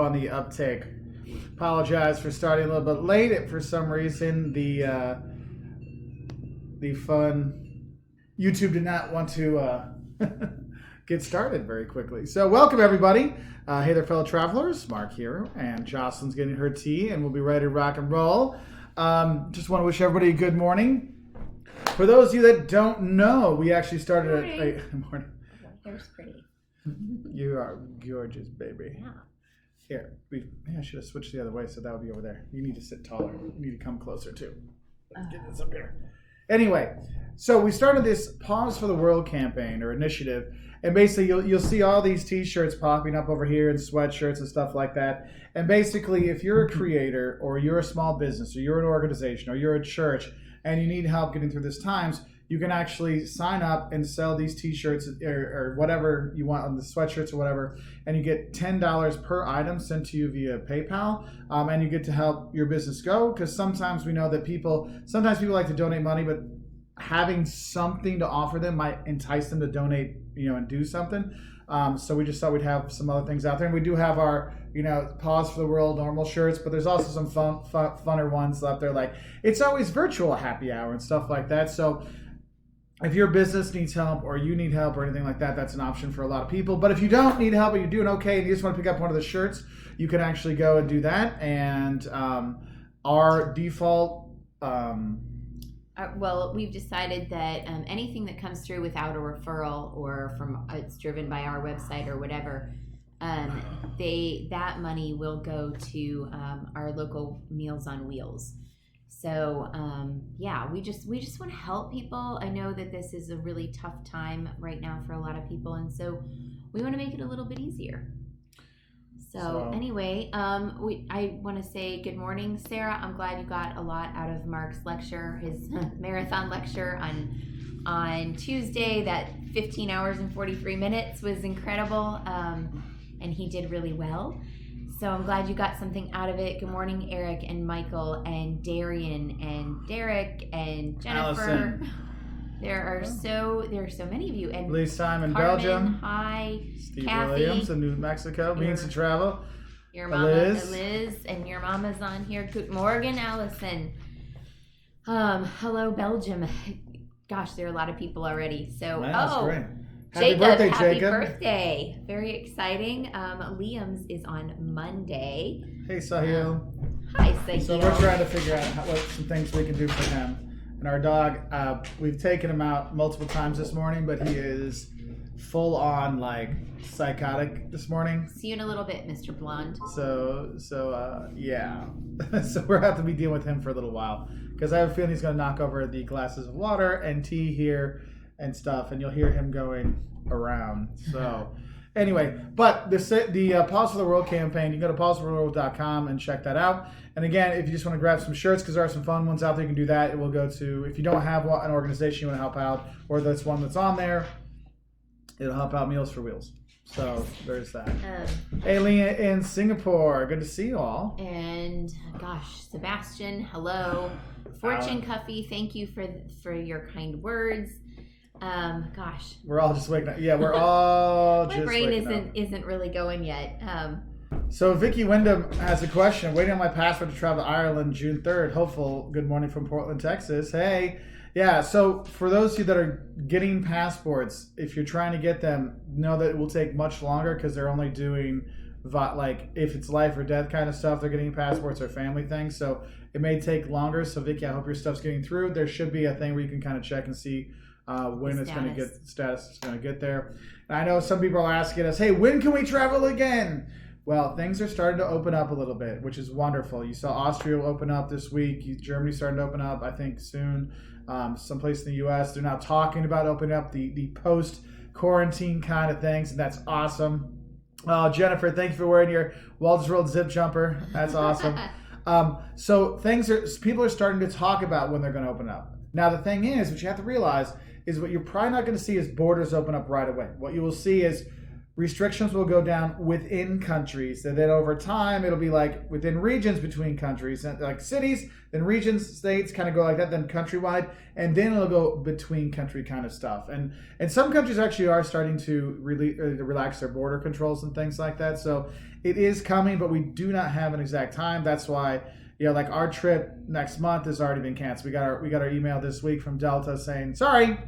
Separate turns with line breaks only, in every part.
On the uptake. Apologize for starting a little bit late. For some reason, the fun YouTube did not want to get started very quickly. So welcome everybody. Hey there, fellow travelers. Mark here, and Jocelyn's getting her tea, and we'll be ready to rock and roll. Just want to wish everybody a good morning. For those of you that don't know, we actually started a morning.
Hair's pretty.
You are gorgeous, baby.
Yeah.
Here, I should have switched the other way, so that would be over there. You need to sit taller. You need to come closer too. Let's get this up here. Anyway, so we started this Pause for the World campaign or initiative, and basically you'll see all these T-shirts popping up over here and sweatshirts and stuff like that. And basically, if you're a creator or you're a small business or you're an organization or you're a church and you need help getting through these times, you can actually sign up and sell these T-shirts or whatever you want on the sweatshirts or whatever, and you get $10 per item sent to you via PayPal, and you get to help your business go. Because sometimes we know that sometimes people like to donate money, but having something to offer them might entice them to donate, and do something. So we just thought we'd have some other things out there, and we do have our, Pause for the World normal shirts, but there's also some funner ones out there, like it's always virtual happy hour and stuff like that. So if your business needs help or you need help or anything like that, that's an option for a lot of people. But if you don't need help and you're doing okay and you just want to pick up one of the shirts, you can actually go and do that. And our default...
well, we've decided that anything that comes through without a referral or from it's driven by our website or whatever, that money will go to our local Meals on Wheels. So, we just want to help people. I know that this is a really tough time right now for a lot of people, and so we want to make it a little bit easier. So anyway, I want to say good morning, Sarah. I'm glad you got a lot out of Mark's lecture, his marathon lecture on Tuesday. That 15 hours and 43 minutes was incredible, and he did really well. So I'm glad you got something out of it. Good morning, Eric and Michael and Darian and Derek and Jennifer.
Allison.
There are so many of you. And
Lee Simon,
Carmen,
Belgium.
Hi.
Steve
Kathy,
Williams in New Mexico. Means to travel.
Your mama, Liz, and your mama's on here. Good morning, Allison. Hello, Belgium. Gosh, there are a lot, of people already. So,
That's great.
Jacob,
happy
happy birthday. Very exciting. Liam's is on Monday.
Hey, Sahil.
Hi, Sahil.
So we're trying to figure out what some things we can do for him. And our dog, we've taken him out multiple times this morning, but he is full on like psychotic this morning.
See you in a little bit, Mr. Blonde.
So yeah. So we're have to be dealing with him for a little while because I have a feeling he's going to knock over the glasses of water and tea here and stuff, and you'll hear him going around. So anyway, but the Pause for the World campaign, you can go to pausefortheworld.com and check that out. And again, if you just want to grab some shirts, because there are some fun ones out there, you can do that. It will go to, if you don't have an organization you want to help out, or that's one that's on there, it'll help out Meals for Wheels. So there's that. Hey, Leah in Singapore. Good to see you all.
And gosh, Sebastian, hello. Fortune Cuffy, thank you for your kind words. Gosh,
we're all just waking up. Yeah, we're all
my
just
brain
waking
isn't really going yet.
So Vicky Wyndham has a question. Waiting on my passport to travel to Ireland June 3rd. Hopeful. Good morning from Portland, Texas. Hey. Yeah, so for those of you that are getting passports, if you're trying to get them, know that it will take much longer because they're only doing like if it's life or death kind of stuff, they're getting passports or family things. So it may take longer. So Vicky, I hope your stuff's getting through. There should be a thing where you can kind of check and see when it's going to get status is going to get there. And I know some people are asking us, hey, when can we travel again? Well, things are starting to open up a little bit, which is wonderful. You saw Austria open up this week. Germany's starting to open up, I think, soon. Someplace in the U.S. They're now talking about opening up the post-quarantine kind of things, and that's awesome. Jennifer, thank you for wearing your Walters World zip jumper. That's awesome. So people are starting to talk about when they're going to open up. Now, the thing is, what you have to realize is what you're probably not going to see is borders open up right away. What you will see is restrictions will go down within countries, and then over time it'll be like within regions between countries, and like cities, then regions, states, kind of go like that, then countrywide, and then it'll go between country kind of stuff. And some countries actually are starting to relax their border controls and things like that. So it is coming, but we do not have an exact time. That's why, like our trip next month has already been canceled. We got our email this week from Delta saying, sorry,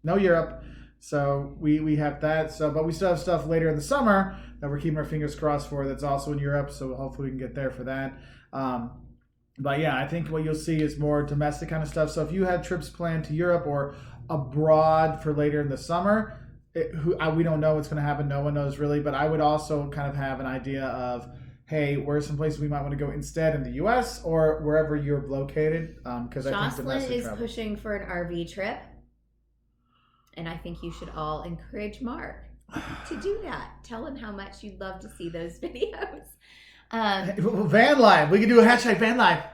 no Europe. So we have that. So, but we still have stuff later in the summer that we're keeping our fingers crossed for. That's also in Europe. So hopefully we can get there for that. But yeah, I think what you'll see is more domestic kind of stuff. So if you have trips planned to Europe or abroad for later in the summer, we don't know what's going to happen. No one knows really. But I would also kind of have an idea of, hey, where are some places we might want to go instead in the U.S. or wherever you're located? Because I think domestic
is
travel.
Pushing for an RV trip. And I think you should all encourage Mark to do that. Tell him how much you'd love to see those videos.
Van life. We can do a hashtag van life.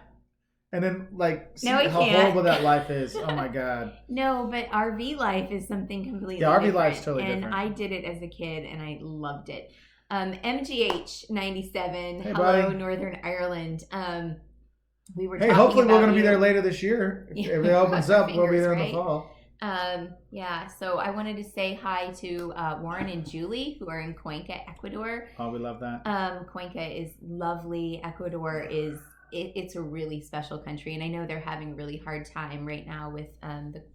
And then see how horrible that life is. Oh my God.
No, but RV life is something completely
different.
RV
life's totally different.
And I did it as a kid and I loved it. MGH97,
hey,
hello,
buddy.
Northern Ireland. We were
hopefully we're going to be there later this year. If it opens up, we'll be there in the fall.
So I wanted to say hi to Warren and Julie, who are in Cuenca, Ecuador.
Oh, we love that.
Cuenca is lovely. Ecuador is it's a really special country, and I know they're having a really hard time right now with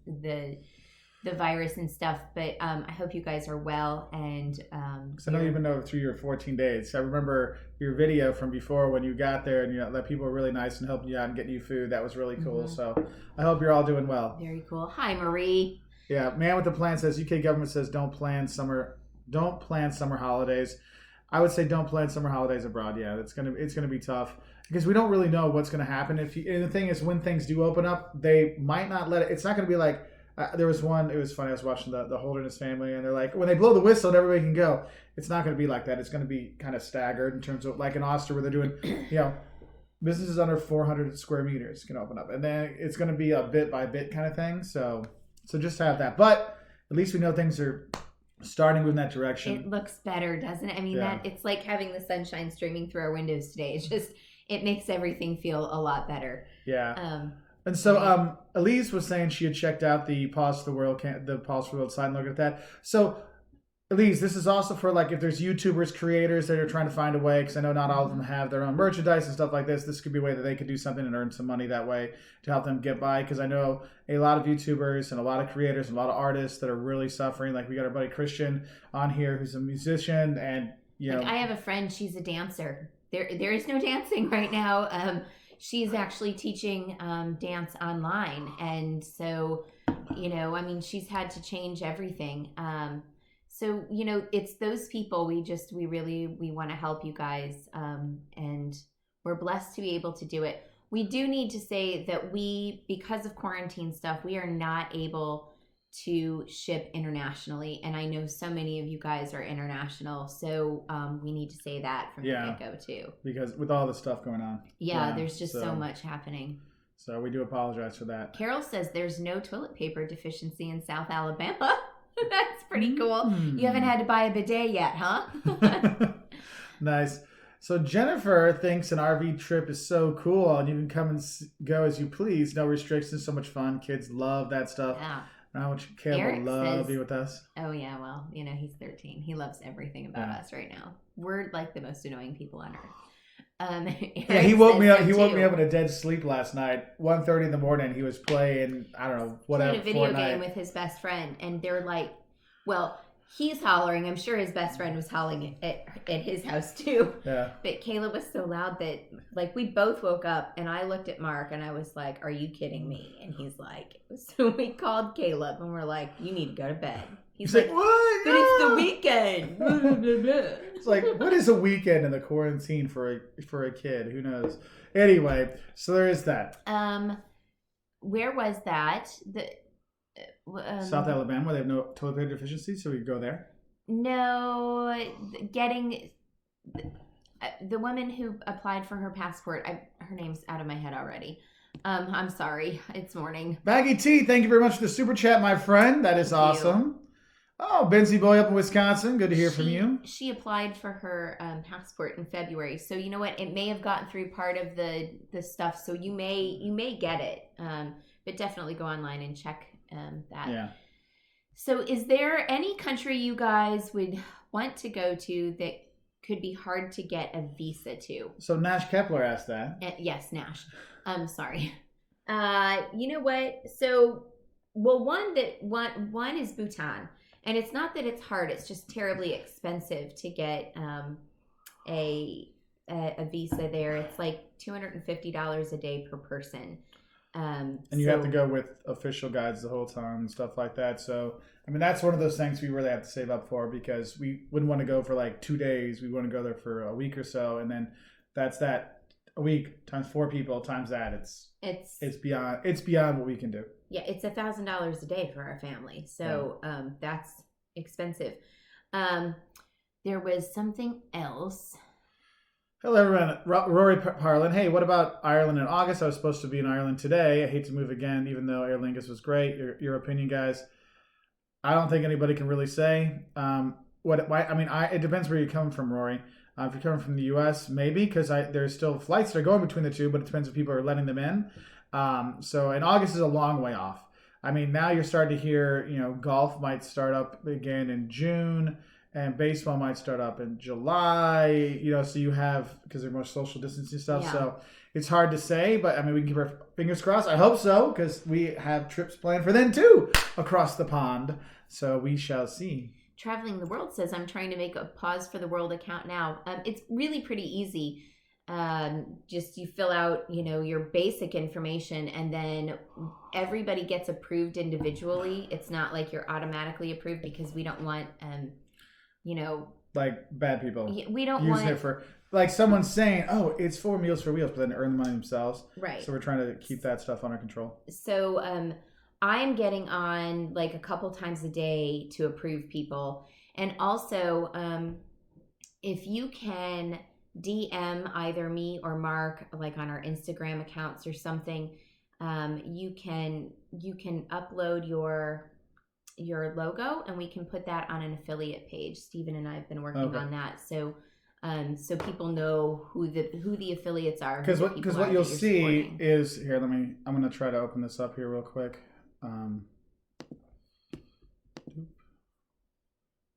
the virus and stuff. But I hope you guys are well. And
I don't even know through your 14 days. I remember your video from before when you got there, and that people were really nice and helping you out and getting you food. That was really cool. Mm-hmm. So I hope you're all doing well.
Very cool. Hi, Marie.
Yeah, man with the plan says UK government says don't plan summer holidays. I would say don't plan summer holidays abroad. Yeah, it's gonna be tough because we don't really know what's gonna happen. And the thing is, when things do open up, they might not let it. It's not gonna be like there was one. It was funny. I was watching the Holderness family, and they're like, when they blow the whistle and everybody can go. It's not gonna be like that. It's gonna be kind of staggered in terms of like in Oster where they're doing, businesses under 400 square meters can open up, and then it's gonna be a bit by bit kind of thing. So just have that. But at least we know things are starting in that direction.
It looks better, doesn't it? I mean, that it's like having the sunshine streaming through our windows today. It's just, it makes everything feel a lot better.
Yeah. And so Elise was saying she had checked out the Pause for the World site and looked at that. So Elise, this is also for like if there's YouTubers, creators that are trying to find a way, because I know not all of them have their own merchandise and stuff like this. This could be a way that they could do something and earn some money that way to help them get by. Because I know a lot of YouTubers and a lot of creators and a lot of artists that are really suffering. Like we got our buddy Christian on here who's a musician, and
I have a friend, she's a dancer. There is no dancing right now. She's actually teaching dance online, and so she's had to change everything. So, it's those people we want to help you guys, and we're blessed to be able to do it. We do need to say that because of quarantine stuff, we are not able to ship internationally. And I know so many of you guys are international, so we need to say that from the get-go too.
Because with all the stuff going on.
Yeah, there's just so much happening.
So we do apologize for that.
Carol says there's no toilet paper deficiency in South Alabama. That's pretty cool. You haven't had to buy a bidet yet, huh?
Nice. So Jennifer thinks an RV trip is so cool and you can come and go as you please. No restrictions, so much fun. Kids love that stuff. Yeah. How much Caleb will love being with us.
Oh, yeah. Well, he's 13. He loves everything about us right now. We're like the most annoying people on earth.
He woke me up. He woke me up in a dead sleep last night. 1:30 in the morning. He was playing. I don't know whatever.
Playing a video game with his best friend, and they're like, "Well, he's hollering. I'm sure his best friend was hollering at his house too."
Yeah.
But Caleb was so loud that we both woke up, and I looked at Mark, and I was like, "Are you kidding me?" And he's like, "So we called Caleb, and we're like, you need to go to bed." He's like,
"What?
But it's the weekend."
It's like, what is a weekend in the quarantine for a kid? Who knows? Anyway, so there is that.
Where was that?
South Alabama, where they have no toilet paper deficiency, so we could go there.
No, getting the woman who applied for her passport. Her name's out of my head already. I'm sorry. It's morning.
Maggie T, thank you very much for the super chat, my friend. That is awesome. Oh, Benzie boy up in Wisconsin. Good to hear from you.
She applied for her passport in February, so you know what? It may have gotten through part of the stuff, so you may get it. But definitely go online and check that.
Yeah.
So, is there any country you guys would want to go to that could be hard to get a visa to?
So Nash Kepler asked that.
Yes, Nash. I'm sorry. You know what? So, well, one is Bhutan, and it's not that it's hard; it's just terribly expensive to get a visa there. It's like $250 a day per person.
And you have to go with official guides the whole time and stuff like that. So, I mean, that's one of those things we really have to save up for, because we wouldn't want to go for like 2 days. We want to go there for a week or so, and then that's that. A week times 4 people times that. It's beyond what we can do.
Yeah, it's $1,000 a day for our family. So that's expensive. There was something else.
Hello, everyone. Rory Parlin. Hey, what about Ireland in August? I was supposed to be in Ireland today. I hate to move again, even though Aer Lingus was great. Your opinion, guys? I don't think anybody can really say. It depends where you come from, Rory. If you're coming from the U.S., maybe, because there's still flights that are going between the two, but it depends if people are letting them in. So, and August is a long way off. I mean, now you're starting to hear, golf might start up again in June. And baseball might start up in July, so you have, because they're more social distancing stuff. Yeah. So it's hard to say, but I mean, we can keep our fingers crossed. I hope so, because we have trips planned for them too across the pond. So we shall see.
Traveling the World says, I'm trying to make a Pause for the World account now. It's really pretty easy. Just you fill out, your basic information, and then everybody gets approved individually. It's not like you're automatically approved, because we don't want,
like bad people.
We don't
using it for, like, someone's saying, oh, it's for Meals for Wheels, but then earn the money themselves.
Right.
So we're trying to keep that stuff under control.
So I'm getting on like a couple times a day to approve people. And also, if you can DM either me or Mark, like on our Instagram accounts or something, you can upload your logo, and we can put that on an affiliate page. Steven and I have been working on that, so people know who the affiliates are.
Because what you'll see is here. I'm going to try to open this up here real quick.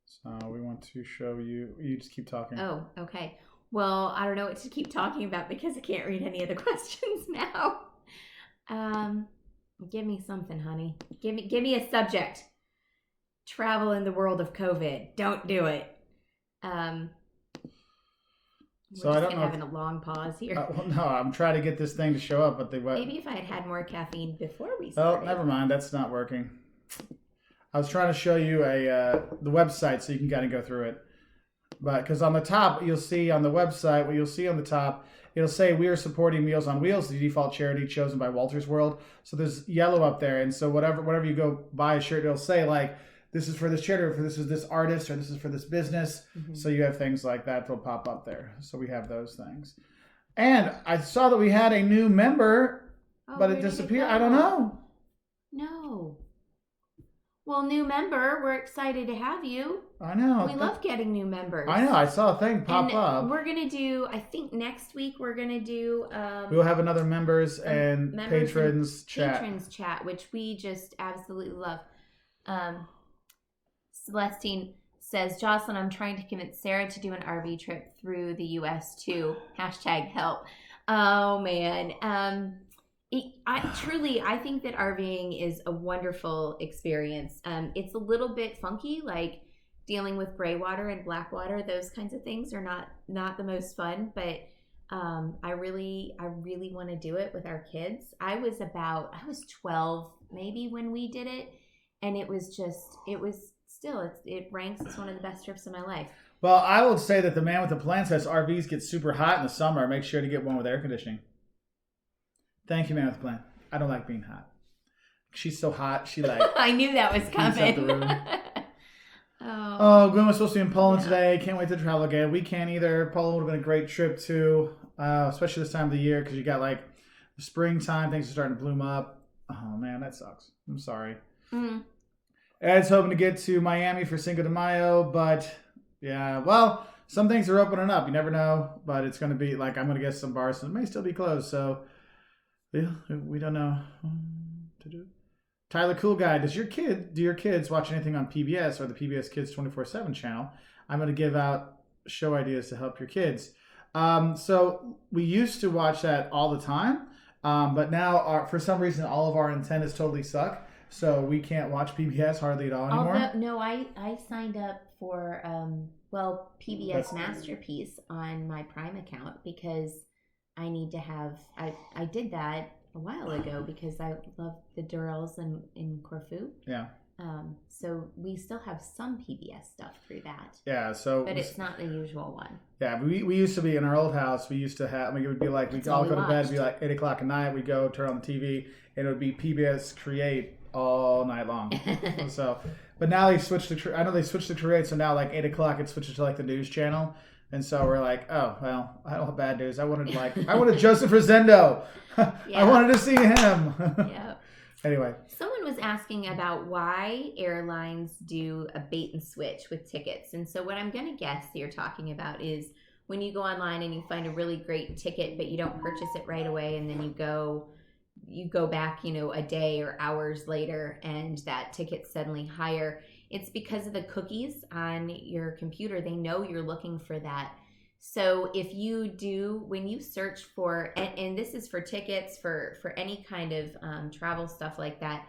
So we want to show you. You just keep talking.
Oh, okay. Well, I don't know what to keep talking about, because I can't read any of the questions now. Give me something, honey. Give me a subject. Travel in the world of COVID. Don't do it. We're
so I don't know.
Having a long pause here.
Well, no, I'm trying to get this thing to show up, but
maybe if I had had more caffeine before we started.
Oh, never mind. That's not working. I was trying to show you the website so you can kind of go through it. But because on the top, you'll see on the website, what you'll see on the top, it'll say we are supporting Meals on Wheels, the default charity chosen by Walter's World. So there's yellow up there. And so whenever you go buy a shirt, it'll say like, this is for this charity, or this is this artist, or this is for this business. Mm-hmm. So you have things like that that'll pop up there. So we have those things. And I saw that we had a new member, but it disappeared. I don't know.
No. Well, new member, we're excited to have you.
I know.
We love getting new members.
I know. I saw a thing pop up.
We're going to do, I think next week we're going to do...
we'll have another members and patrons chat.
Patrons chat, which we just absolutely love. Celestine says, Jocelyn, I'm trying to convince Sarah to do an RV trip through the U.S. too. #help. Oh, man. I think that RVing is a wonderful experience. It's a little bit funky, like dealing with gray water and black water. Those kinds of things are not the most fun, but I really want to do it with our kids. I was 12 maybe when we did it, and it ranks as one of the best trips of my life.
Well, I will say that the man with the plan says RVs get super hot in the summer. Make sure to get one with air conditioning. Thank you, man with the plan. I don't like being hot. She's so hot. She like.
I knew that was coming.
Oh, Gwen was supposed to be in Poland today. Can't wait to travel again. We can't either. Poland would have been a great trip too, especially this time of the year, because you got like springtime. Things are starting to bloom up. Oh man, that sucks. I'm sorry. Mm-hmm. Ed's hoping to get to Miami for Cinco de Mayo, but yeah, well, some things are opening up. You never know, but it's going to be like I'm going to guess some bars may still be closed, so yeah, we don't know to do. Tyler Cool Guy, do your kids watch anything on PBS or the PBS Kids 24/7 channel? I'm going to give out show ideas to help your kids. So we used to watch that all the time, but now for some reason all of our antennas totally suck. So we can't watch PBS hardly at all anymore.
No, I signed up for PBS Masterpiece on my Prime account because I need to have. I did that a while ago because I love the Durrells in Corfu.
Yeah.
So we still have some PBS stuff through that.
Yeah. So,
but it's not the usual one.
Yeah, we used to be in our old house. We used to have. I mean, it would be like we'd all go to bed. It'd be like 8:00 at night. We go turn on the TV, and it would be PBS Create all night long. So, but now they switched to. I know they switched to Create, so now like 8:00 it switches to like the news channel, and so we're like, oh well, I don't have bad news. I wanted Joseph Rosendo. I wanted to see him.
Yeah.
Anyway,
someone was asking about why airlines do a bait and switch with tickets, and so what I'm going to guess you're talking about is when you go online and you find a really great ticket, but you don't purchase it right away, and then you go back, a day or hours later, and that ticket's suddenly higher. It's because of the cookies on your computer. They know you're looking for that. So if when you search for, and this is for tickets for any kind of travel stuff like that,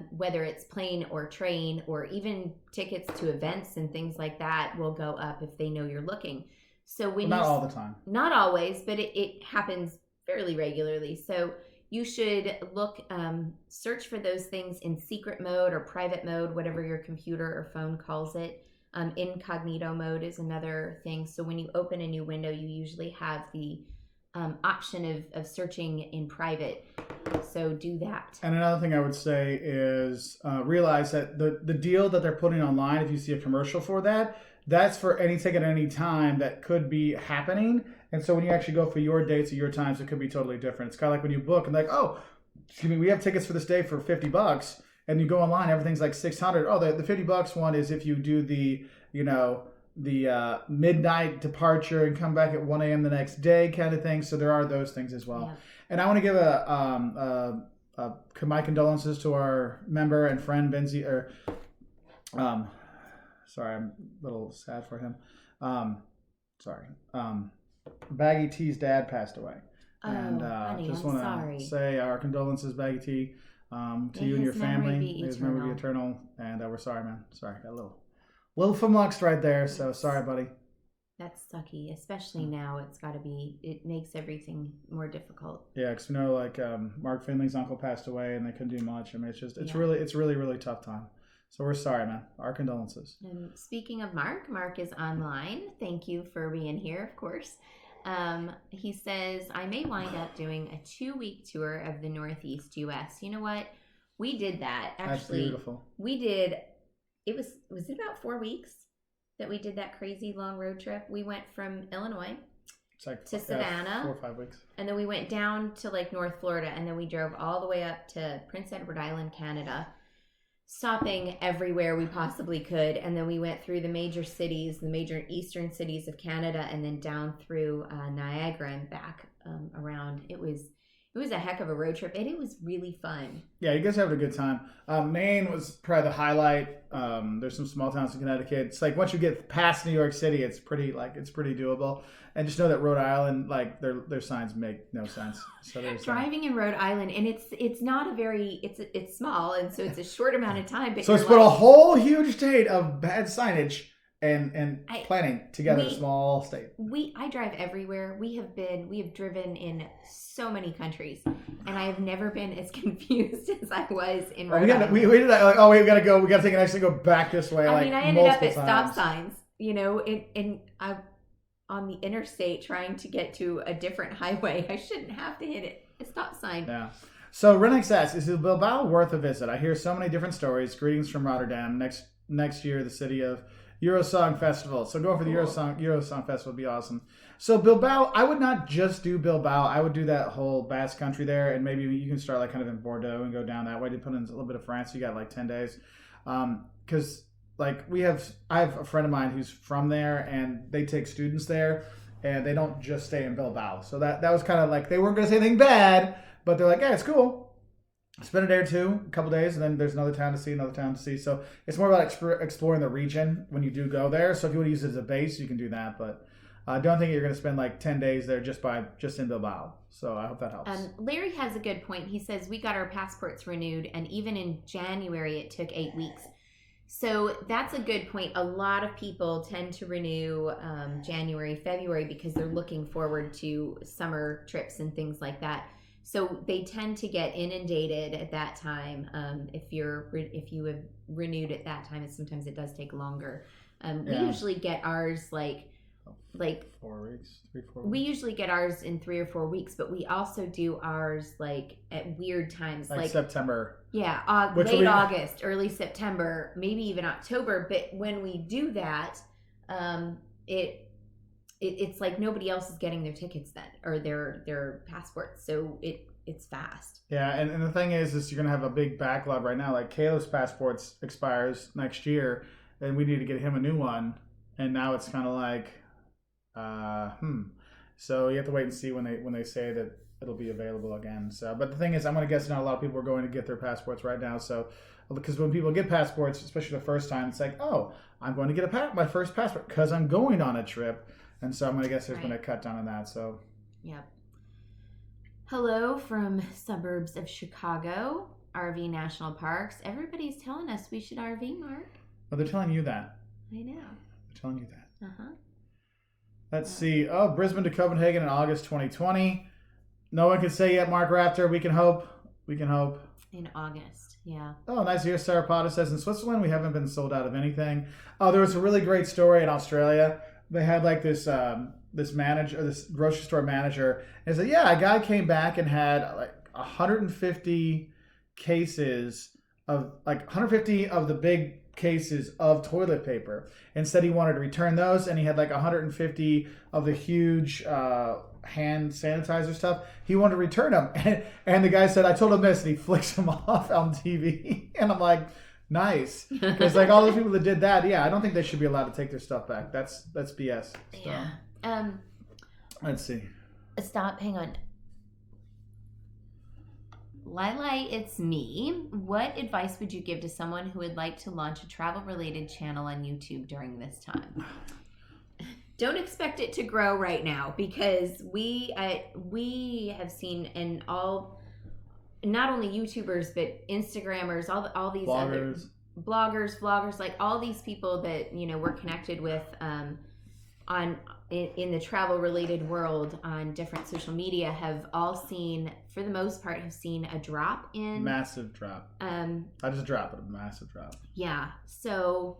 whether it's plane or train or even tickets to events and things like that will go up if they know you're looking. So not
all the time.
Not always, but it happens fairly regularly. So you should search for those things in secret mode or private mode, whatever your computer or phone calls it. Incognito mode is another thing. So when you open a new window, you usually have the option of searching in private. So do that.
And another thing I would say is realize that the deal that they're putting online, if you see a commercial for that, that's for any ticket at any time that could be happening. And so when you actually go for your dates or your times, it could be totally different. It's kind of like when you book and like, oh, excuse me, we have tickets for this day for $50. And you go online, everything's like $600. Oh, the $50 one is if you do the midnight departure and come back at 1 a.m. the next day kind of thing. So there are those things as well. Yeah. And I want to give my condolences to our member and friend Benzie. Sorry, I'm a little sad for him. Baggy T's dad passed away.
Oh, and honey,
just want to say our condolences, Baggy T. To you and your family. His memory be eternal. And we're sorry, man. Sorry, got a little flummoxed right there. So sorry, buddy.
That's sucky, especially now. It makes everything more difficult.
Yeah, because like Mark Finley's uncle passed away and they couldn't do much. I mean, it's really, really tough time. So we're sorry, man. Our condolences.
And speaking of Mark is online. Thank you for being here, of course. He says, I may wind up doing a 2-week tour of the Northeast U.S. You know what? We did that. Actually,
that's beautiful.
We did. Was it about 4 weeks that we did that crazy long road trip? We went from Illinois to Savannah.
4 or 5 weeks.
And then we went down to like North Florida, and then we drove all the way up to Prince Edward Island, Canada, stopping everywhere we possibly could. And then we went through the major eastern cities of Canada, and then down through Niagara and back around. It was a heck of a road trip, and it was really fun.
Yeah, you guys having a good time. Maine was probably the highlight. There's some small towns in Connecticut. It's like once you get past New York City, it's pretty doable. And just know that Rhode Island, like their signs make no sense. So there's
driving in Rhode Island, and it's not a very it's small, and so it's a short amount of time. But
so it's put a whole huge state of bad signage and planning together a small state.
I drive everywhere. We have driven in so many countries, and I have never been as confused as I was in Rhode Island.
We did that, like, oh, we gotta go. We gotta take an exit, go back this way.
I mean, I ended up at stop signs, and I on the interstate trying to get to a different highway. I shouldn't have to hit a stop sign.
Yeah. So Renex asks, is Bilbao worth a visit? I hear so many different stories. Greetings from Rotterdam. Next year, the city of Eurosong Festival. So going for the Eurosong Festival would be awesome. So Bilbao, I would not just do Bilbao. I would do that whole Basque country there, and maybe you can start like kind of in Bordeaux and go down that way to put in a little bit of France. You got like 10 days. Because like I have a friend of mine who's from there, and they take students there, and they don't just stay in Bilbao. So that was kind of like, they weren't going to say anything bad, but they're like, yeah, it's cool. Spend a day or two, a couple days, and then there's another town to see. So it's more about exploring the region when you do go there. So if you want to use it as a base, you can do that. But I don't think you're going to spend like 10 days there just in Bilbao. So I hope that helps.
Larry has a good point. He says we got our passports renewed, and even in January it took 8 weeks. So that's a good point. A lot of people tend to renew January, February because they're looking forward to summer trips and things like that. So they tend to get inundated at that time. If you have renewed at that time, sometimes it does take longer. We usually get ours like
4 weeks, 3-4 weeks.
We usually get ours in 3 or 4 weeks, but we also do ours like at weird times, like
September.
Yeah, late August, early September, maybe even October. But when we do that, it's like nobody else is getting their tickets then, or their passports. So it's fast.
Yeah, and the thing is you're gonna have a big backlog right now. Like Caleb's passports expires next year, and we need to get him a new one. And now it's kind of like, So you have to wait and see when they say that it'll be available again. So, but the thing is, I'm gonna guess not a lot of people are going to get their passports right now. So, because when people get passports, especially the first time, it's like, oh, I'm going to get my first passport because I'm going on a trip. And so I'm going to guess there's been a cut down on that. So,
yep. Hello from suburbs of Chicago, RV National Parks. Everybody's telling us we should RV, Mark.
Oh, they're telling you that.
I know.
They're telling you that.
Uh-huh.
Let's see. Oh, Brisbane to Copenhagen in August 2020. No one can say yet, Mark Rafter. We can hope.
In August, yeah.
Oh, nice to hear. Sarah Potter says in Switzerland we haven't been sold out of anything. Oh, there was a really great story in Australia. They had like this grocery store manager, and said, yeah, a guy came back and had like 150 cases of 150 of the big cases of toilet paper, and said he wanted to return those, and he had like 150 of the huge hand sanitizer stuff. He wanted to return them, and the guy said, I told him this, and he flicks him off on TV, and I'm like, nice, because like all those people that did that, I don't think they should be allowed to take their stuff back. That's BS. So,
yeah.
Let's see.
Stop. Hang on. Lili, it's me. What advice would you give to someone who would like to launch a travel-related channel on YouTube during this time? Don't expect it to grow right now, because we have seen not only YouTubers, but Instagrammers, all these other bloggers, vloggers, like all these people that we're connected with in the travel related world on different social media have all seen, for the most part, a drop in
massive drop. Not just a drop, but a massive drop.
Yeah. So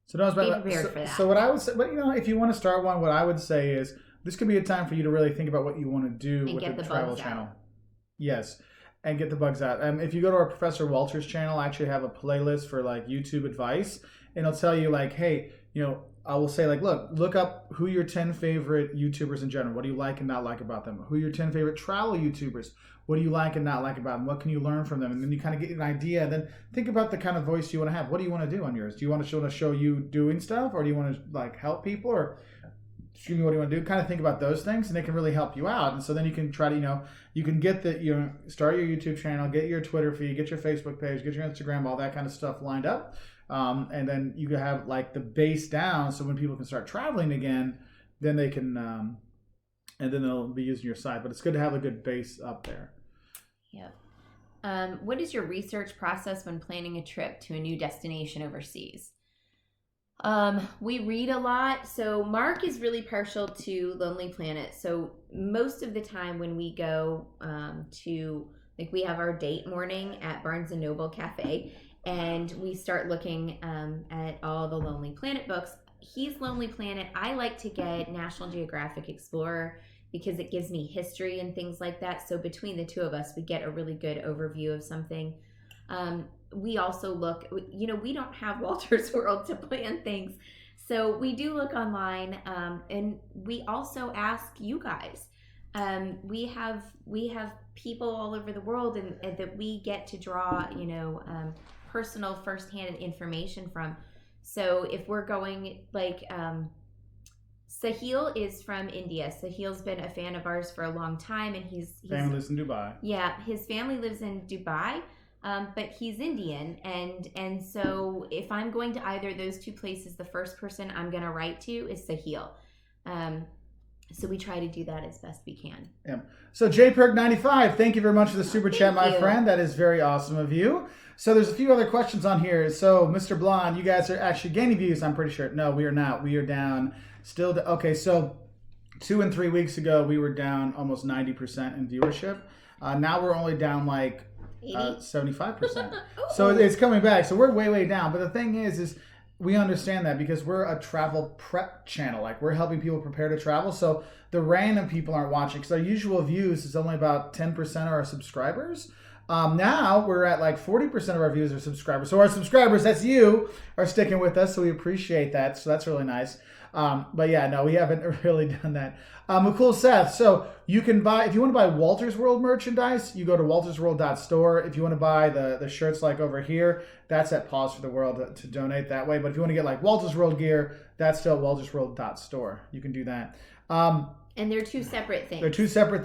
don't
be prepared for that.
So what I would say, but if you want to start one, what I would say is this could be a time for you to really think about what you want to do with the travel channel. Yes. And get the bugs out. If you go to our Professor Walters channel, I actually have a playlist for like YouTube advice, and it'll tell you like, hey, I will say like, look up who your 10 favorite YouTubers in general. What do you like and not like about them? Who are your 10 favorite travel YouTubers? What do you like and not like about them? What can you learn from them? And then you kind of get an idea. And then think about the kind of voice you want to have. What do you want to do on yours? Do you want to show you doing stuff, or do you want to like help people, or excuse me, what do you want to do? Kind of think about those things, and they can really help you out. And so then you can try to, you can get start your YouTube channel, get your Twitter feed, get your Facebook page, get your Instagram, all that kind of stuff lined up. And then you can have like the base down, so when people can start traveling again, then they can, and then they'll be using your site. But it's good to have a good base up there.
Yep. What is your research process when planning a trip to a new destination overseas? We read a lot. So Mark is really partial to Lonely Planet. So most of the time when we go we have our date morning at Barnes & Noble Cafe, and we start looking at all the Lonely Planet books. He's Lonely Planet. I like to get National Geographic Explorer because it gives me history and things like that. So between the two of us, we get a really good overview of something. We also look, we don't have Walter's World to plan things. So we do look online, and we also ask you guys. We have people all over the world, and that we get to draw, personal firsthand information from. So if we're going like Sahil is from India. Sahil's been a fan of ours for a long time, and he's
family lives in Dubai.
Yeah, his family lives in Dubai, but he's Indian, and so if I'm going to either of those two places, the first person I'm going to write to is Sahil. So we try to do that as best we can.
Yeah. So JPerk95, thank you very much for the super chat, my friend. That is very awesome of you. So there's a few other questions on here. So Mr. Blonde, you guys are actually gaining views, I'm pretty sure. No, we are not. We are down still. Okay, so 2 and 3 weeks ago, we were down almost 90% in viewership. Now we're only down like 75%. So it's coming back. So we're way down. But the thing is we understand that because we're a travel prep channel. Like, we're helping people prepare to travel. So the random people aren't watching because our usual views is only about 10% of our subscribers. Now we're at like 40% of our views are subscribers. So our subscribers, that's you, are sticking with us. So we appreciate that. So that's really nice. But yeah, no, we haven't really done that. Cool Seth. So you can buy, if you want to buy Walter's World merchandise, you go to waltersworld.store. If you want to buy the shirts like over here, that's at Pause for the World to donate that way. But if you want to get like Walter's World gear, that's still at waltersworld.store. You can do that.
And they're two separate things.
They're two separate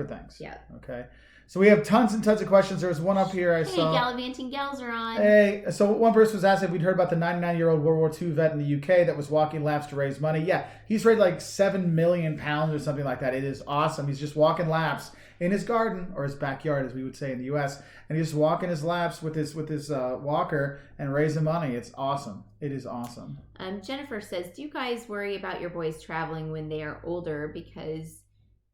things.
Yeah.
Okay. So we have tons and tons of questions. There was one up here I saw.
Hey, Gallivanting Gals are on.
Hey, so one person was asking if we'd heard about the 99-year-old World War II vet in the UK that was walking laps to raise money. Yeah, he's raised like 7 million pounds or something like that. It is awesome. He's just walking laps in his garden, or his backyard, as we would say in the U.S., and he's just walking his laps with his walker and raising money. It's awesome. It is awesome.
Jennifer says, do you guys worry about your boys traveling when they are older because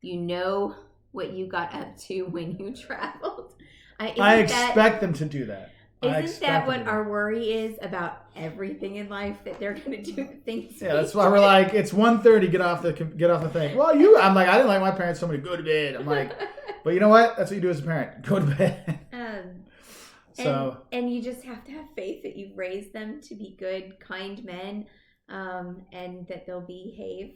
you know what you got up to when you traveled?
I expect them to do that.
Isn't that what our worry is about everything in life, that they're going to do the things?
Yeah, that's why we're like, it's 1:30. Get off the thing. Well, I'm like, I didn't like my parents told me to go to bed. I'm like, but you know what? That's what you do as a parent. Go to bed.
And you just have to have faith that you've raised them to be good, kind men, and that they'll behave.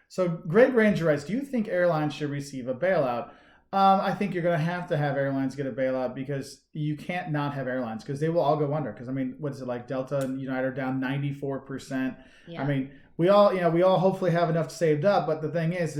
So Greg Ranger writes, do you think airlines should receive a bailout? I think you're going to have airlines get a bailout because you can't not have airlines because they will all go under. Because, I mean, what is it like? Delta and United are down 94%. Yeah. I mean, we all hopefully have enough saved up. But the thing is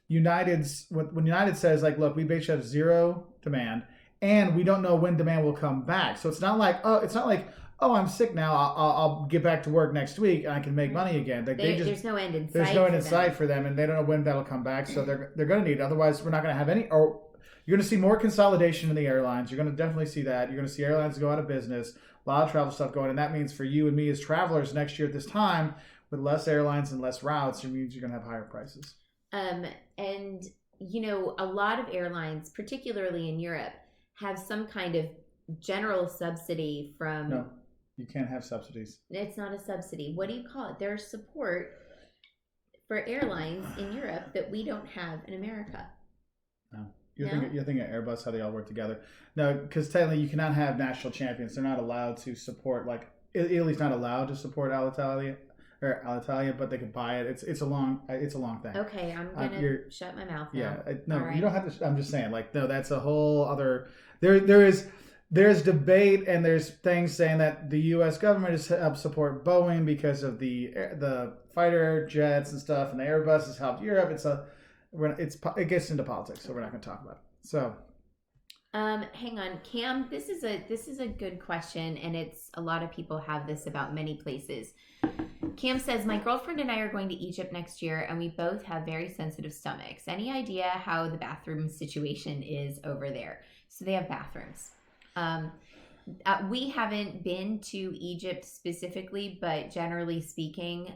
when United says, like, look, we basically have zero demand and we don't know when demand will come back. So it's not like, oh, I'm sick now. I'll get back to work next week and I can make money again.
There's no end in sight.
There's no end in sight for them, and they don't know when that'll come back. So they're going to need it. Otherwise, we're not going to have any. Or you're going to see more consolidation in the airlines. You're going to definitely see that. You're going to see airlines go out of business. A lot of travel stuff going, and that means for you and me as travelers next year at this time, with less airlines and less routes, it means you're going to have higher prices.
And a lot of airlines, particularly in Europe, have some kind of general subsidy from.
No. You can't have subsidies. It's
not a subsidy. What do you call it? There's support for airlines in Europe that we don't have in America.
No. You're thinking of Airbus, how they all work together. No, because technically you cannot have national champions. They're not allowed to support, like, Italy's not allowed to support Alitalia, but they could buy it. It's a long thing.
Okay, I'm gonna shut my mouth now.
Yeah, no, right. You don't have to. I'm just saying, like, no, that's a whole other. There's debate and there's things saying that the U.S. government has helped support Boeing because of the fighter jets and stuff, and the Airbus has helped Europe. It gets into politics, so we're not going to talk about it. So,
hang on, Cam. This is a good question, and it's a lot of people have this about many places. Cam says, my girlfriend and I are going to Egypt next year, and we both have very sensitive stomachs. Any idea how the bathroom situation is over there? So they have bathrooms. We haven't been to Egypt specifically, but generally speaking,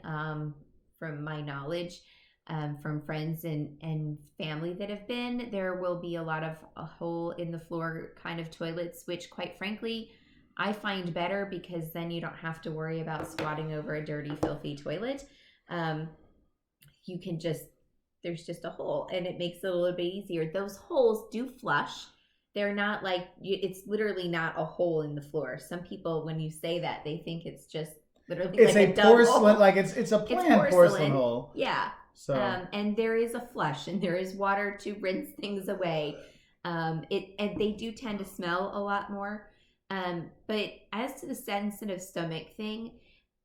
from my knowledge, from friends and family that have been, there will be a lot of a hole in the floor kind of toilets, which quite frankly, I find better because then you don't have to worry about squatting over a dirty, filthy toilet. You can there's just a hole and it makes it a little bit easier. Those holes do flush. They're not like, it's literally not a hole in the floor. Some people, when you say that, they think it's just literally
it's
like
a porcelain, like it's a planned porcelain hole.
Yeah. So and there is a flush and there is water to rinse things away. And they do tend to smell a lot more. But as to the sensitive stomach thing,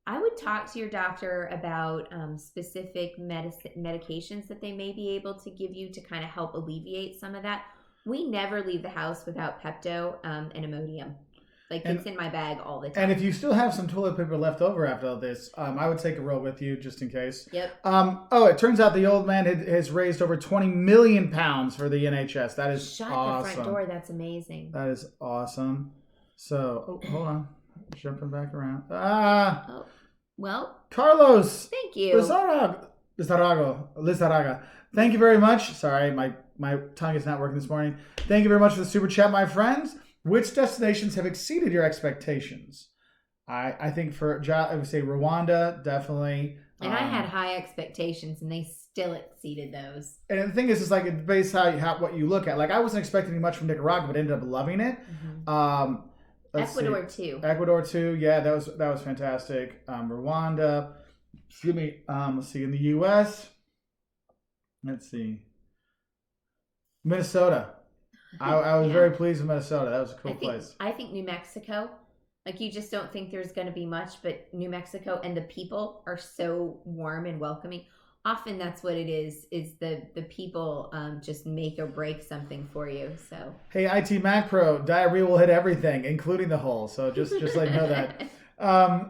I would talk to your doctor about specific medications that they may be able to give you to kind of help alleviate some of that. We never leave the house without Pepto and Imodium. Like, it's in my bag all the time.
And if you still have some toilet paper left over after all this, I would take a roll with you just in case.
Yep.
It turns out the old man has raised over 20 million pounds for the NHS. That is
Shut
awesome.
the front door. That's amazing.
That is awesome. So, hold on. Jumping back around.
Well.
Carlos.
Thank you.
Lizaraga. Thank you very much. Sorry, my tongue is not working this morning. Thank you very much for the super chat, my friends. Which destinations have exceeded your expectations? I think I would say Rwanda, definitely.
And I had high expectations, and they still exceeded those.
And the thing is, it's like it's based what you look at. Like, I wasn't expecting much from Nicaragua, but ended up loving it.
Mm-hmm.
Ecuador too. Yeah, that was fantastic. Rwanda. Excuse me. Let's see. In the U.S. Let's see. Minnesota. I was very pleased with Minnesota. That was a cool place.
I think New Mexico, like, you just don't think there's going to be much, but New Mexico and the people are so warm and welcoming. Often that's what it is the people just make or break something for you. So, hey,
IT Mac Pro, diarrhea will hit everything, including the hole. So just let you know that.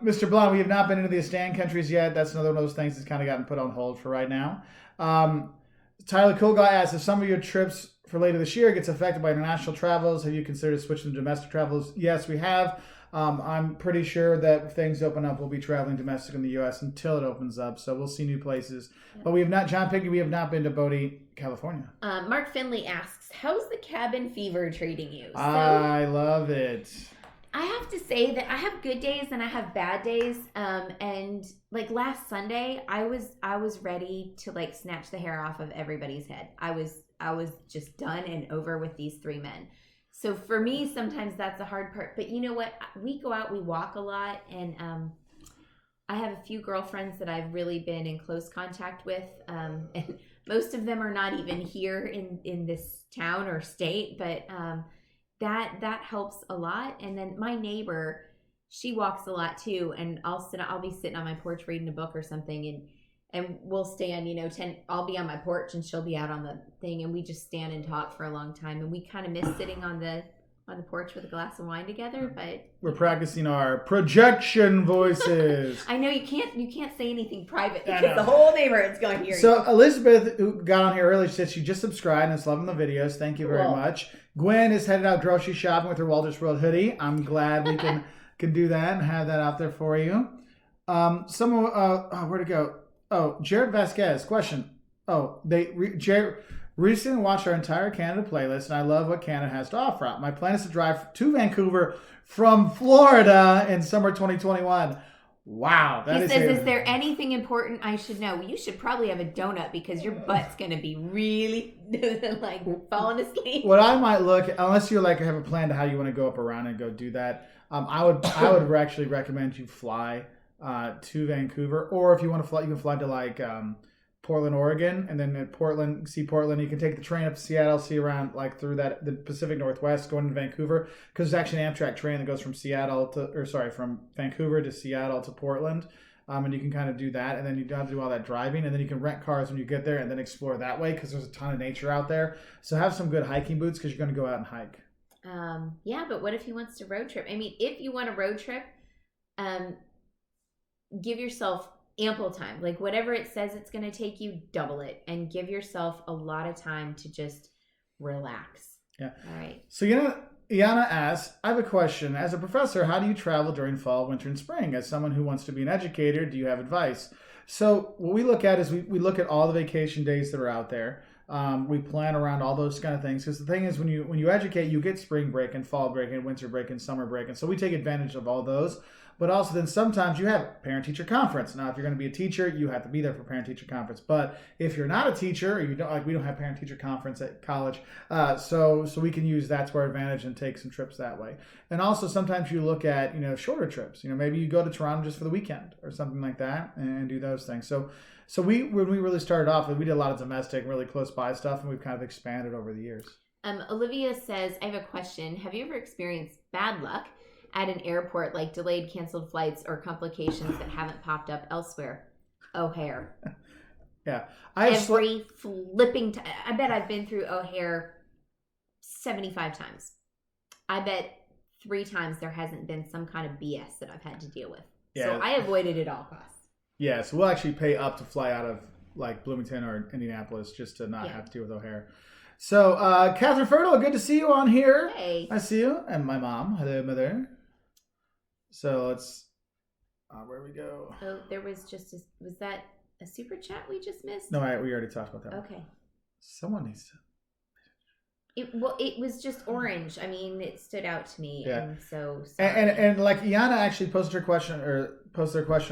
Mr. Blonde, we have not been into the Astan countries yet. That's another one of those things that's kind of gotten put on hold for right now. Tyler Cool Guy asks, if some of your trips for later this year gets affected by international travels, have you considered switching to domestic travels? Yes, we have. I'm pretty sure that if things open up, we'll be traveling domestic in the U.S. until it opens up. So we'll see new places. Yeah. But we have not, John Piggy, we have not been to Bodie, California.
Mark Finley asks, how's the cabin fever treating you?
I love it.
I have to say that I have good days and I have bad days. And like last Sunday, I was ready to like snatch the hair off of everybody's head. I was just done and over with these three men. So for me, sometimes that's the hard part. But you know what? We go out, we walk a lot, and I have a few girlfriends that I've really been in close contact with. And most of them are not even here in this town or state, but that helps a lot. And then my neighbor, she walks a lot too, and I'll be sitting on my porch reading a book or something, and we'll stand, I'll be on my porch and she'll be out on the thing, and we just stand and talk for a long time. And we kind of miss sitting on the porch with a glass of wine together, but
we're practicing our projection voices.
I know you can't say anything private because the whole neighborhood's going to hear you.
So Elizabeth, who got on here earlier, said she just subscribed and is loving the videos. Thank you very much. Gwen is headed out grocery shopping with her Walter's World hoodie. I'm glad we can do that and have that out there for you. Where'd it go? Oh, Jared Vasquez, question. Jared recently watched our entire Canada playlist, and I love what Canada has to offer. My plan is to drive to Vancouver from Florida in summer 2021. Wow.
He says, is there anything important I should know? Well, you should probably have a donut because your butt's going to be really like falling asleep.
What I might look, unless you like have a plan to how you want to go up around and go do that, I would actually recommend you fly to Vancouver, or if you want to fly, you can fly to like Portland, Oregon, and then at Portland, you can take the train up to Seattle, see around like through the Pacific Northwest, going to Vancouver, because there's actually an Amtrak train that goes from from Vancouver to Seattle to Portland, and you can kind of do that, and then you don't have to do all that driving, and then you can rent cars when you get there, and then explore that way, because there's a ton of nature out there. So have some good hiking boots, because you're going to go out and hike.
Yeah, but what if he wants to road trip? I mean, if you want a road trip, give yourself ample time. Like whatever it says it's going to take you, double it, and give yourself a lot of time to just relax.
Yeah.
All right.
So Iana asks, I have a question. As a professor, how do you travel during fall, winter, and spring? As someone who wants to be an educator, do you have advice? So what we look at is we look at all the vacation days that are out there. We plan around all those kind of things, because the thing is when you educate, you get spring break and fall break and winter break and summer break, and so we take advantage of all those. But also then sometimes you have parent-teacher conference. Now, if you're going to be a teacher, you have to be there for parent-teacher conference. But if you're not a teacher, or you don't, like we don't have parent-teacher conference at college, so we can use that to our advantage and take some trips that way. And also sometimes you look at shorter trips. Maybe you go to Toronto just for the weekend or something like that and do those things. So when we really started off, we did a lot of domestic, really close by stuff, and we've kind of expanded over the years.
Olivia says, I have a question. Have you ever experienced bad luck at an airport, like delayed, canceled flights or complications that haven't popped up elsewhere. O'Hare.
Yeah.
Every flipping time. I bet I've been through O'Hare 75 times. I bet 3 times there hasn't been some kind of BS that I've had to deal with.
Yeah.
So I avoided it at all costs.
Yeah, so we'll actually pay up to fly out of like Bloomington or Indianapolis just to not have to deal with O'Hare. So, Catherine Fertile, good to see you on here.
Hey.
I see you. And my mom. Hello, mother. So let's, where we go?
Oh, there was just was that a super chat we just missed?
No, we already talked about that.
Okay.
Someone needs to.
It was just orange. I mean, it stood out to me.
Yeah.
And so
and like Iana actually posted her question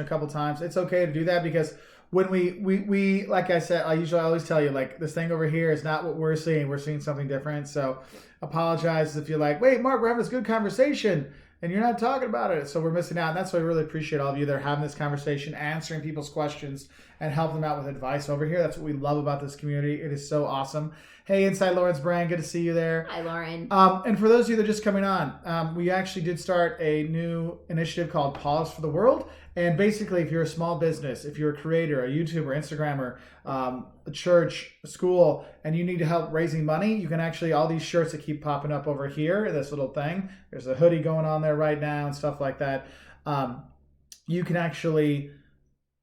a couple times. It's okay to do that because when we like I said, I always tell you, like, this thing over here is not what we're seeing. We're seeing something different. So apologize if you're like, wait, Mark, we're having this good conversation and you're not talking about it. So we're missing out. And that's why I really appreciate all of you that are having this conversation, answering people's questions and helping them out with advice over here. That's what we love about this community. It is so awesome. Hey, Inside Lauren's Brand, good to see you there.
Hi, Lauren.
And for those of you that are just coming on, we actually did start a new initiative called Pause for the World. And basically, if you're a small business, if you're a creator, a YouTuber, Instagrammer, a church, a school, and you need help raising money, you can actually, all these shirts that keep popping up over here, this little thing, there's a hoodie going on there right now and stuff like that. You can actually...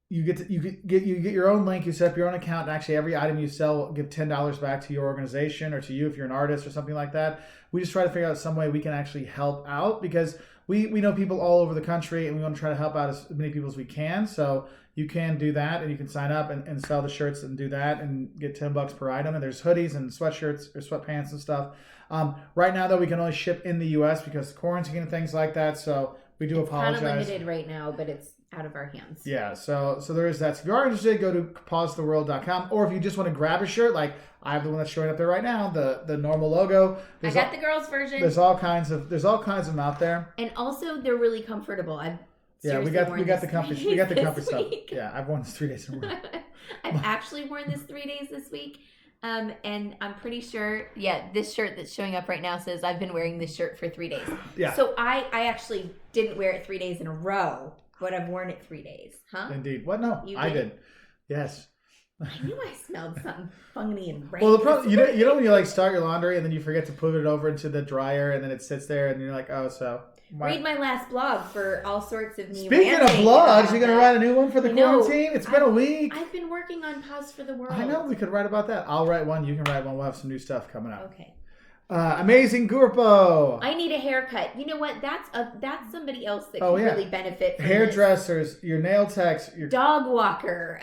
You get your own link. You set up your own account, and actually every item you sell will give $10 back to your organization or to you if you're an artist or something like that. We just try to figure out some way we can actually help out because we know people all over the country, and we want to try to help out as many people as we can. So you can do that, and you can sign up and sell the shirts and do that and get $10 per item. And there's hoodies and sweatshirts or sweatpants and stuff. Right now, though, we can only ship in the U.S. because of quarantine and things like that. So we do apologize.
It's kind of limited right now, but it's out of our hands.
Yeah, so there is that. So if you are interested, go to pausetheworld.com, or if you just want to grab a shirt, like I have the one that's showing up there right now, the normal logo.
I got the girls version.
There's all kinds of them out there,
and also they're really comfortable.
We got the comfy stuff. Yeah, I've worn this 3 days in a row.
I've actually worn this 3 days this week. And I'm pretty sure, this shirt that's showing up right now says I've been wearing this shirt for 3 days.
Yeah.
So I actually didn't wear it 3 days in a row, but I've worn it 3 days. Huh?
Indeed. What? No, I did. Yes.
I knew I smelled something funny and rank.
Well, the problem, you know when you like start your laundry and then you forget to put it over into the dryer and then it sits there and you're like, oh, so.
Read my last blog for all sorts of
Speaking of blogs, you're going to write a new one for the quarantine? It's been a week.
I've been working on Pause for the World.
I know. We could write about that. I'll write one. You can write one. We'll have some new stuff coming up.
Okay.
Amazing Gurpo.
I need a haircut. You know what? That's somebody else that can really benefit from
hairdressers, your nail techs, your
dog walker.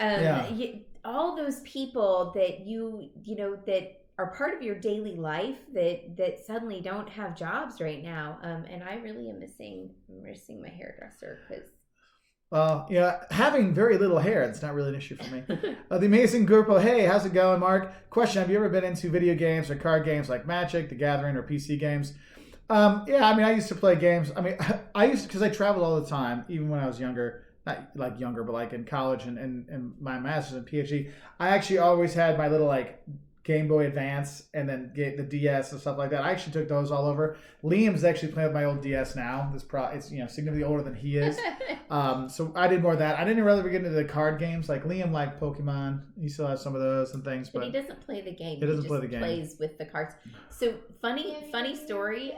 All those people that you know that are part of your daily life that suddenly don't have jobs right now. And I really am missing my hairdresser because.
Well, having very little hair, it's not really an issue for me. The Amazing Gurpo, hey, how's it going, Mark? Question, have you ever been into video games or card games like Magic, The Gathering, or PC games? I used to play games. Because I traveled all the time, even when I was younger. Not like younger, but like in college and my master's and PhD. I actually always had my little like Game Boy Advance and then get the DS and stuff like that. I actually took those all over. Liam's actually playing with my old DS now. It's significantly older than he is. So I did more of that. I didn't really get into the card games. Like Liam liked Pokemon. He still has some of those and things. But
he doesn't play the game.
He doesn't play the game.
He plays with the cards. So funny story.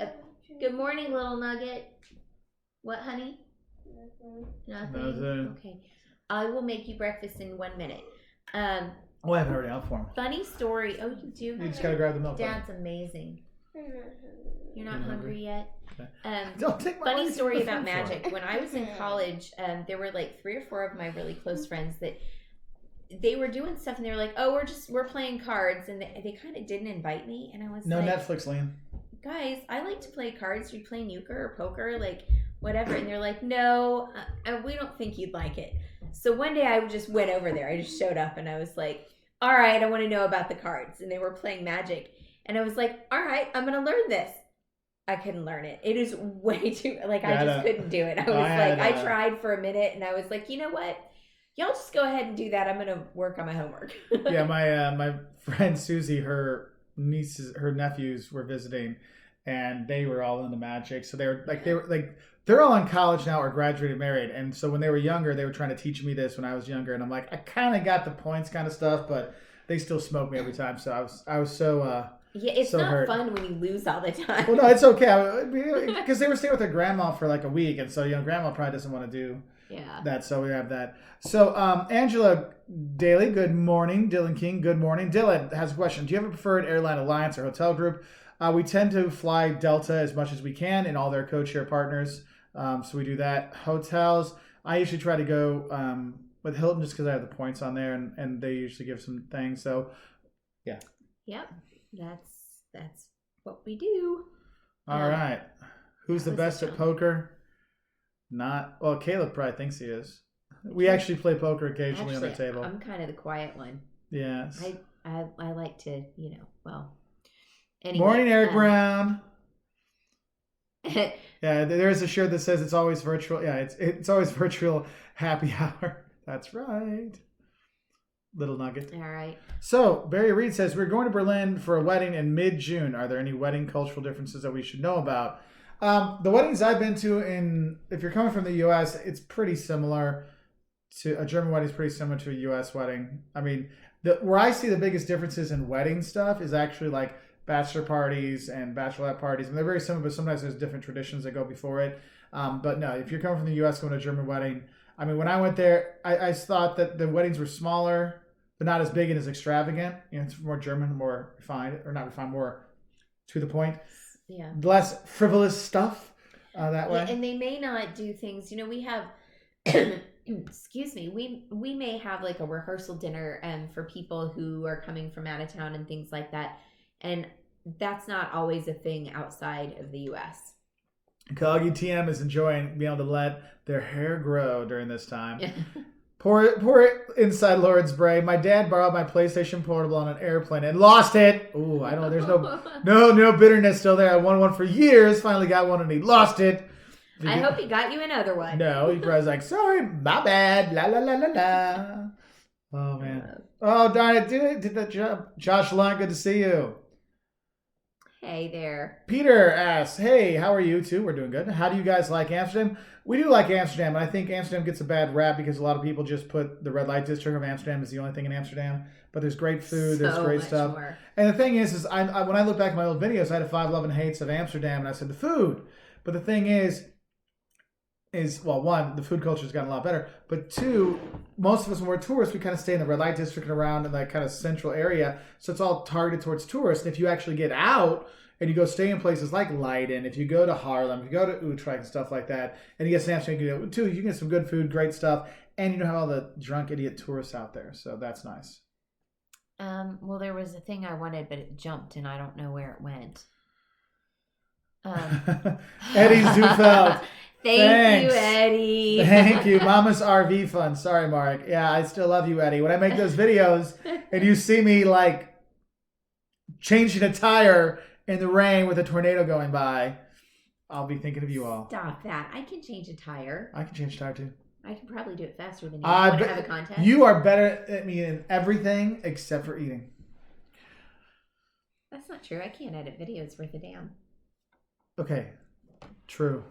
Good morning, little nugget. What, honey? Nothing. Okay. I will make you breakfast in 1 minute.
I haven't already out for him.
Funny story. Oh, you do?
You just gotta grab the milk.
Dad's amazing. You're not hungry yet?
Okay. Don't take my
funny story about Magic. When I was in college, there were like 3 or 4 of my really close friends that they were doing stuff and they were like, oh, we're playing cards, and they kind of didn't invite me, and I was
no
like,
Netflix, Liam.
Guys, I like to play cards. Are you playing euchre or poker? Like, whatever. And they're like, no, we don't think you'd like it. So one day I just went over there. I just showed up and I was like, all right, I want to know about the cards. And they were playing Magic. And I was like, all right, I'm going to learn this. I couldn't learn it. It is way too, I just couldn't do it. I tried for a minute and I was like, you know what? Y'all just go ahead and do that. I'm going to work on my homework.
Yeah, my friend Susie, her nephews were visiting. and they were all into magic. So they're all in college now or graduated married. And so when they were younger, they were trying to teach me this when I was younger. And I'm like, I kind of got the points kind of stuff, but they still smoke me every time. So I was so
yeah, it's
so
not
hurt.
fun when you lose all the time.
Well, no, it's okay because they were staying with their grandma for like a week, and so grandma probably doesn't want to do that. So we have that. So Angela Daly, good morning. Dylan King, good morning. Dylan has a question. Do you have a preferred airline alliance or hotel group? We tend to fly Delta as much as we can and all their code share partners. So we do that. Hotels, I usually try to go with Hilton just because I have the points on there, and they usually give some things. So yeah.
Yep. That's what we do.
All right. Who's the best at poker? Caleb probably thinks he is. We actually play poker occasionally on the table.
I'm kind of the quiet one.
Yes.
I like to, Anyway,
morning, Eric Brown. Yeah, there's a shirt that says it's always virtual. Yeah, it's always virtual happy hour. That's right. Little nugget.
All right.
So Barry Reed says we're going to Berlin for a wedding in mid-June. Are there any wedding cultural differences that we should know about? The weddings I've been to, if you're coming from the U.S., it's pretty similar to a German wedding. Is pretty similar to a U.S. wedding. I mean, where I see the biggest differences in wedding stuff is actually like bachelor parties and bachelorette parties. And they're very similar, but sometimes there's different traditions that go before it. But no, if you're coming from the U.S. going to a German wedding, I mean, when I went there, I thought that the weddings were smaller, but not as big and as extravagant. It's more German, more refined, or not refined, more to the point.
Yeah.
Less frivolous stuff that way.
Yeah, and they may not do things. We have, excuse me, we may have like a rehearsal dinner for people who are coming from out of town and things like that. And that's not always a thing outside of the U.S.
Coggy TM is enjoying being able to let their hair grow during this time. Poor inside Lord's brain. My dad borrowed my PlayStation Portable on an airplane and lost it. Ooh, I know. There's no bitterness still there. I won one for years. Finally got one and he lost it.
I hope he got you another one.
No, he probably was like, sorry, my bad. La la la la la. Oh man. Oh darn it! Did that job. Josh Lunt, good to see you.
Hey there.
Peter asks, hey, how are you two? We're doing good. How do you guys like Amsterdam? We do like Amsterdam, and I think Amsterdam gets a bad rap because a lot of people just put the red light district of Amsterdam as the only thing in Amsterdam. But there's great food, there's great stuff. More. And the thing is I when I look back at my old videos, I had a 5 love and hates of Amsterdam, and I said the food. But the thing is well, one, the food culture's gotten a lot better. But two, most of us when we're tourists, we kind of stay in the red light district and around in that kind of central area. So it's all targeted towards tourists. And if you actually get out and you go stay in places like Leiden, if you go to Haarlem, if you go to Utrecht and stuff like that, and you get Amsterdam, you can get some good food, great stuff, and you don't have all the drunk idiot tourists out there. So that's nice.
Well, there was a thing I wanted, but it jumped, and I don't know where it went.
Eddie Zufeld.
Thanks. You, Eddie.
Thank you. Mama's RV fun. Sorry, Mark. Yeah, I still love you, Eddie. When I make those videos and you see me like changing a tire in the rain with a tornado going by, I'll be thinking of you all.
Stop that. I can change a tire.
I can change a tire too.
I can probably do it faster than you. Want to have a contest?
You are better at me in everything except for eating.
That's not true. I can't edit videos worth a damn.
Okay. True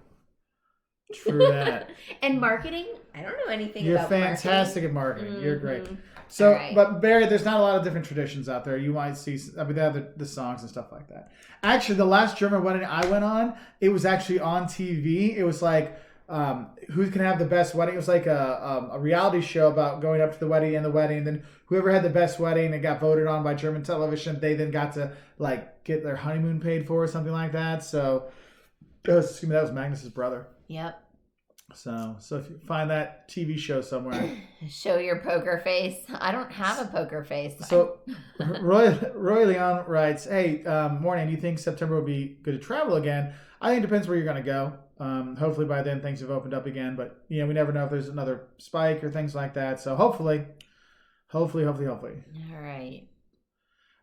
that.
And marketing? I don't know anything
You're
about
fantastic at marketing. You're great. So, right. But Barry, there's not a lot of different traditions out there. You might see, they have the songs and stuff like that. Actually, the last German wedding I went on, it was actually on TV. It was like, who can have the best wedding? It was like a reality show about going up to the wedding and the wedding. And then whoever had the best wedding and got voted on by German television, they then got to like get their honeymoon paid for or something like that. So, that was Magnus's brother.
Yep.
So if you find that TV show somewhere,
show your poker face. I don't have a poker face.
So Roy Leon writes, "Hey, morning. Do you think September will be good to travel again? I think it depends where you're going to go. Hopefully by then things have opened up again, but we never know if there's another spike or things like that. So hopefully.
All right.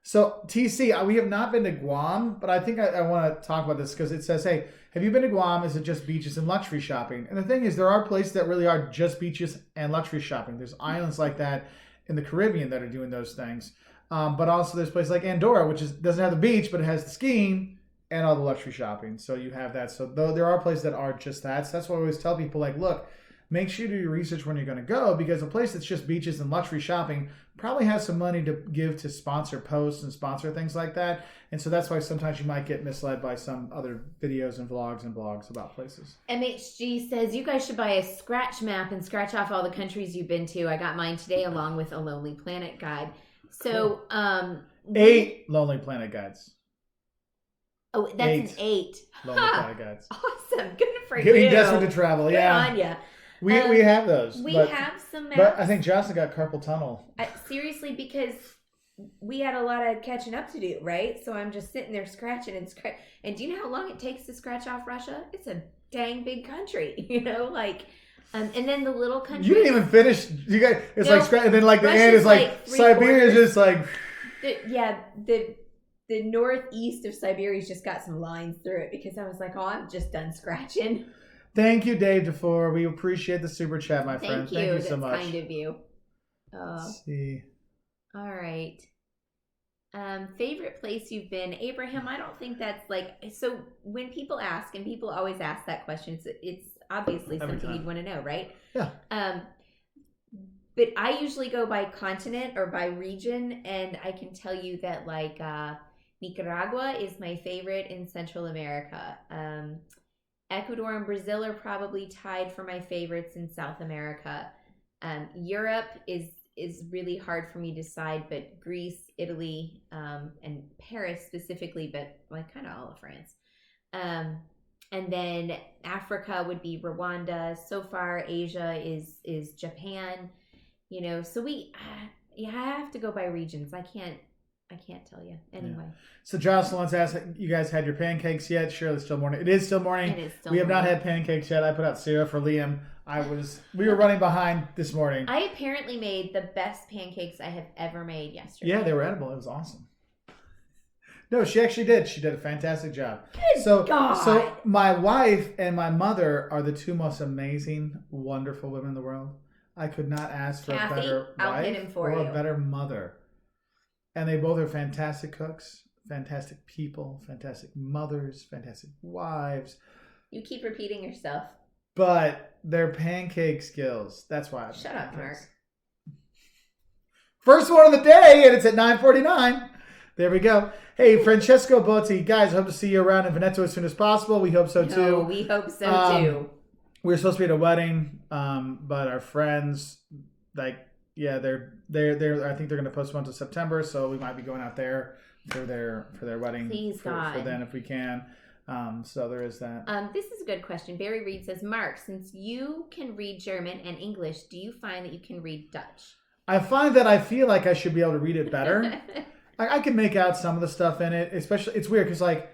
So TC, we have not been to Guam, but I think I want to talk about this because it says, hey, have you been to Guam? Is it just beaches and luxury shopping? And the thing is, there are places that really are just beaches and luxury shopping. There's islands like that in the Caribbean that are doing those things. But also there's places like Andorra, which doesn't have the beach, but it has the skiing and all the luxury shopping. So you have that. So though there are places that are just that. So that's why I always tell people, like, look, make sure you do your research when you're going to go, because a place that's just beaches and luxury shopping probably has some money to give to sponsor posts and sponsor things like that. And so that's why sometimes you might get misled by some other videos and vlogs and blogs about places.
MHG says, you guys should buy a scratch map and scratch off all the countries you've been to. I got mine today along with a Lonely Planet guide. So,
cool. 8 Lonely Planet guides.
Oh, that's 8.
Lonely Planet guides.
Awesome. Good for you.
Getting desperate to travel.
Good
Yeah.
on ya.
We have those.
We have some maps.
But I think Jocelyn got carpal tunnel.
Seriously, because we had a lot of catching up to do, right? So I'm just sitting there scratching and scratch. And do you know how long it takes to scratch off Russia? It's a dang big country, and then the little country.
You didn't even finish. You guys, it's like scratch, and then like the end is like Siberia is just like.
The northeast of Siberia's just got some lines through it, because I was like, oh, I'm just done scratching.
Thank you, Dave DeFore. We appreciate the super chat, my friend. Thank you so much.
That's kind of you.
Let's see.
All right. Favorite place you've been, Abraham? I don't think that's like, so when people ask, and people always ask that question, it's obviously something you'd want to know, right?
Yeah.
But I usually go by continent or by region, and I can tell you that like Nicaragua is my favorite in Central America. Ecuador and Brazil are probably tied for my favorites in South America. Europe is really hard for me to decide, but Greece, Italy, and Paris specifically, but like kind of all of France. And then Africa would be Rwanda. So far, Asia is Japan. So I have to go by regions. I can't tell you. Anyway.
Yeah. So Jocelyn wants to ask, you guys had your pancakes yet? Sure, it's still morning. It is still morning. We have not had pancakes yet. I put out syrup for Liam. We were running behind this morning.
I apparently made the best pancakes I have ever made yesterday.
Yeah, they were edible. It was awesome. No, she actually did. She did a fantastic job.
Good God.
So my wife and my mother are the 2 most amazing, wonderful women in the world. I could not ask for
Kathy,
a better
I'll hit him
wife
for
or
you.
a better mother. And they both are fantastic cooks, fantastic people, fantastic mothers, fantastic wives.
You keep repeating yourself.
But their pancake skills, that's why I
Shut up, Mark.
First one of the day, and it's at 9:49. There we go. Hey, Francesco Botti. Guys, I hope to see you around in Veneto as soon as possible. We hope so, too.
We hope so, too.
We were supposed to be at a wedding, but our friends, they're I think they're going to postpone to September, so we might be going out there for their wedding.
Please,
for then if we can. So there is that.
This is a good question. Barry Reed says, Mark, since you can read German and English, do you find that you can read Dutch?
I find that I feel like I should be able to read it better. I can make out some of the stuff in it, especially, it's weird because like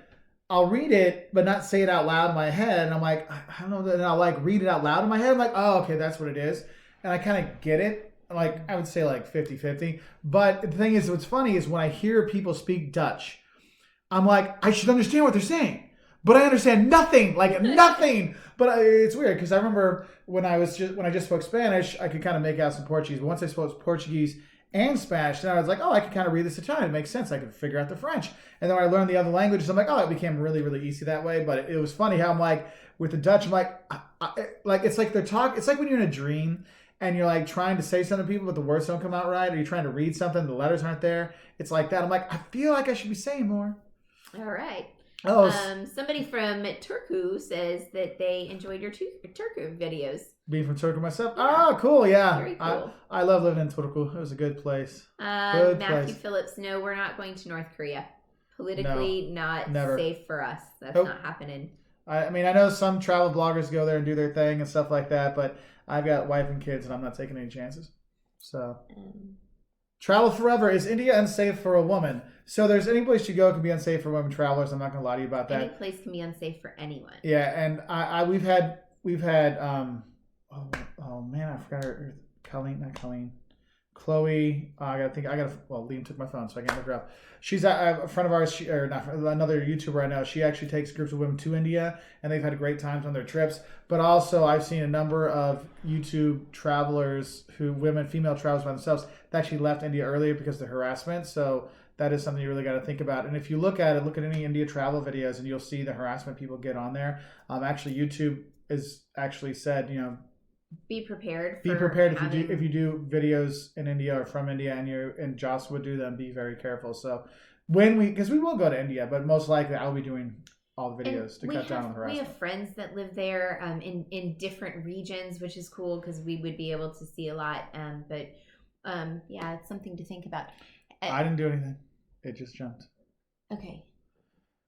I'll read it but not say it out loud in my head, and I'm like, I don't know, and I'll like read it out loud in my head. I'm like, oh, okay, that's what it is, and I kind of get it. Like I would say like 50-50. But the thing is, what's funny is when I hear people speak Dutch, I'm like, I should understand what they're saying, but I understand nothing, like nothing. But it's weird because I remember when I just spoke Spanish, I could kind of make out some Portuguese. But once I spoke Portuguese and Spanish, then I was like, oh, I can kind of read this Italian. It makes sense. I could figure out the French. And then when I learned the other languages, I'm like, oh, it became really, really easy that way. But it was funny how I'm like, with the Dutch, I'm like, it's like they're talking. It's like when you're in a dream and you're like trying to say something to people, but the words don't come out right, or you're trying to read something, the letters aren't there. It's like that. I'm like, I feel like I should be saying more.
All right.
Oh,
somebody from Turku says that they enjoyed your Turku videos.
Being from Turku myself?
Yeah.
Oh, cool, yeah.
Very cool.
I love living in Turku. It was a good place.
Matthew Phillips, no, we're not going to North Korea. Politically,
never.
Safe for us. That's not happening.
I mean, I know some travel bloggers go there and do their thing and stuff like that, but I've got wife and kids and I'm not taking any chances. So, travel forever. Is India unsafe for a woman? So there's any place you go can be unsafe for women travelers. I'm not going to lie to you about that.
Any place can be unsafe for anyone.
Yeah, and we've had oh man, I forgot her. Chloe. Liam took my phone, so I can't look her up. She's a friend of ours, another YouTuber I know. She actually takes groups of women to India, and they've had great times on their trips. But also, I've seen a number of YouTube travelers female travelers by themselves, that actually left India earlier because of the harassment. So that is something you really got to think about. And if you look at any India travel videos, and you'll see the harassment people get on there. Actually, YouTube is actually said,
be prepared.
If you do videos in India or from India, and Joss would do them, be very careful. So because we will go to India, but most likely I'll be doing all the videos to cut down on harassment.
We have friends that live there in different regions, which is cool because we would be able to see a lot. But it's something to think about.
I didn't do anything. It just jumped.
Okay.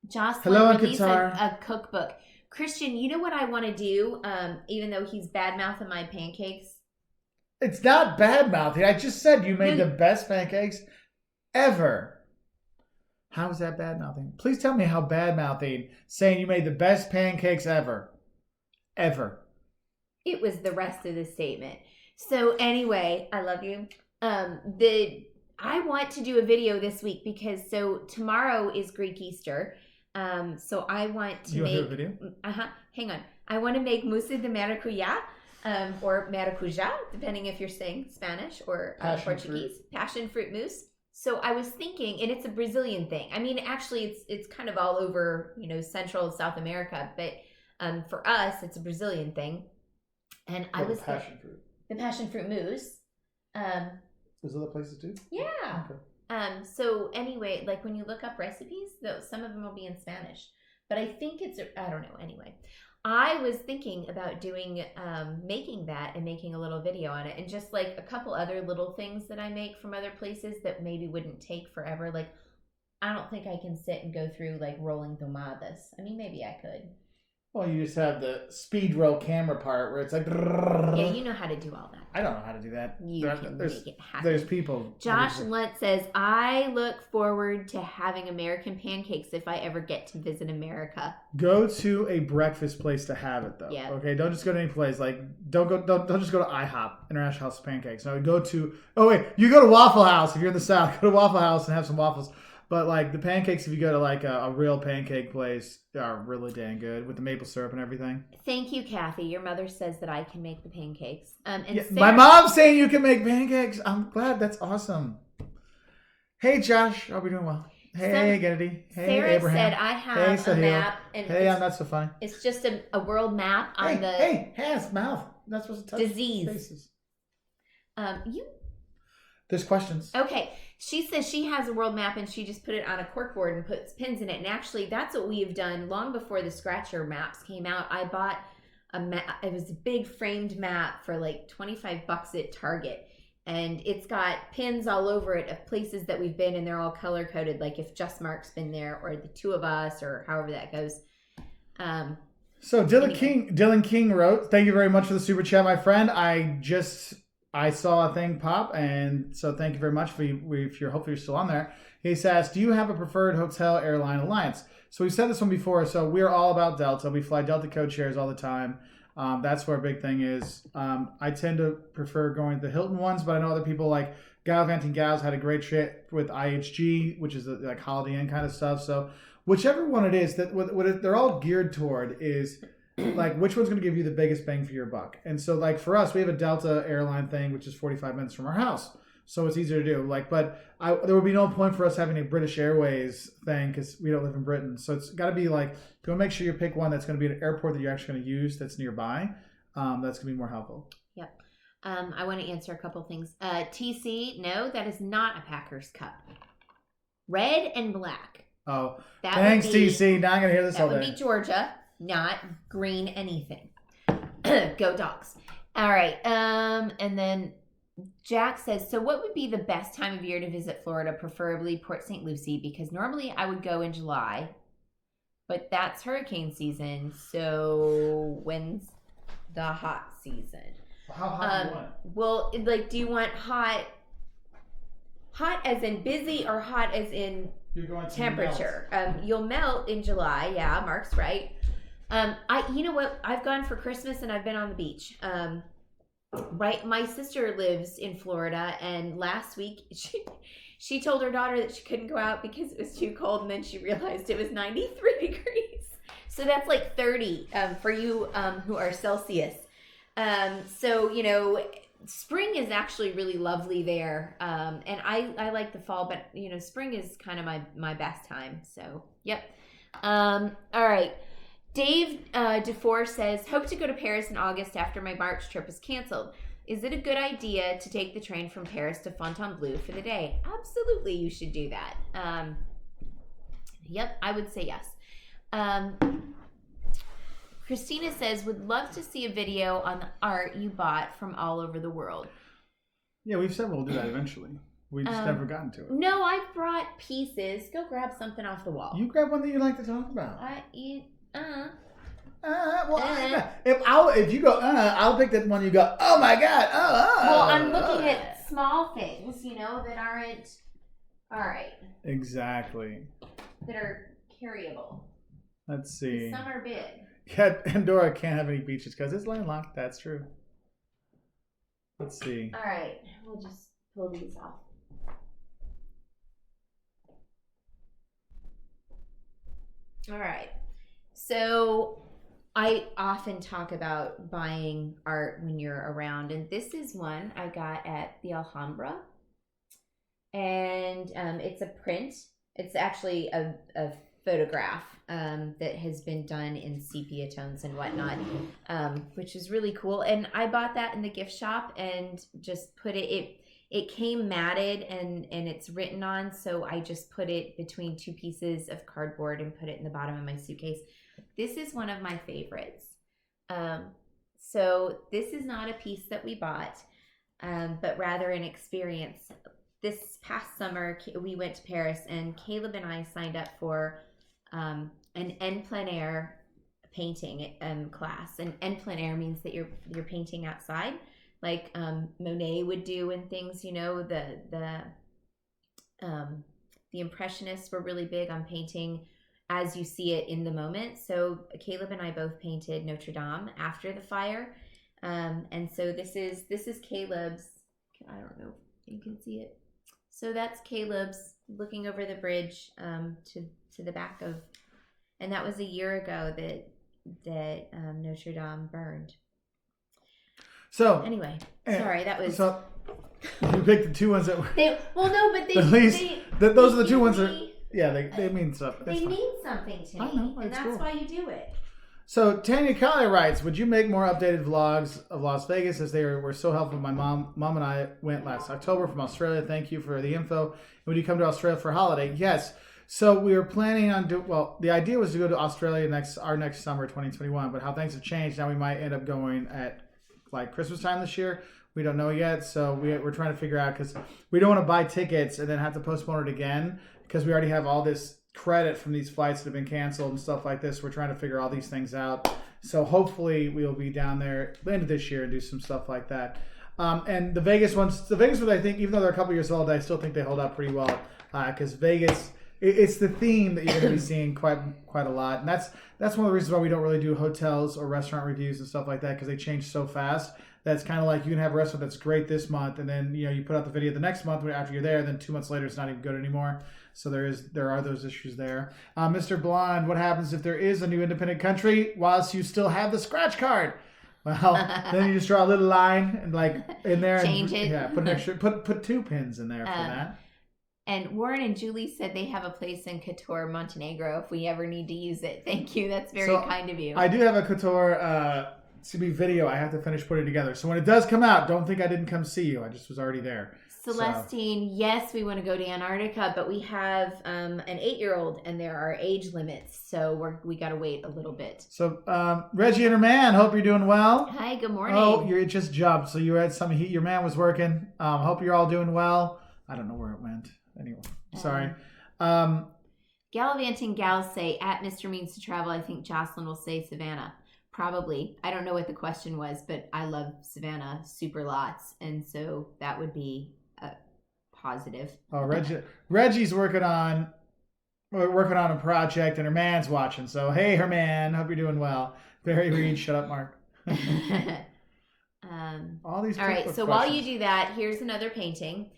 Jocelyn released a cookbook. Christian, you know what I want to do, even though he's bad-mouthing my pancakes?
It's not bad-mouthing. I just said you made the best pancakes ever. How is that bad-mouthing? Please tell me how bad-mouthing saying you made the best pancakes ever. Ever.
It was the rest of the statement. So anyway, I love you. I want to do a video this week because tomorrow is Greek Easter. So I want to make...
You want to do a video?
Hang on. I want to make mousse de maracuja, or maracuja, depending if you're saying Spanish or Portuguese. Passion fruit mousse. So I was thinking, and it's a Brazilian thing. I mean, actually, it's kind of all over, Central South America, but for us, it's a Brazilian thing. And I was
passion fruit.
The passion fruit mousse.
There's other places too?
Yeah. Okay. So anyway, like when you look up recipes, some of them will be in Spanish, but I think I don't know. Anyway, I was thinking about doing, making that and making a little video on it, and just like a couple other little things that I make from other places that maybe wouldn't take forever. Like, I don't think I can sit and go through like rolling tomadas. I mean, maybe I could.
Well, you just have the speed roll camera part where it's like...
Yeah, you know how to do all that.
I don't know how to do that.
You can make it happen.
There's people...
Josh Lunt says, I look forward to having American pancakes if I ever get to visit America.
Go to a breakfast place to have it, though. Yeah. Okay? Don't just go to any place. Like, don't just go to IHOP, International House of Pancakes. No, go to... Oh, wait. You go to Waffle House if you're in the South. Go to Waffle House and have some waffles. But like the pancakes, if you go to like a real pancake place, are really dang good with the maple syrup and everything.
Thank you, Kathy. Your mother says that I can make the pancakes. And
yeah, my mom's saying you can make pancakes. I'm glad. That's awesome. Hey, Josh. Hope you're doing well. Hey, Kennedy. Hey,
Sarah
Abraham.
said I have a map. And
hey, I'm not so funny.
It's just a world map on
Hey, hands, mouth. Not supposed to touch
disease.
Faces.
You.
There's questions.
Okay. She says she has a world map and she just put it on a corkboard and puts pins in it. And actually, that's what we've done long before the Scratcher maps came out. I bought a map. It was a big framed map for like $25 at Target. And it's got pins all over it of places that we've been, and they're all color coded. Like if Just Mark's been there, or the two of us, or however that goes.
So Dylan King wrote, "Thank you very much for the super chat, my friend. I saw a thing pop, and so thank you very much if you're hopefully you're still on there." He says, "Do you have a preferred hotel airline alliance?" So we've said this one before. So we're all about Delta. We fly Delta code shares all the time. That's where our big thing is. I tend to prefer going to the Hilton ones, but I know other people like Gallivanting Gals had a great trip with IHG, which is like Holiday Inn kind of stuff. So whichever one it is, that what they're all geared toward is like which one's going to give you the biggest bang for your buck. And so like for us, we have a Delta airline thing, which is 45 minutes from our house. So it's easier to do. There would be no point for us having a British Airways thing because we don't live in Britain. So it's got to be like, if you want to make sure you pick one that's going to be at an airport that you're actually going to use that's nearby, that's going to be more helpful.
Yep. I want to answer a couple things. TC, no, that is not a Packers Cup. Red and black.
Oh, thanks, TC. Now I'm going to hear this all day.
That would be Georgia, not green anything. Go Dogs. All right. And then Jack says, so what would be the best time of year to visit Florida, preferably Port St. Lucie? Because normally I would go in July, but that's hurricane season. So when's the hot season?
How hot do you want?
Well, like, do you want hot as in busy or hot as in temperature? You'll melt in July. Yeah, Mark's right. You know what? I've gone for Christmas and I've been on the beach. Right, my sister lives in Florida, and last week she told her daughter that she couldn't go out because it was too cold, and then she realized it was 93 degrees. So that's like 30 for you who are Celsius. So spring is actually really lovely there. And I like the fall, but spring is kind of my best time. So, yep. All right. Dave DeFore says, hope to go to Paris in August after my March trip is canceled. Is it a good idea to take the train from Paris to Fontainebleau for the day? Absolutely, you should do that. Yep, I would say yes. Christina says, would love to see a video on the art you bought from all over the world.
Yeah, we've said we'll do that eventually. We just never gotten to it.
No, I've brought pieces. Go grab something off the wall.
You grab one that you like to talk about. If you go, I'll pick that one you go, oh my God.
Well, I'm looking at small things, that aren't, all right.
Exactly.
That are carryable.
Let's see.
Some are big.
Yeah, Andorra can't have any beaches because it's landlocked. That's true. Let's see.
All right. We'll just pull these off. All right. So I often talk about buying art when you're around, and this is one I got at the Alhambra. And it's a print. It's actually a photograph that has been done in sepia tones and whatnot, which is really cool. And I bought that in the gift shop and just put it came matted and it's written on, so I just put it between two pieces of cardboard and put it in the bottom of my suitcase. This is one of my favorites. So this is not a piece that we bought, but rather an experience. This past summer, we went to Paris, and Caleb and I signed up for an en plein air painting class. And en plein air means that you're painting outside, like Monet would do and things. The Impressionists were really big on painting as you see it in the moment. So Caleb and I both painted Notre Dame after the fire, and so this is Caleb's. I don't know if you can see it. So that's Caleb's looking over the bridge to the back of, and that was a year ago that Notre Dame burned.
So
anyway, sorry, that was.
So you picked the two ones that were.
At
least those are the two ones that. Yeah, they mean something.
They mean something to me.
I know,
and that's
cool.
why you do it.
So Tanya Kelly writes, would you make more updated vlogs of Las Vegas, as they were so helpful? My mom and I went last October from Australia. Thank you for the info. Would you come to Australia for a holiday? Yes. So we were planning on the idea was to go to Australia our next summer, 2021, but how things have changed. Now we might end up going at like Christmas time this year. We don't know yet. So we're trying to figure out, because we don't want to buy tickets and then have to postpone it again, because we already have all this credit from these flights that have been canceled and stuff like this. We're trying to figure all these things out. So hopefully we'll be down there at the end of this year and do some stuff like that. And the Vegas ones, I think, even though they're a couple years old, I still think they hold up pretty well, because Vegas, it's the theme that you're going to be seeing quite a lot. And that's one of the reasons why we don't really do hotels or restaurant reviews and stuff like that, because they change so fast. That's kind of like, you can have a restaurant that's great this month, and then you put out the video the next month after you're there, and then 2 months later it's not even good anymore. So there are those issues there. Mr. Blonde, what happens if there is a new independent country whilst you still have the scratch card? Well, then you just draw a little line and in there,
change it.
Yeah, put an extra put 2 pins in there for that.
And Warren and Julie said they have a place in Kotor, Montenegro, if we ever need to use it. Thank you. That's very kind of you.
I do have a Kotor CB video I have to finish putting together. So when it does come out, don't think I didn't come see you. I just was already there.
Celestine, yes, we want to go to Antarctica, but we have an 8-year-old and there are age limits, so we got to wait a little bit.
So Reggie and her man, hope you're doing well.
Hi, good morning.
Oh, you just jumped, so you had some heat. Your man was working. Hope you're all doing well. I don't know where it went. Anyway, sorry.
Gallivanting gals say, at Mr. Means to Travel, I think Jocelyn will say Savannah. Probably. I don't know what the question was, but I love Savannah super lots, and so that would be a positive.
Oh, Reggie's working on a project, and her man's watching. So, hey, her man, hope you're doing well. Barry Reed, shut up, Mark. All right,
so while you do that, here's another painting.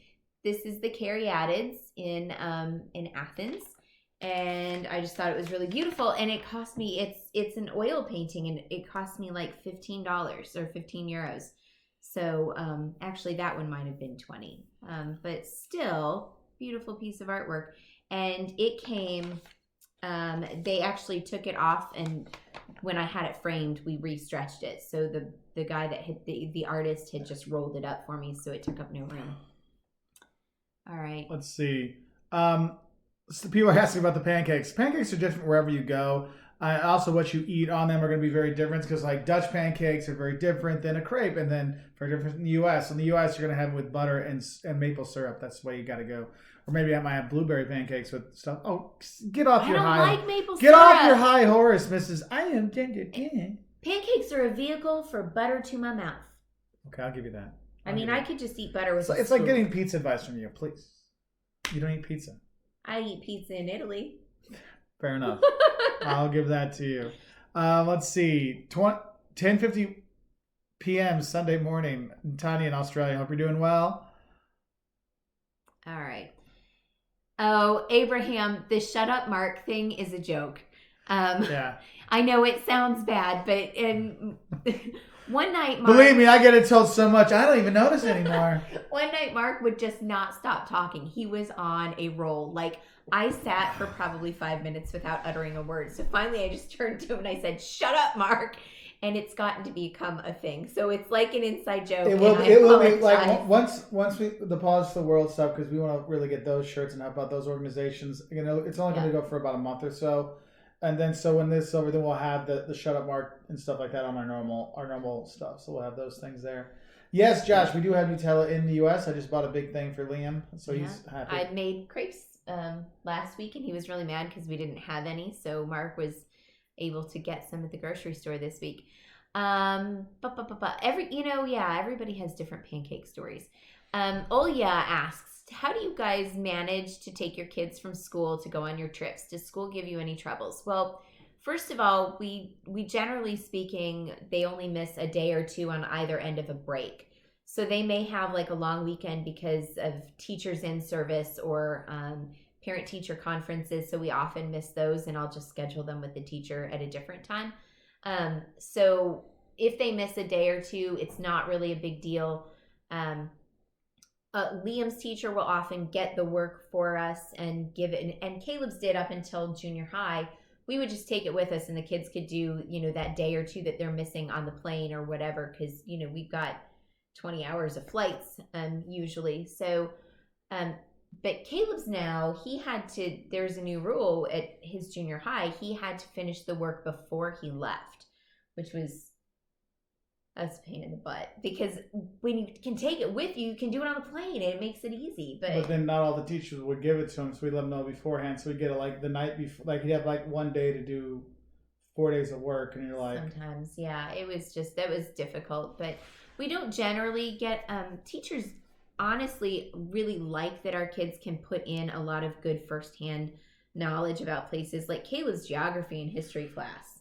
This is the Caryatids in Athens. And I just thought it was really beautiful, and it cost me, it's an oil painting, and it cost me like $15 or 15 euros. So actually, that one might have been 20, but still, beautiful piece of artwork. And it came. They actually took it off, and when I had it framed, we restretched it. So the guy that had the artist had just rolled it up for me, so it took up no room. All right.
Let's see. So people are asking about the pancakes. Pancakes are different wherever you go. Also, what you eat on them are going to be very different because, like, Dutch pancakes are very different than a crepe, and then very different in the U.S. In the U.S., you're going to have it with butter and maple syrup. That's the way you got to go. Or maybe I might have blueberry pancakes with stuff. Oh, get off your high.
I don't like maple syrup.
Get off your high horse, Mrs. I am tender.
Pancakes are a vehicle for butter to my mouth.
Okay, I'll give you that.
I could just eat butter with.
It's like getting pizza advice from you, please. You don't eat pizza.
I eat pizza in Italy.
Fair enough. I'll give that to you. Let's see. 10:50 p.m. Sunday morning. Tanya in Australia. Hope you're doing well.
All right. Oh, Abraham, the shut up Mark thing is a joke.
Yeah.
I know it sounds bad, but one night Mark...
Believe me, I get it told so much, I don't even notice anymore.
One night Mark would just not stop talking. He was on a roll. Like, I sat for probably 5 minutes without uttering a word. So finally I just turned to him and I said, shut up, Mark. And it's gotten to become a thing. So it's like an inside joke.
It will be like once we the Pause for the World stuff, because we want to really get those shirts and help out those organizations. You know, it's only going to go for about a month or so. And then so when this is over, then we'll have the shut up Mark and stuff like that on our normal stuff. So we'll have those things there. Yes, Josh, we do have Nutella in the US. I just bought a big thing for Liam, so he's happy.
I made crepes last week, and he was really mad because we didn't have any. So Mark was able to get some at the grocery store this week. Everybody has different pancake stories. Olya asks, how do you guys manage to take your kids from school to go on your trips? Does school give you any troubles? Well, first of all, we generally speaking, they only miss a day or two on either end of a break. So they may have like a long weekend because of teachers in service or parent-teacher conferences. So we often miss those, and I'll just schedule them with the teacher at a different time. So if they miss a day or two, it's not really a big deal. Liam's teacher will often get the work for us and give it, and Caleb's did up until junior high. We would just take it with us, and the kids could do, that day or two that they're missing on the plane or whatever, because, we've got 20 hours of flights usually. So, but Caleb's now, there's a new rule at his junior high. He had to finish the work before he left, which was a pain in the butt, because when you can take it with you, you can do it on the plane and it makes it easy. But
then not all the teachers would give it to him, so we let him know beforehand. So we get it like the night before, like he'd have like one day to do 4 days of work, and you're like,
sometimes, yeah, that was difficult. But we don't generally get teachers honestly really like that our kids can put in a lot of good firsthand knowledge about places, like Caleb's geography and history class.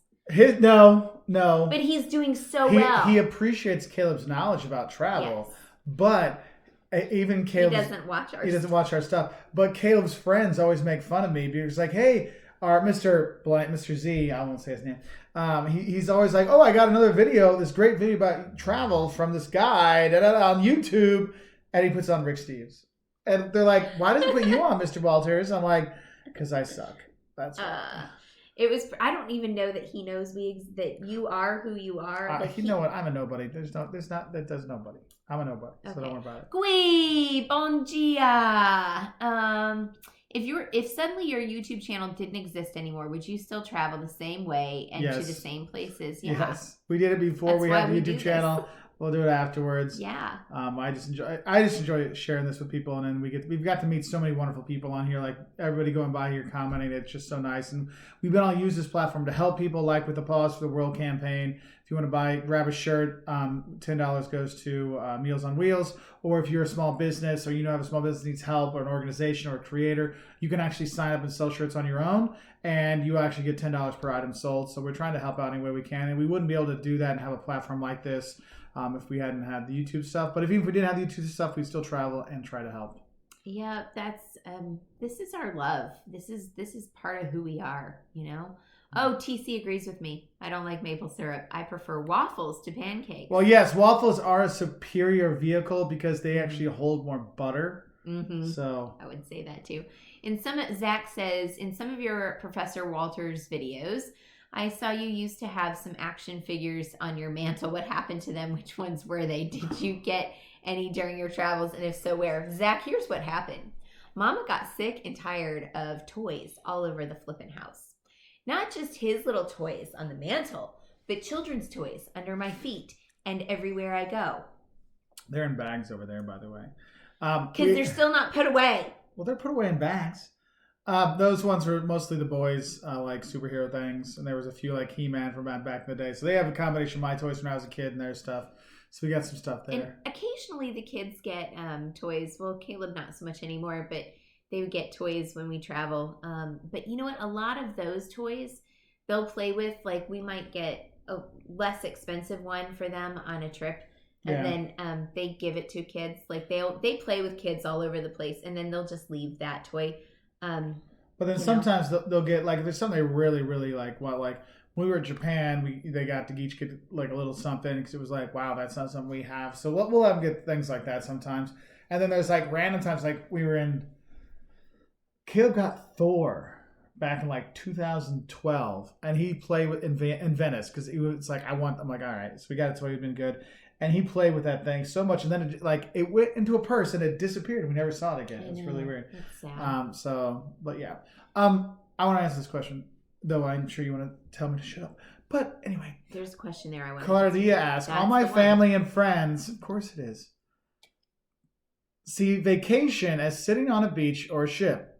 No.
But he's doing so well.
He appreciates Caleb's knowledge about travel, yes. But even Caleb
doesn't watch our stuff.
But Caleb's friends always make fun of me because, like, hey, our Mr. Z, I won't say his name. He's always like, oh, I got another video, this great video about travel from this guy on YouTube, and he puts on Rick Steves, and they're like, why does he put you on, Mr. Walters? I'm like, because I suck. That's why.
I don't even know that he knows that you are who you are.
You know what? I'm a nobody. There's nobody. I'm a nobody. Okay. So don't worry about it.
Gui, bon dia. If suddenly your YouTube channel didn't exist anymore, would you still travel the same way and to the same places? Yeah.
Yes. We did it before. We had the YouTube channel. We'll do it afterwards.
Yeah.
I just enjoy sharing this with people, and then we've got to meet so many wonderful people on here. Like everybody going by here commenting, it's just so nice. And we've been able to use this platform to help people, like with the Pause for the World campaign. If you want to grab a shirt, $10 goes to Meals on Wheels. Or if you're a small business, or have a small business needs help, or an organization or a creator, you can actually sign up and sell shirts on your own, and you actually get $10 per item sold. So we're trying to help out any way we can, and we wouldn't be able to do that and have a platform like this if we hadn't had the YouTube stuff. But even if we didn't have the YouTube stuff, we'd still travel and try to help.
Yeah, that's this is our love. This is part of who we are, you know. Oh, TC agrees with me. I don't like maple syrup. I prefer waffles to pancakes.
Well, yes, waffles are a superior vehicle because they actually hold more butter.
Mm-hmm.
So
I would say that too. Zach says, in some of your Professor Walters videos, I saw you used to have some action figures on your mantle. What happened to them? Which ones were they? Did you get any during your travels? And if so, where? Zach, here's what happened. Mama got sick and tired of toys all over the flippin' house. Not just his little toys on the mantle, but children's toys under my feet and everywhere I go.
They're in bags over there, by the way.
Because they're still not put away.
Well, they're put away in bags. Those ones were mostly the boys, like superhero things. And there was a few like He-Man from back in the day. So they have a combination of my toys when I was a kid and their stuff. So we got some stuff there.
And occasionally the kids get toys. Well, Caleb not so much anymore, but they would get toys when we travel. But you know what? A lot of those toys they'll play with. Like we might get a less expensive one for them on a trip. And then they give it to kids. Like they play with kids all over the place, and then they'll just leave that toy.
But then sometimes they'll get like there's something they really really like. What like when we were in Japan, they got to each get like a little something because it was like wow that's not something we have. So we'll have them get things like that sometimes. And then there's like random times like we were in. Caleb got Thor back in like 2012, and he played with in Venice because he was like I'm like all right, so we got a toy. It's been good. And he played with that thing so much, and then it went into a purse and it disappeared. We never saw it again. It's really weird.
That's sad.
But yeah. I want to ask this question, though. I'm sure you want to tell me to shut up. But anyway,
there's a question there. I want.
Claudia asks, all my family and friends, of course it is, see vacation as sitting on a beach or a ship.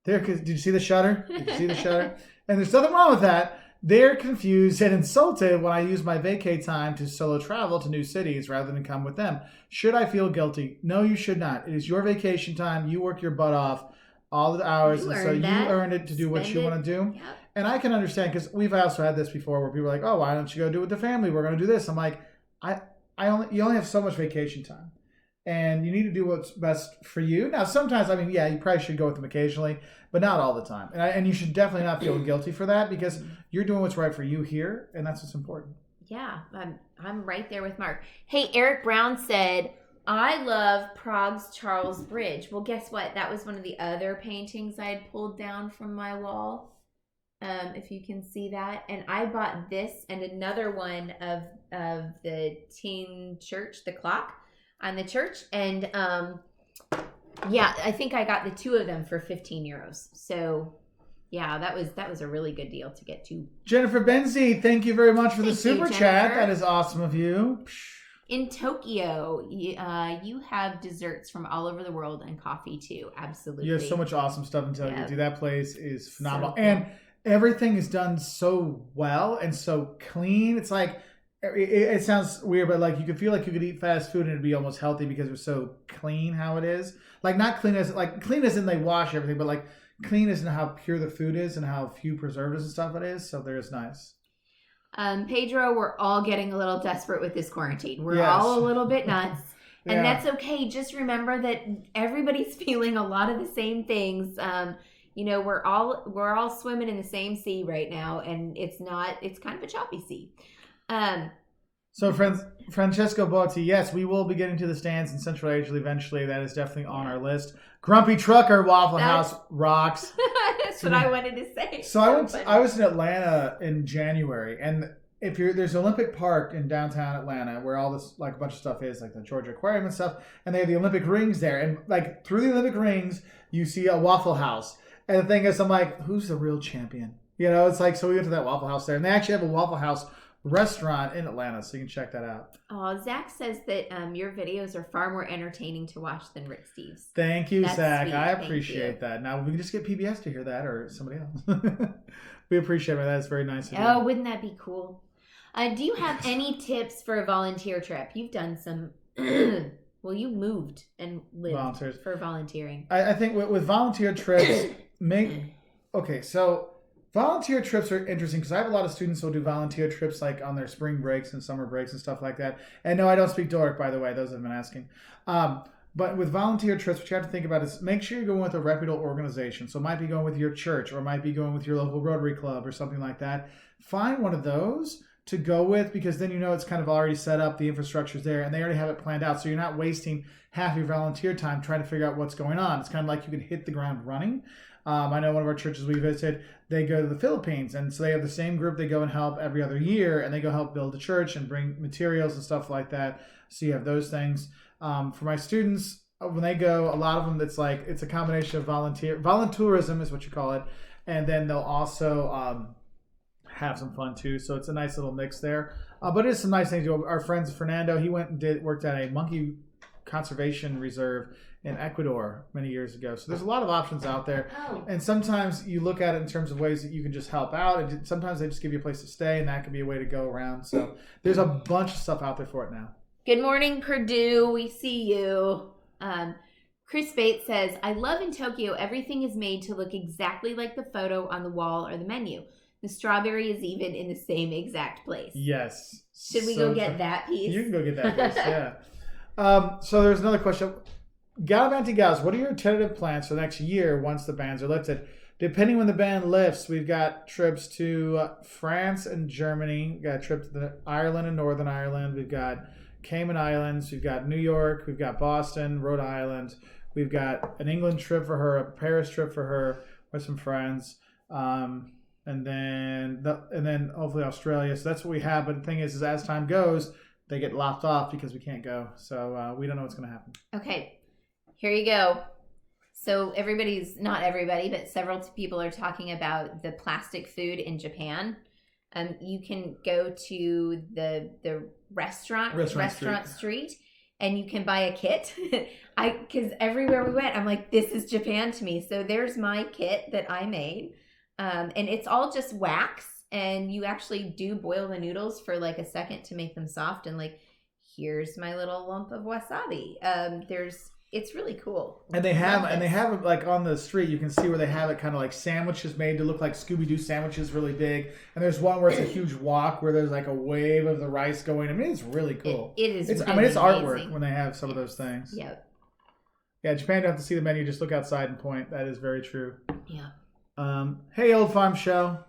Did you see the shutter? Did you see the shutter? And there's nothing wrong with that. They're confused and insulted when I use my vacay time to solo travel to new cities rather than come with them. Should I feel guilty? No, you should not. It is your vacation time. You work your butt off all the hours, and so you earned it to do what you want to do. Yep. And I can understand because we've also had this before where people are like, "Oh, why don't you go do it with the family? We're going to do this." I'm like, you only have so much vacation time, and you need to do what's best for you. Now, sometimes, you probably should go with them occasionally, but not all the time. And you should definitely not feel guilty for that because you're doing what's right for you here, and that's what's important.
Yeah, I'm right there with Mark. Hey, Eric Brown said, I love Prague's Charles Bridge. Well, guess what? That was one of the other paintings I had pulled down from my wall. If you can see that. And I bought this and another one of the teen church, the clock on the church. And I think I got the two of them for 15 euros. So yeah, that was a really good deal to get to.
Jennifer Benzie, thank you very much for the super chat. That is awesome of you.
In Tokyo, you have desserts from all over the world and coffee too. Absolutely.
You have so much awesome stuff in Tokyo. Yep. Dude, that place is phenomenal. So cool. And everything is done so well and so clean. It's like, it sounds weird, but like you could feel like you could eat fast food and it'd be almost healthy because it's so clean how it is. Like not clean as in they wash everything, but like clean as in how pure the food is and how few preservatives and stuff it is. So there's nice.
Pedro, we're all getting a little desperate with this quarantine. We're all a little bit nuts. And that's okay. Just remember that everybody's feeling a lot of the same things. We're all swimming in the same sea right now, and it's kind of a choppy sea.
So Francesco Botti, yes, we will be getting to the stands in Central Asia eventually. That is definitely on our list. Grumpy Trucker Waffle House rocks.
That's what I wanted to say.
So I was in Atlanta in January, and there's Olympic Park in downtown Atlanta where all this like a bunch of stuff is, like the Georgia Aquarium and stuff, and they have the Olympic rings there, and like through the Olympic rings you see a Waffle House. And the thing is, I'm like, who's the real champion? It's like, so we went to that Waffle House there, and they actually have a Waffle House restaurant in Atlanta, so you can check that out.
Oh, Zach says that your videos are far more entertaining to watch than Rick Steve's.
Thank you, Zach. Sweet. I appreciate that. Now we can just get PBS to hear that or somebody else. We appreciate that. That's very nice of you.
Oh, wouldn't that be cool? Do you have any tips for a volunteer trip? You've done some. Well, you moved and lived for volunteering.
I think with volunteer trips, so volunteer trips are interesting because I have a lot of students who will do volunteer trips like on their spring breaks and summer breaks and stuff like that. And no, I don't speak Doric, by the way, those have been asking. But with volunteer trips, what you have to think about is make sure you're going with a reputable organization. So it might be going with your church, or it might be going with your local Rotary Club or something like that. Find one of those to go with, because then you know it's kind of already set up, the infrastructure's there, and they already have it planned out. So you're not wasting half your volunteer time trying to figure out what's going on. It's kind of like you can hit the ground running. I know one of our churches we visited, they go to the Philippines, and so they have the same group. They go and help every other year, and they go help build the church and bring materials and stuff like that. So you have those things. For my students, when they go, a lot of them, it's a combination of volunteerism is what you call it, and then they'll also have some fun too. So it's a nice little mix there. But it is some nice things to do. Our friend Fernando, he went and worked at a monkey conservation reserve in Ecuador many years ago. So there's a lot of options out there.
Oh.
And sometimes you look at it in terms of ways that you can just help out. And sometimes they just give you a place to stay, and that can be a way to go around. So there's a bunch of stuff out there for it now.
Good morning, Purdue. We see you. Chris Bates says, I love in Tokyo, everything is made to look exactly like the photo on the wall or the menu. The strawberry is even in the same exact place.
Yes.
Should we go get that piece?
You can go get that piece, yeah. So there's another question. Galavanti Gals, what are your tentative plans for the next year once the bans are lifted? Depending when the ban lifts, we've got trips to France and Germany. We've got a trip to Ireland and Northern Ireland. We've got Cayman Islands. We've got New York. We've got Boston, Rhode Island. We've got an England trip for her, a Paris trip for her with some friends. And then hopefully Australia. So that's what we have. But the thing is as time goes, they get lopped off because we can't go. So we don't know what's going to happen.
Okay, here you go. So not everybody, but several people are talking about the plastic food in Japan. You can go to the restaurant street, and you can buy a kit. Because everywhere we went, I'm like, this is Japan to me. So there's my kit that I made. And it's all just wax, and you actually do boil the noodles for like a second to make them soft, and like, here's my little lump of wasabi. It's really cool.
And they have it like on the street. You can see where they have it kind of like sandwiches made to look like Scooby-Doo sandwiches, really big. And there's one where it's a huge wok where there's like a wave of the rice going. I mean, it's really cool.
It is.
It's
really
artwork
amazing
when they have some of those things.
Yep.
Yeah, Japan, you don't have to see the menu. Just look outside and point. That is very true.
Yeah.
Hey, Old Farm Show.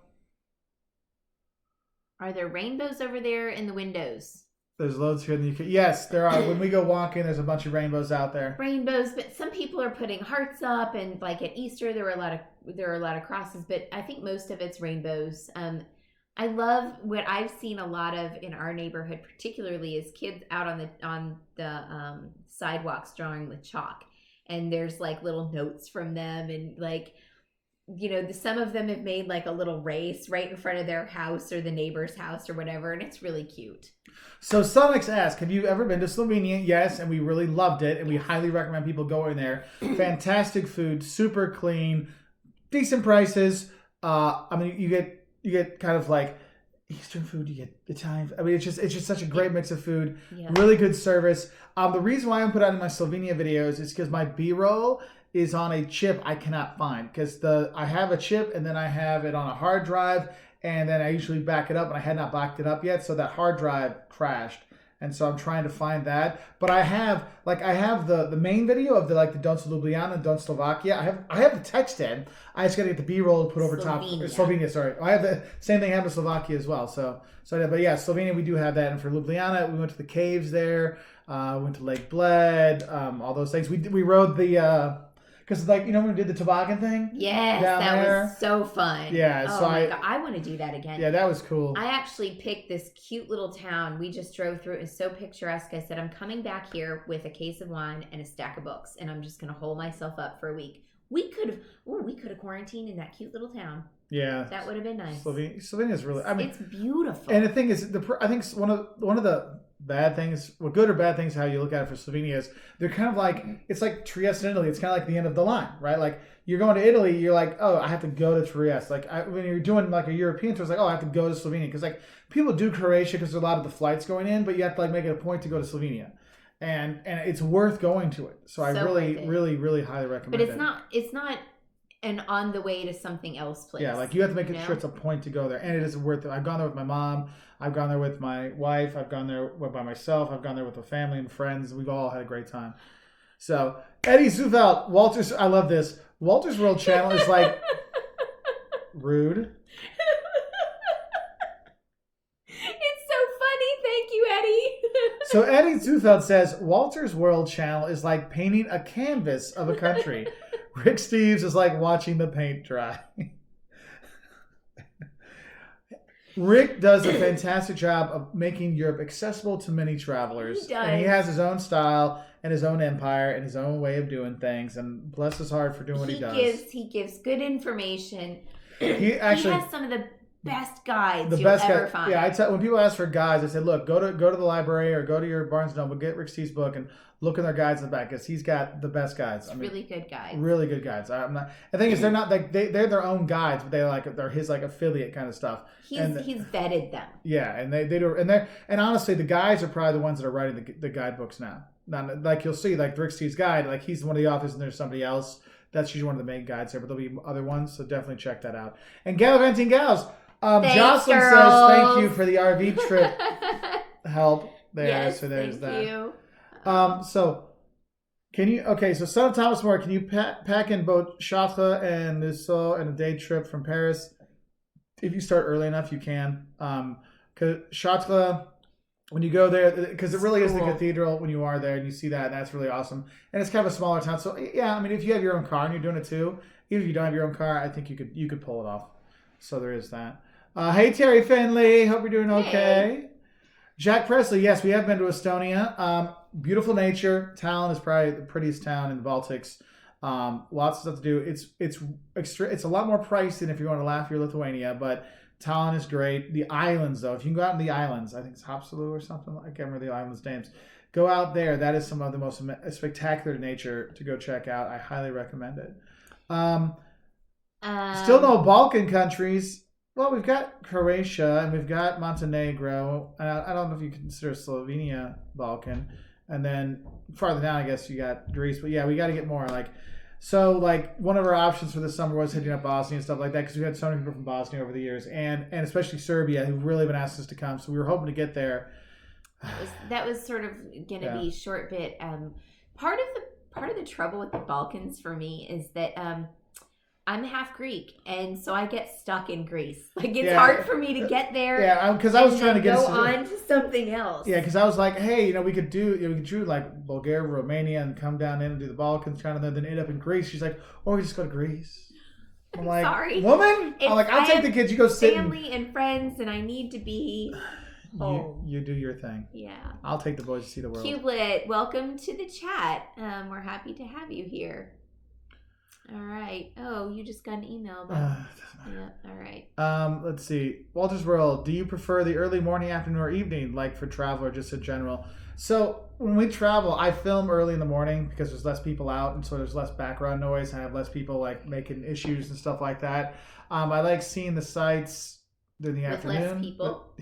Are there rainbows over there in the windows?
There's loads here in the UK. Yes, there are. When we go walking, there's a bunch of rainbows out there.
Rainbows, but some people are putting hearts up, and like at Easter, there are a lot of crosses. But I think most of it's rainbows. I love what I've seen a lot of in our neighborhood, particularly is kids out on the sidewalks drawing with chalk, and there's like little notes from them, and like, you know, some of them have made like a little race right in front of their house or the neighbor's house or whatever, and it's really cute.
So Sonics asked, have you ever been to Slovenia? Yes, and we really loved it, and we highly recommend people go in there. Fantastic food, super clean, decent prices. I mean, you get kind of like Eastern food, you get Italian. I mean, it's just such a great mix of food. Yeah. Really good service. The reason why I put out in my Slovenia videos is because my B-roll is on a chip I cannot find, because I have a chip and then I have it on a hard drive, and then I usually back it up, and I had not backed it up yet, so that hard drive crashed, and so I'm trying to find that. But I have the main video of the Don't Ljubljana and Don't Slovakia. I have the text in. I just got to get the B-roll to put over top. Slovenia, sorry. I have the same thing happened to Slovakia as well. But yeah, Slovenia, we do have that. And for Ljubljana, we went to the caves there. Went to Lake Bled. All those things. We rode the. Because, like, you know when we did the toboggan thing?
Yes, that was so fun.
Yeah.
Oh, my God. I want to do that again.
Yeah, that was cool.
I actually picked this cute little town. We just drove through. It was so picturesque. I said, I'm coming back here with a case of wine and a stack of books, and I'm just going to hold myself up for a week. We could have quarantined in that cute little town. Yeah. That would have been nice.
Slovenia is really, I mean.
It's beautiful.
And the thing is, I think one of the bad things, well, good or bad things, how you look at it for Slovenia is they're kind of like, it's like Trieste in Italy. It's kind of like the end of the line, right? Like, you're going to Italy, you're like, oh, I have to go to Trieste. Like, when you're doing like a European tour, it's like, oh, I have to go to Slovenia. Because like, people do Croatia because there's a lot of the flights going in, but you have to like make it a point to go to Slovenia. And it's worth going to it. So I really highly recommend it.
But it's not an on the way to something else place.
Yeah, like you have to make sure it's a point to go there. And it is worth it. I've gone there with my mom. I've gone there with my wife. I've gone there by myself. I've gone there with a family and friends. We've all had a great time. So Eddie Zufeld, Walter's. I love this. Walter's World Channel is like rude.
It's so funny. Thank you, Eddie.
So Eddie Zufeld says Walter's World Channel is like painting a canvas of a country. Rick Steves is like watching the paint dry. Rick does a fantastic job of making Europe accessible to many travelers.
He does.
And he has his own style and his own empire and his own way of doing things. And bless his heart for doing what he does.
He gives good information.
He has
some of the best guides
the
you'll
best
ever
guy.
find.
Yeah, when people ask for guides, I say, look, go to the library or go to your Barnes & Noble, get Rick Steve's book, and look in their guides in the back because he's got the best guides.
Really good guides.
Really good guides. I'm not. The thing is, they're not like they're their own guides, but they're his like affiliate kind of stuff.
He's vetted them.
Yeah, and they do, and honestly, the guys are probably the ones that are writing the guidebooks now. Not like you'll see, like Rick Steve's guide, like he's one of the authors, and there's somebody else. That's usually one of the main guides there, but there'll be other ones, so definitely check that out. And Gallivanting Gals. Jocelyn
girls.
says thank you for the RV trip help there.
Yes,
so there's
thank you.
So can you so Son of Thomas More, can you pack in both Chartres and Mousse and a day trip from Paris? If you start early enough, you can. Because Chartres, when you go there, because it really is the cathedral when you are there and you see that, and that's really awesome. And it's kind of a smaller town, so yeah, I mean, if you have your own car and you're doing it too, even if you don't have your own car, I think you could pull it off. So there is that. Hey, Terry Finley. Hope you're doing okay. Hey. Jack Presley. Yes, we have been to Estonia. Beautiful nature. Tallinn is probably the prettiest town in the Baltics. Lots of stuff to do. It's a lot more pricey than if you want to Latvia or Lithuania, but Tallinn is great. The islands, though, if you can go out in the islands, I think it's Haapsalu or something. I can't remember the islands' names. Go out there. That is some of the most spectacular nature to go check out. I highly recommend it. Still no Balkan countries. Well, we've got Croatia and we've got Montenegro. I don't know if you consider Slovenia Balkan. And then farther down, I guess you got Greece. But yeah, we got to get more. One of our options for this summer was hitting up Bosnia and stuff like that because we had so many people from Bosnia over the years, and especially Serbia who've really been asking us to come. So we were hoping to get there.
That was sort of going to be a short bit. Part of the trouble with the Balkans for me is that I'm half Greek, and so I get stuck in Greece. It's hard for me to get there. Yeah,
because I was trying to get
go on to something else.
Yeah, because I was like, hey, we could do like Bulgaria, Romania, and come down in and do the Balkans, kind of, then end up in Greece. She's like, we just go to Greece. I'm like,
sorry,
woman. I'm like, I'll take the kids. You go sit.
Family and friends, and I need to be.
You do your thing.
Yeah.
I'll take the boys to see the world.
Hublet, welcome to the chat. We're happy to have you here. All right. Oh, you just got an email about yeah, all right.
Let's see. Walter's World, do you prefer the early morning, afternoon, or evening, like for travel or just in general? So when we travel, I film early in the morning because there's less people out, and so there's less background noise. I have less people making issues and stuff like that. I like seeing the sights during the afternoon.
Less people.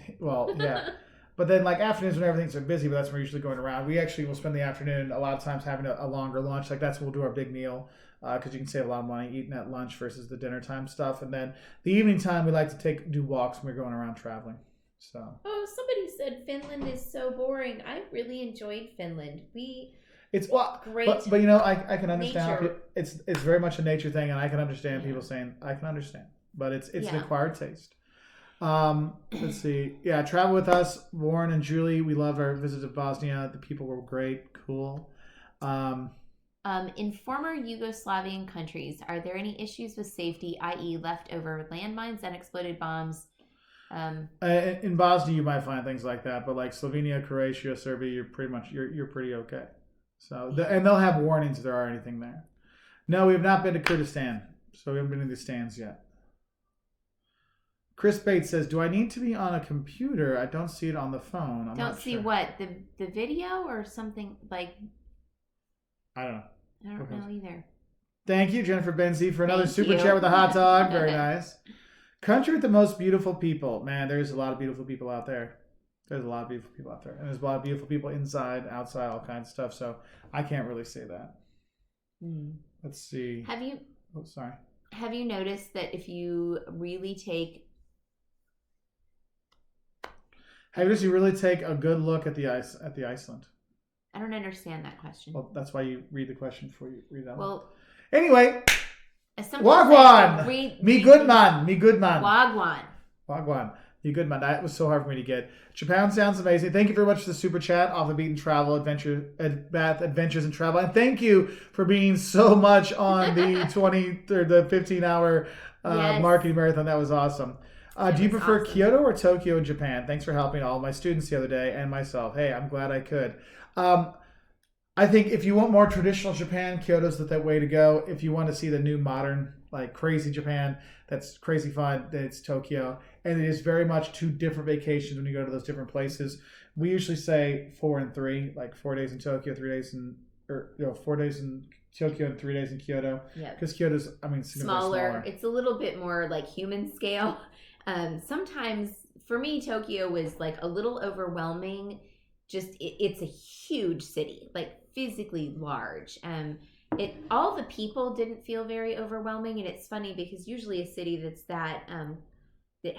Yeah. But then afternoons when everything's so busy, but that's when we're usually going around. We actually will spend the afternoon a lot of times having a longer lunch. That's when we'll do our big meal because you can save a lot of money eating at lunch versus the dinner time stuff. And then the evening time, we like to do walks when we're going around traveling. So.
Oh, somebody said Finland is so boring. I really enjoyed Finland.
It's great. But I can understand. It's very much a nature thing, and I can understand people saying I can understand, but it's an acquired taste. Let's see. Yeah, travel with us, Warren and Julie. We loved our visit to Bosnia. The people were great, cool.
In former Yugoslavian countries, are there any issues with safety, i.e., leftover landmines, unexploded bombs?
In Bosnia, you might find things like that, but Slovenia, Croatia, Serbia, you're pretty okay. So, and they'll have warnings if there are anything there. No, we have not been to Kurdistan, so we haven't been to the stands yet. Chris Bates says, do I need to be on a computer? I don't see it on the phone.
Don't see what? The video or something like...
I don't know.
I don't know either.
Thank you, Jennifer Benzie, for another super chat with a hot dog. Very nice. Country with the most beautiful people. Man, there's a lot of beautiful people out there. And there's a lot of beautiful people inside, outside, all kinds of stuff. So I can't really say that. Let's see.
Have you noticed that if you really take a good look at the Iceland? I don't understand that question.
Well, that's why you read the question before you read it out.
Well,
anyway,
sometimes I have to
Wagwan! Me good man.
Wagwan.
Wagwan. Me good man. That was so hard for me to get. Japan sounds amazing. Thank you very much for the super chat, Off the Beaten Travel Adventures and Travel. And thank you for being so much on the 20 or the 15-hour marketing marathon. That was awesome. Do you prefer Kyoto or Tokyo in Japan? Thanks for helping all my students the other day and myself. Hey, I'm glad I could. I think if you want more traditional Japan, Kyoto's the way to go. If you want to see the new modern, like crazy Japan, that's crazy fun, then it's Tokyo. And it is very much two different vacations when you go to those different places. We usually say 4 and 3, like 4 days in Tokyo, 4 days in Tokyo and 3 days in Kyoto. Yeah. Because Kyoto's, smaller.
It's a little bit more like human scale. Sometimes for me, Tokyo was like a little overwhelming. Just it's a huge city, like physically large. All the people didn't feel very overwhelming, and it's funny because usually a city that's that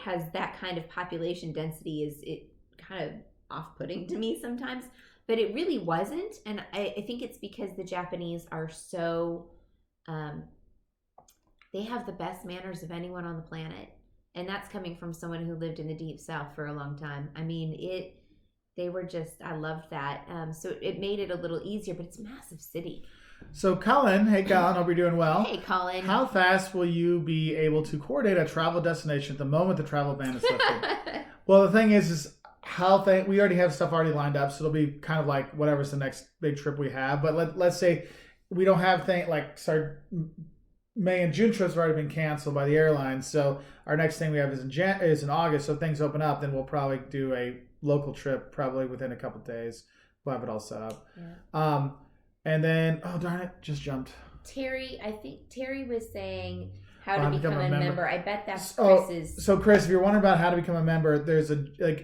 has that kind of population density is kind of off-putting to me sometimes, but it really wasn't. And I think it's because the Japanese are so they have the best manners of anyone on the planet, and that's coming from someone who lived in the deep south for a long time. They were just, I loved that. So it made it a little easier, but it's a massive city.
So Colin, hey Colin, hope you're doing well.
Hey Colin.
How fast will you be able to coordinate a travel destination at the moment the travel ban is lifted? Well, the thing is we already have stuff already lined up, so it'll be kind of like whatever's the next big trip we have. But let's say we don't have May and June trips have already been canceled by the airlines. So our next thing we have is in August. So if things open up, then we'll probably do a local trip probably within a couple days. We'll have it all set up. Yeah. And then, oh darn it, just jumped.
I think Terry was saying how to become a member. I bet that's Chris's.
So Chris, if you're wondering about how to become a member, there's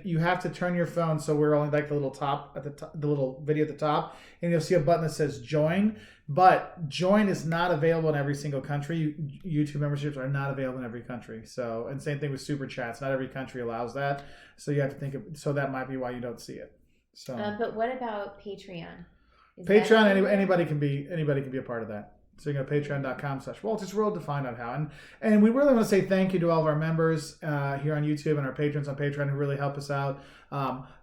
you have to turn your phone so we're only like the little top at the top, the little video at the top, and you'll see a button that says join. But join is not available in every single country. YouTube memberships are not available in every country. So, and same thing with super chats. Not every country allows that. So you have to think of. So that might be why you don't see it. So,
but what about Patreon?
Patreon, anybody can be a part of that. So you go to patreon.com/Walter's World to find out how. And we really want to say thank you to all of our members here on YouTube and our patrons on Patreon who really help us out.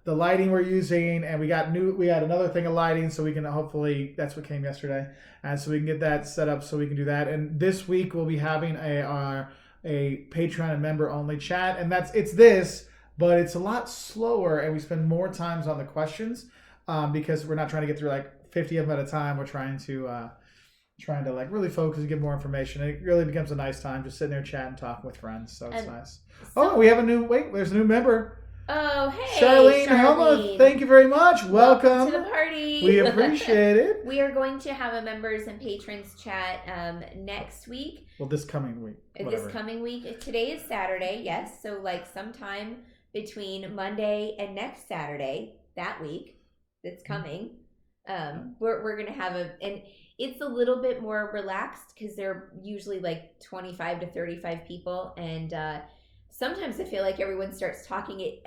The lighting we're using, and we got another thing of lighting, so we can hopefully, that's what came yesterday, and so we can get that set up so we can do that. And this week we'll be having a Patreon and member only chat, and it's this, but it's a lot slower, and we spend more times on the questions because we're not trying to get through like 50 of them at a time. We're trying to like really focus and get more information. It really becomes a nice time just sitting there chatting, talking with friends. So it's nice. We have there's a new member.
Oh, hey,
Charlene. Hello. Thank you very much. Welcome
to the party.
We appreciate it.
We are going to have a members and patrons chat next week.
Well, this coming week.
Today is Saturday, yes. So like sometime between Monday and next Saturday, that week that's coming, we're going to have and it's a little bit more relaxed because they're usually like 25 to 35 people, and sometimes I feel like everyone starts talking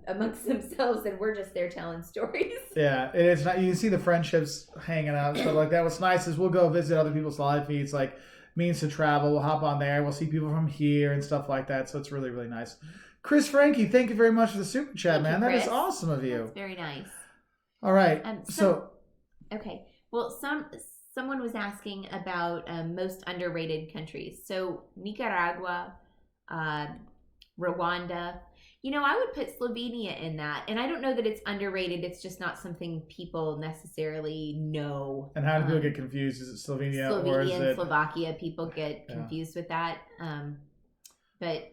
amongst themselves, and we're just there telling stories.
Yeah, it's not. You can see the friendships hanging out and stuff like that. What's nice is we'll go visit other people's live feeds, like Means to Travel. We'll hop on there. We'll see people from here and stuff like that. So it's really, really nice. Chris Frankie, thank you very much for the super chat, man. That is awesome of you.
That's very nice.
All right.
Okay. Well, someone was asking about most underrated countries. So Nicaragua, Rwanda. I would put Slovenia in that. And I don't know that it's underrated. It's just not something people necessarily know.
And how do people get confused? Is it Slovenia or is it
Slovakia? People get confused with that. But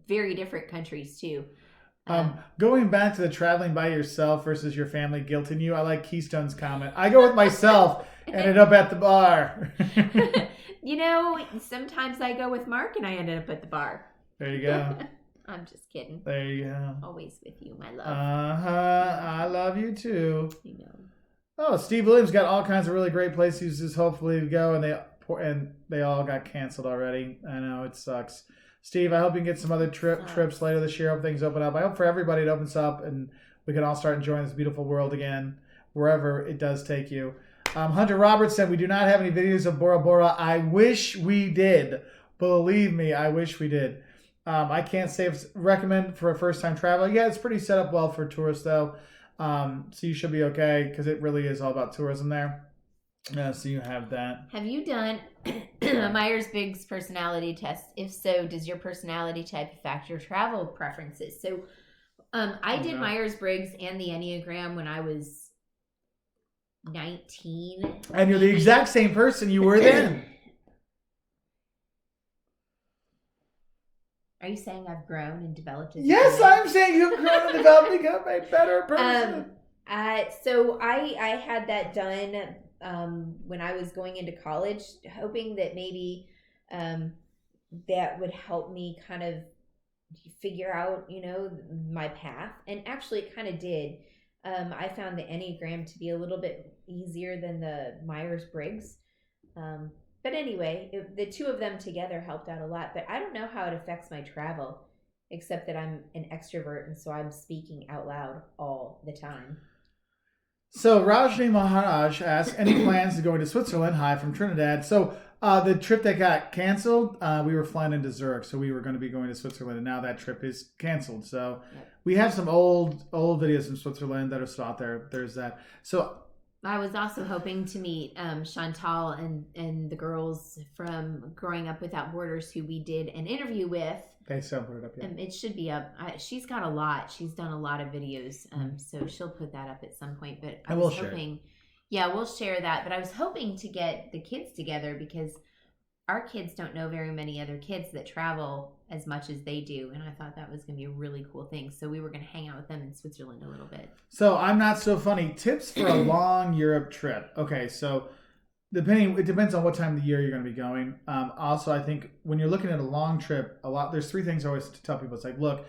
very different countries too.
Going back to the traveling by yourself versus your family guilting you, I like Keystone's comment. I go with myself, ended up at the bar.
Sometimes I go with Mark and I ended up at the bar.
There you go.
I'm just kidding.
There you go.
Always with you, my love.
I love you too.
You know.
Oh, Steve Williams got all kinds of really great places hopefully to go, and they all got canceled already. I know, it sucks. Steve, I hope you can get some other trips later this year. I hope things open up. I hope for everybody it opens up and we can all start enjoying this beautiful world again. wherever it does take you. Hunter Roberts said, we do not have any videos of Bora Bora. I wish we did. Believe me, I wish we did. I can't say if recommend for a first-time traveler. Yeah, it's pretty set up well for tourists, though. So you should be okay because it really is all about tourism there. So you have that.
Have you done a Myers-Briggs personality test? If so, does your personality type affect your travel preferences? So I did Myers-Briggs and the Enneagram when I was 19.
And you're the exact same person you were then.
Are you saying I've grown and developed?
Yes, I'm saying you've grown and developed and become a better person.
So I had that done when I was going into college, hoping that maybe that would help me kind of figure out, my path. And actually it kind of did. I found the Enneagram to be a little bit easier than the Myers-Briggs. But anyway, the two of them together helped out a lot. But I don't know how it affects my travel, except that I'm an extrovert, and so I'm speaking out loud all the time.
So Rajni Maharaj asks, any plans to go to Switzerland? Hi from Trinidad. So the trip that got canceled, we were flying into Zurich, so we were going to be going to Switzerland, and now that trip is canceled. So we have some old videos from Switzerland that are still out there. There's that. So
I was also hoping to meet Chantal and the girls from Growing Up Without Borders, who we did an interview with.
They still put it up yet.
It should be up. She's got a lot. She's done a lot of videos, so she'll put that up at some point. But I was hoping, we'll share that. But I was hoping to get the kids together because our kids don't know very many other kids that travel as much as they do, and I thought that was going to be a really cool thing. So we were going to hang out with them in Switzerland a little bit.
So I'm not so funny. Tips for a long Europe trip. Okay, so it depends on what time of the year you're going to be going. Also, I think when you're looking at a long trip, there's three things I always tell people. It's like, look,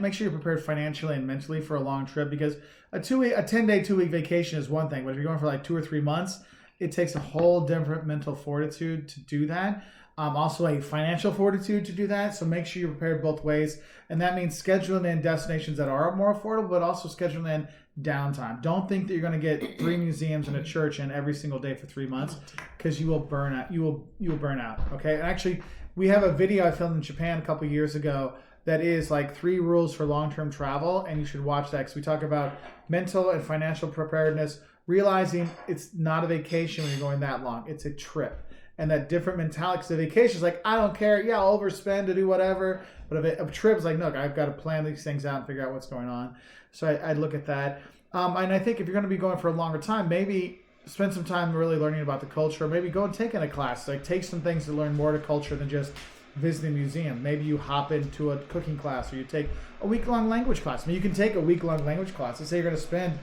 make sure you're prepared financially and mentally for a long trip, because a 10-day, 2-week vacation is one thing, but if you're going for like 2 or 3 months, it takes a whole different mental fortitude to do that. Also a financial fortitude to do that. So make sure you're prepared both ways. And that means scheduling in destinations that are more affordable, but also scheduling in downtime. Don't think that you're going to get 3 museums and a church in every single day for 3 months, because you will burn out. You will burn out. Okay. And actually, we have a video I filmed in Japan a couple years ago that is like 3 rules for long-term travel. And you should watch that, because we talk about mental and financial preparedness, realizing it's not a vacation when you're going that long. It's a trip. And that different mentality, because a vacation is like, I don't care. Yeah, I'll overspend to do whatever. But a trip is like, look, I've got to plan these things out and figure out what's going on. So I'd look at that. And I think if you're going to be going for a longer time, maybe spend some time really learning about the culture. Maybe go and take in a class. Like take some things to learn more to culture than just visiting a museum. Maybe you hop into a cooking class, or you take a week-long language class. I mean, you can take a week-long language class. Let's say you're going to spend,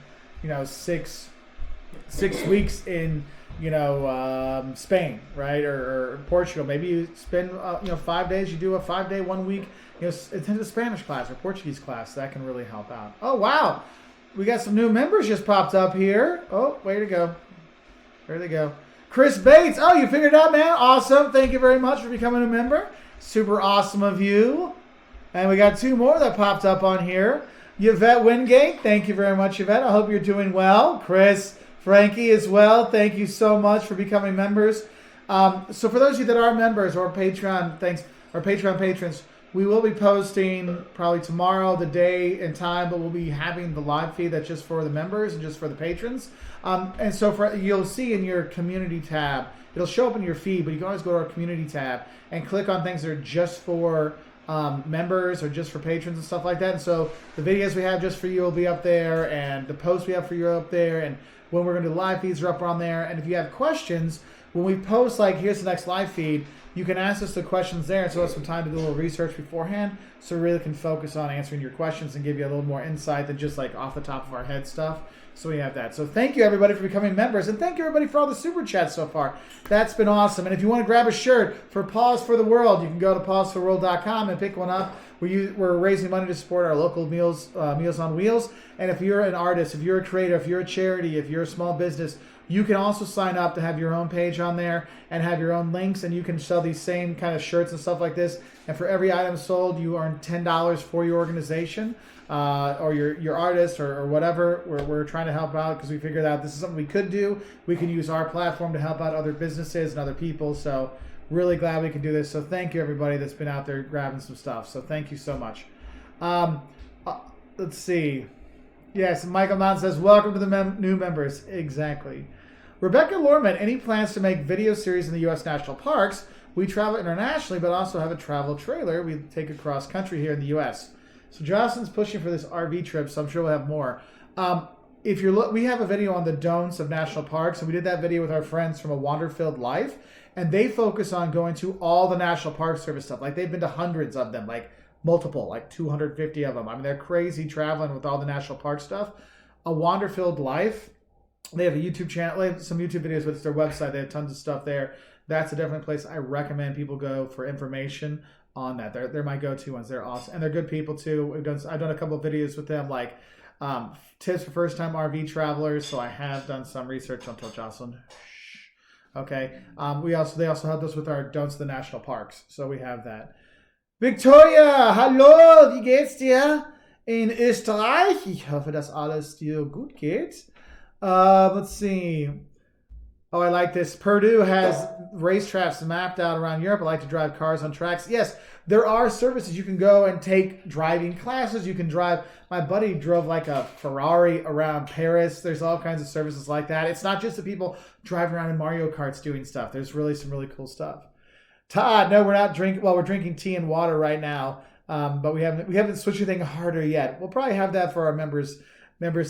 6 weeks in Spain, right, or Portugal. Maybe you spend 5 days. You do a 5-day, 1 week attend a Spanish class or Portuguese class. That can really help out. Oh wow, we got some new members just popped up here. Oh, way to go. There they go. Chris Bates. Oh, you figured it out, man. Awesome. Thank you very much for becoming a member. Super awesome of you. And we got 2 more that popped up on here. Yvette Wingate. Thank you very much, Yvette. I hope you're doing well. Chris, Frankie as well. Thank you so much for becoming members. So for those of you that are members or Patreon patrons, we will be posting probably tomorrow the day and time, but we'll be having the live feed that's just for the members and just for the patrons. And so you'll see in your community tab, it'll show up in your feed, but you can always go to our community tab and click on things that are just for members or just for patrons and stuff like that. And so the videos we have just for you will be up there, and the posts we have for you are up there, and when we're going to do live feeds are up on there. And if you have questions, when we post like here's the next live feed, you can ask us the questions there, and so have some time to do a little research beforehand, so we really can focus on answering your questions and give you a little more insight than just like off the top of our head stuff. So we have that. So thank you everybody for becoming members, and thank you everybody for all the super chats so far. That's been awesome. And if you want to grab a shirt for Pause for the World, you can go to pausefortheworld.com and pick one up. We're raising money to support our local Meals on Wheels. And if you're an artist, if you're a creator, if you're a charity, if you're a small business, You can also sign up to have your own page on there and have your own links, and you can sell these same kind of shirts and stuff like this. And for every item sold, you earn $10 for your organization or your artist or whatever. We're trying to help out because we figured out this is something we could do. We can use our platform to help out other businesses and other people. So really glad we can do this. So thank you, everybody that's been out there grabbing some stuff. So thank you so much. Let's see. Yes, Michael Mann says, welcome to the new members. Exactly. Rebecca Lorman, any plans to make video series in the U.S. national parks? We travel internationally, but also have a travel trailer we take across country here in the U.S. So Jocelyn's pushing for this RV trip, so I'm sure we'll have more. If you're, we have a video on the don'ts of national parks, and we did that video with our friends from A Wander-Filled Life, and they focus on going to all the National Park Service stuff. Like, they've been to hundreds of them, like multiple, like 250 of them. I mean, they're crazy traveling with all the national park stuff. A Wander-Filled Life, they have a YouTube channel, they have some YouTube videos, but it's their website. They have tons of stuff there. That's a definite place I recommend people go for information on that. They're my go-to ones. They're awesome. And they're good people, too. I've done a couple of videos with them, like tips for first-time RV travelers. So I have done some research on Jocelyn. Okay. They also helped us with our don'ts of the national parks. So we have that. Victoria, hallo, wie geht's dir in Österreich? Ich hoffe, dass alles dir gut geht. Let's see. Oh, I like this. Purdue has racetracks mapped out around Europe. I like to drive cars on tracks. Yes, there are services. You can go and take driving classes. You can drive. My buddy drove like a Ferrari around Paris. There's all kinds of services like that. It's not just the people driving around in Mario Karts doing stuff. There's really some really cool stuff. Todd, no, we're not drinking. Well, we're drinking tea and water right now, but we haven't switched anything harder yet. We'll probably have that for our members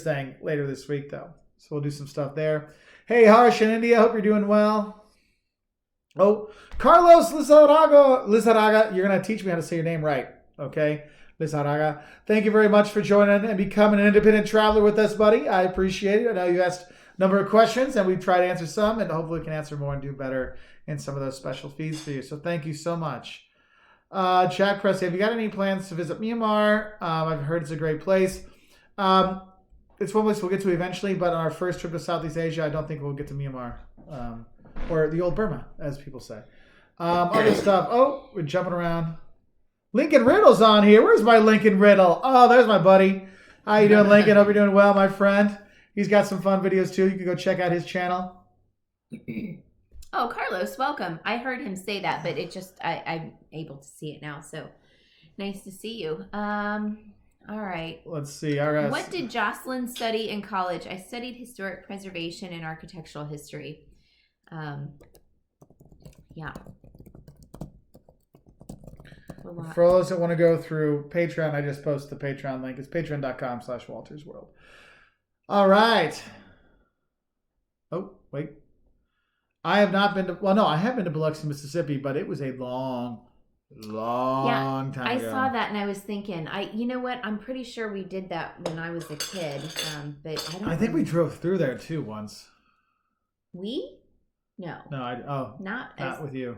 thing later this week, though. So we'll do some stuff there. Hey, Harsh in India, hope you're doing well. Oh, Carlos Lizarraga, you're going to teach me how to say your name right, okay? Lizarraga, thank you very much for joining and becoming an independent traveler with us, buddy. I appreciate it. I know you asked a number of questions, and we've tried to answer some, and hopefully we can answer more and do better in some of those special feeds for you. So thank you so much. Jack Press, have you got any plans to visit Myanmar? I've heard it's a great place. It's one place we'll get to eventually, but on our first trip to Southeast Asia, I don't think we'll get to Myanmar. Or the old Burma, as people say. Other stuff. Oh, we're jumping around. Lincoln Riddle's on here. Where's my Lincoln Riddle? Oh, there's my buddy. How you doing, Lincoln? Hope you're doing well, my friend. He's got some fun videos, too. You can go check out his channel.
Oh, Carlos, welcome. I heard him say that, but it just, I'm able to see it now. So nice to see you. All right.
Let's see. All right.
What did Jocelyn study in college? I studied historic preservation and architectural history. Yeah.
For those that want to go through Patreon, I just posted the Patreon link. It's patreon.com/WaltersWorld. All right. Oh, wait. I have not been to, well, no, I have been to Biloxi, Mississippi, but it was a long time ago.
I saw that and I was thinking, you know what? I'm pretty sure we did that when I was a kid, but
I think we drove through there too once.
We? No.
No, not with you.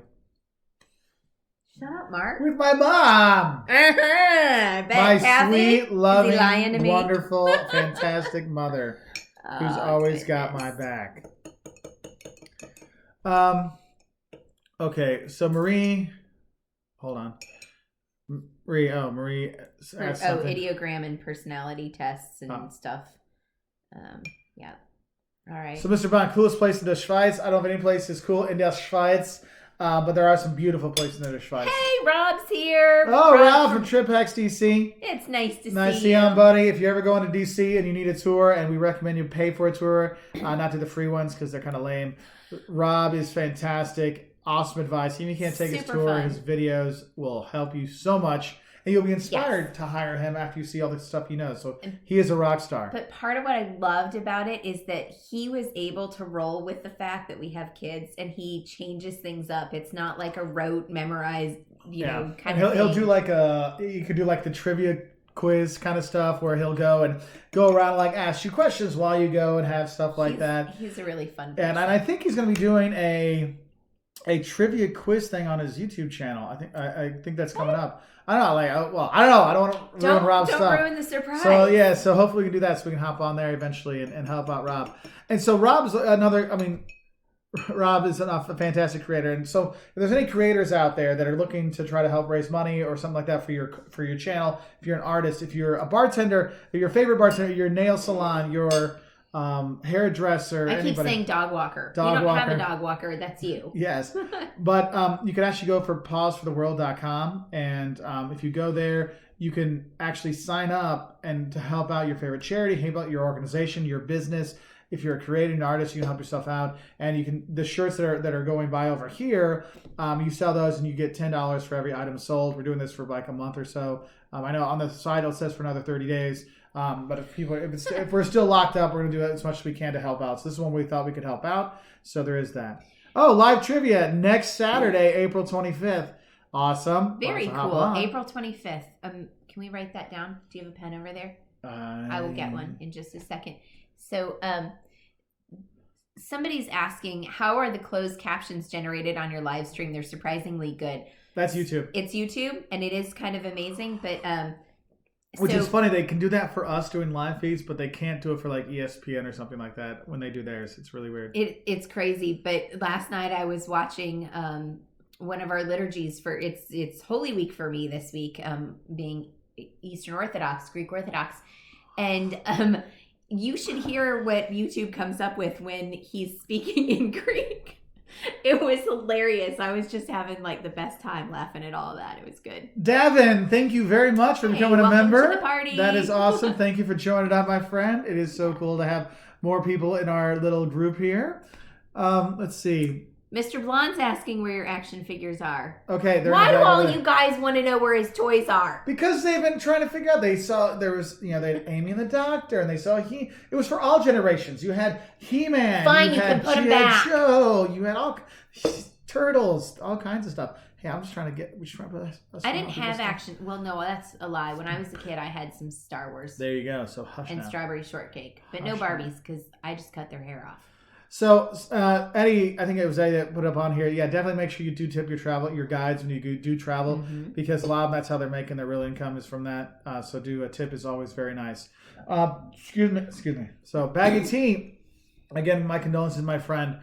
Shut up, Mark.
With my mom. My
Kathy?
sweet, loving, wonderful, fantastic mother who's always got my back. Okay, so Marie, hold on. Marie asked something.
Ideogram and personality tests and stuff. Yeah. All right.
So Mr. Bond, coolest place in the Schweiz. I don't know if any place is cool in the Schweiz, but there are some beautiful places in the Schweiz.
Hey, Rob's here.
Oh, Rob from TripHacks DC.
It's nice to see you.
Nice to see you, buddy. If you're ever going to DC and you need a tour, and we recommend you pay for a tour, not do the free ones because they're kind of lame. Rob is fantastic. Awesome advice. Even if you can't take his tour, his videos will help you so much. And you'll be inspired to hire him after you see all the stuff he knows. So he is a rock star.
But part of what I loved about it is that he was able to roll with the fact that we have kids, and he changes things up. It's not like a rote, memorized, kind of thing.
He'll do like you could do like the trivia quiz kind of stuff where he'll go around like ask you questions while you go and have stuff like that.
He's a really fun person.
And I think he's going to be doing a trivia quiz thing on his YouTube channel. I think that's coming up. I don't know. I don't know. I don't want to ruin Rob's stuff.
Don't ruin the surprise.
So yeah. So hopefully we can do that. So we can hop on there eventually and help out Rob. And so Rob's another. I mean, Rob is a fantastic creator. And so if there's any creators out there that are looking to try to help raise money or something like that for your channel, if you're an artist, if you're a bartender, if your favorite bartender, your nail salon, your hairdresser.
I keep saying dog walker. You don't have a dog walker. That's you.
Yes. But you can actually go for pausefortheworld.com. And if you go there, you can actually sign up and to help out your favorite charity, help out your organization, your business. If you're a creator, an artist, you can help yourself out. And you can the shirts that are going by over here, you sell those and you get $10 for every item sold. We're doing this for like a month or so. I know on the side it says for another 30 days. But if we're still locked up, we're going to do as much as we can to help out. So this is one we thought we could help out. So there is that. Oh, live trivia next Saturday, April 25th. Awesome.
Very cool. April 25th. Can we write that down? Do you have a pen over there? I will get one in just a second. So somebody's asking, how are the closed captions generated on your live stream? They're surprisingly good.
That's YouTube.
It's YouTube, and it is kind of amazing, but...
Which is funny, they can do that for us doing live feeds, but they can't do it for like ESPN or something like that when they do theirs. It's really weird.
It's crazy. But last night I was watching one of our liturgies for it's Holy Week for me this week, being Eastern Orthodox, Greek Orthodox, and you should hear what YouTube comes up with when he's speaking in Greek. It was hilarious. I was just having like the best time laughing at all of that. It was good.
Davin, thank you very much for becoming a member.
To the party.
That is awesome. Thank you for joining up, my friend. It is so cool to have more people in our little group here. Let's see.
Mr. Blonde's asking where your action figures are.
Okay.
Why do all you guys want to know where his toys are?
Because they've been trying to figure out. They saw there was, they had Amy and the Doctor, and they saw It was for all generations. You had He-Man.
Fine, you can put him back.
Joe. You had all Turtles, all kinds of stuff. Hey, I'm just trying to get. We should try to put
I didn't have action. Well, no, that's a lie. When I was a kid, I had some Star Wars.
There you go. So hush
and
now.
Strawberry Shortcake, but no Barbies because I just cut their hair off.
So, Eddie, I think it was Eddie that put up on here. Yeah, definitely make sure you do tip your guides when you do travel, because a lot of them, that's how they're making their real income is from that. So a tip is always very nice. Excuse me. So Baggy T, again, my condolences, my friend.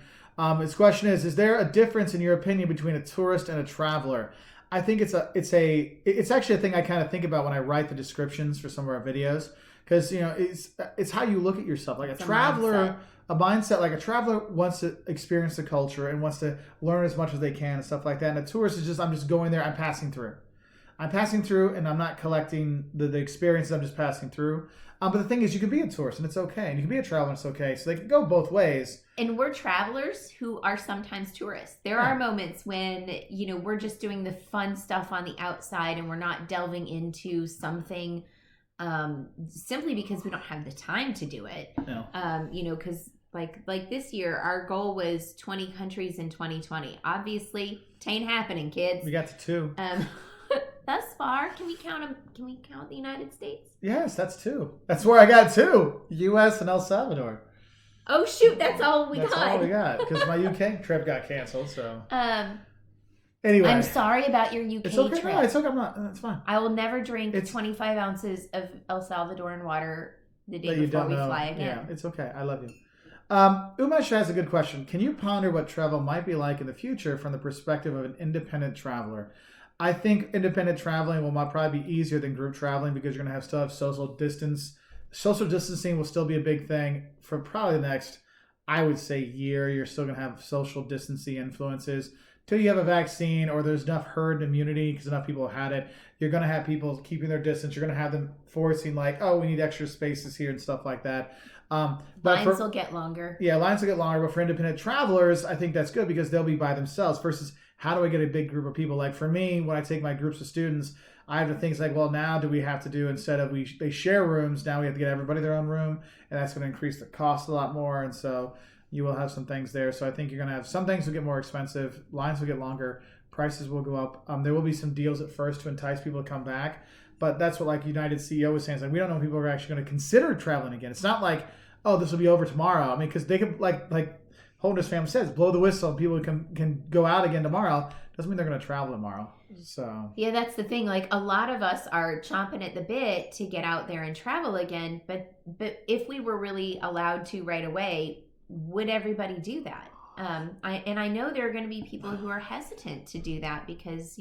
His question is there a difference in your opinion between a tourist and a traveler? I think it's actually a thing I kind of think about when I write the descriptions for some of our videos, because it's how you look at yourself. Like a traveler. A mindset like a traveler wants to experience the culture and wants to learn as much as they can and stuff like that. And a tourist is I'm just going there. I'm passing through. And I'm not collecting the experiences. I'm just passing through. But the thing is, you can be a tourist and it's okay. And you can be a traveler and it's okay. So they can go both ways.
And we're travelers who are sometimes tourists. There are moments when, we're just doing the fun stuff on the outside and we're not delving into something simply because we don't have the time to do it. No. Because like this year, our goal was 20 countries in 2020. Obviously, tain't happening, kids.
We got to 2.
Thus far, can we count them? Can we count the United States?
Yes, that's 2. That's where I got 2. U.S. and El Salvador.
Oh shoot, that's all we got.
That's all we got because my UK trip got canceled. So. Anyway,
I'm sorry about your UK
it's okay.
trip.
No, it's okay. I'm not. That's fine.
I will never drink 25 ounces of El Salvadoran water the day before we fly again.
Yeah, it's okay. I love you. Umesh has a good question. Can you ponder what travel might be like in the future from the perspective of an independent traveler? I think independent traveling will probably be easier than group traveling because you're going to still have social distance. Social distancing will still be a big thing for probably the next, I would say, year. You're still going to have social distancing influences. Till you have a vaccine or there's enough herd immunity because enough people have had it, you're going to have people keeping their distance. You're going to have them forcing we need extra spaces here and stuff like that.
Lines will get longer. Yeah,
lines will get longer. But for independent travelers, I think that's good because they'll be by themselves versus how do I get a big group of people? Like for me, when I take my groups of students, I have the things like, well, now do we have to do instead of they share rooms, now we have to get everybody their own room, and that's going to increase the cost a lot more. And so you will have some things there. So I think you're going to have some things will get more expensive, lines will get longer, prices will go up. There will be some deals at first to entice people to come back. But that's what United CEO was saying. It's we don't know if people are actually going to consider traveling again. It's not like, oh, this will be over tomorrow. I mean, because they could Holderness family says, blow the whistle and people can go out again tomorrow. Doesn't mean they're going to travel tomorrow. So
yeah, that's the thing. Like a lot of us are chomping at the bit to get out there and travel again. But if we were really allowed to right away, would everybody do that? I know there are going to be people who are hesitant to do that because,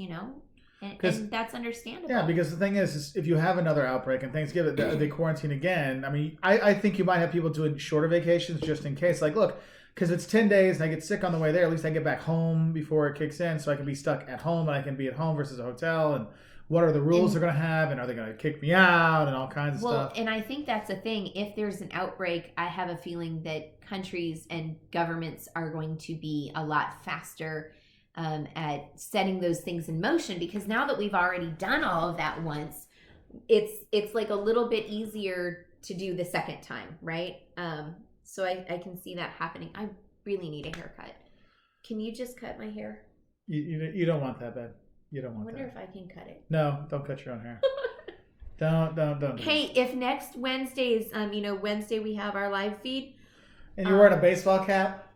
and that's understandable.
Yeah, because the thing is if you have another outbreak and things they quarantine again, I mean, I think you might have people doing shorter vacations just in case. Like, look, because it's 10 days and I get sick on the way there, at least I get back home before it kicks in so I can be stuck at home and I can be at home versus a hotel. And what are the rules they're going to have, and are they going to kick me out and all kinds of stuff?
Well, and I think that's the thing. If there's an outbreak, I have a feeling that countries and governments are going to be a lot faster at setting those things in motion, because now that we've already done all of that once, it's like a little bit easier to do the second time, right? So I can see that happening. I really need a haircut. Can you just cut my hair?
You don't want that bad. You don't want that.
I wonder if I can cut it.
No, don't cut your own hair. Don't.
Hey, if next Wednesday's, Wednesday we have our live feed.
And you're wearing a baseball cap?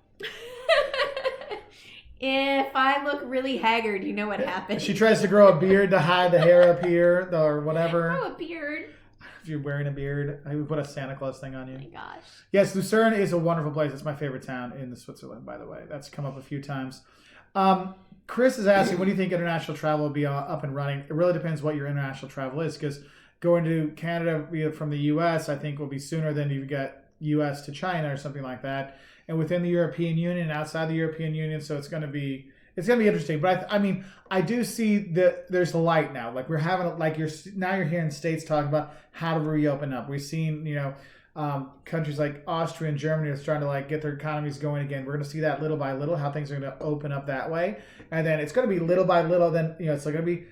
If I look really haggard, you know what happens.
She tries to grow a beard to hide the hair up here or whatever.
Grow a beard.
If you're wearing a beard, I would put a Santa Claus thing on you.
Oh my gosh.
Yes, Lucerne is a wonderful place. It's my favorite town in Switzerland, by the way. That's come up a few times. Chris is asking, when do you think international travel will be up and running? It really depends what your international travel is, because going to Canada from the U.S., I think, will be sooner than you get U.S. to China or something like that. And within the European Union and outside the European Union, so it's going to be interesting. But I do see that there's the light now. Like we're having, like you're hearing states talking about how to reopen up. We've seen, countries like Austria and Germany are starting to like get their economies going again. We're going to see that little by little, how things are going to open up that way. And then it's going to be little by little. Then, it's going to be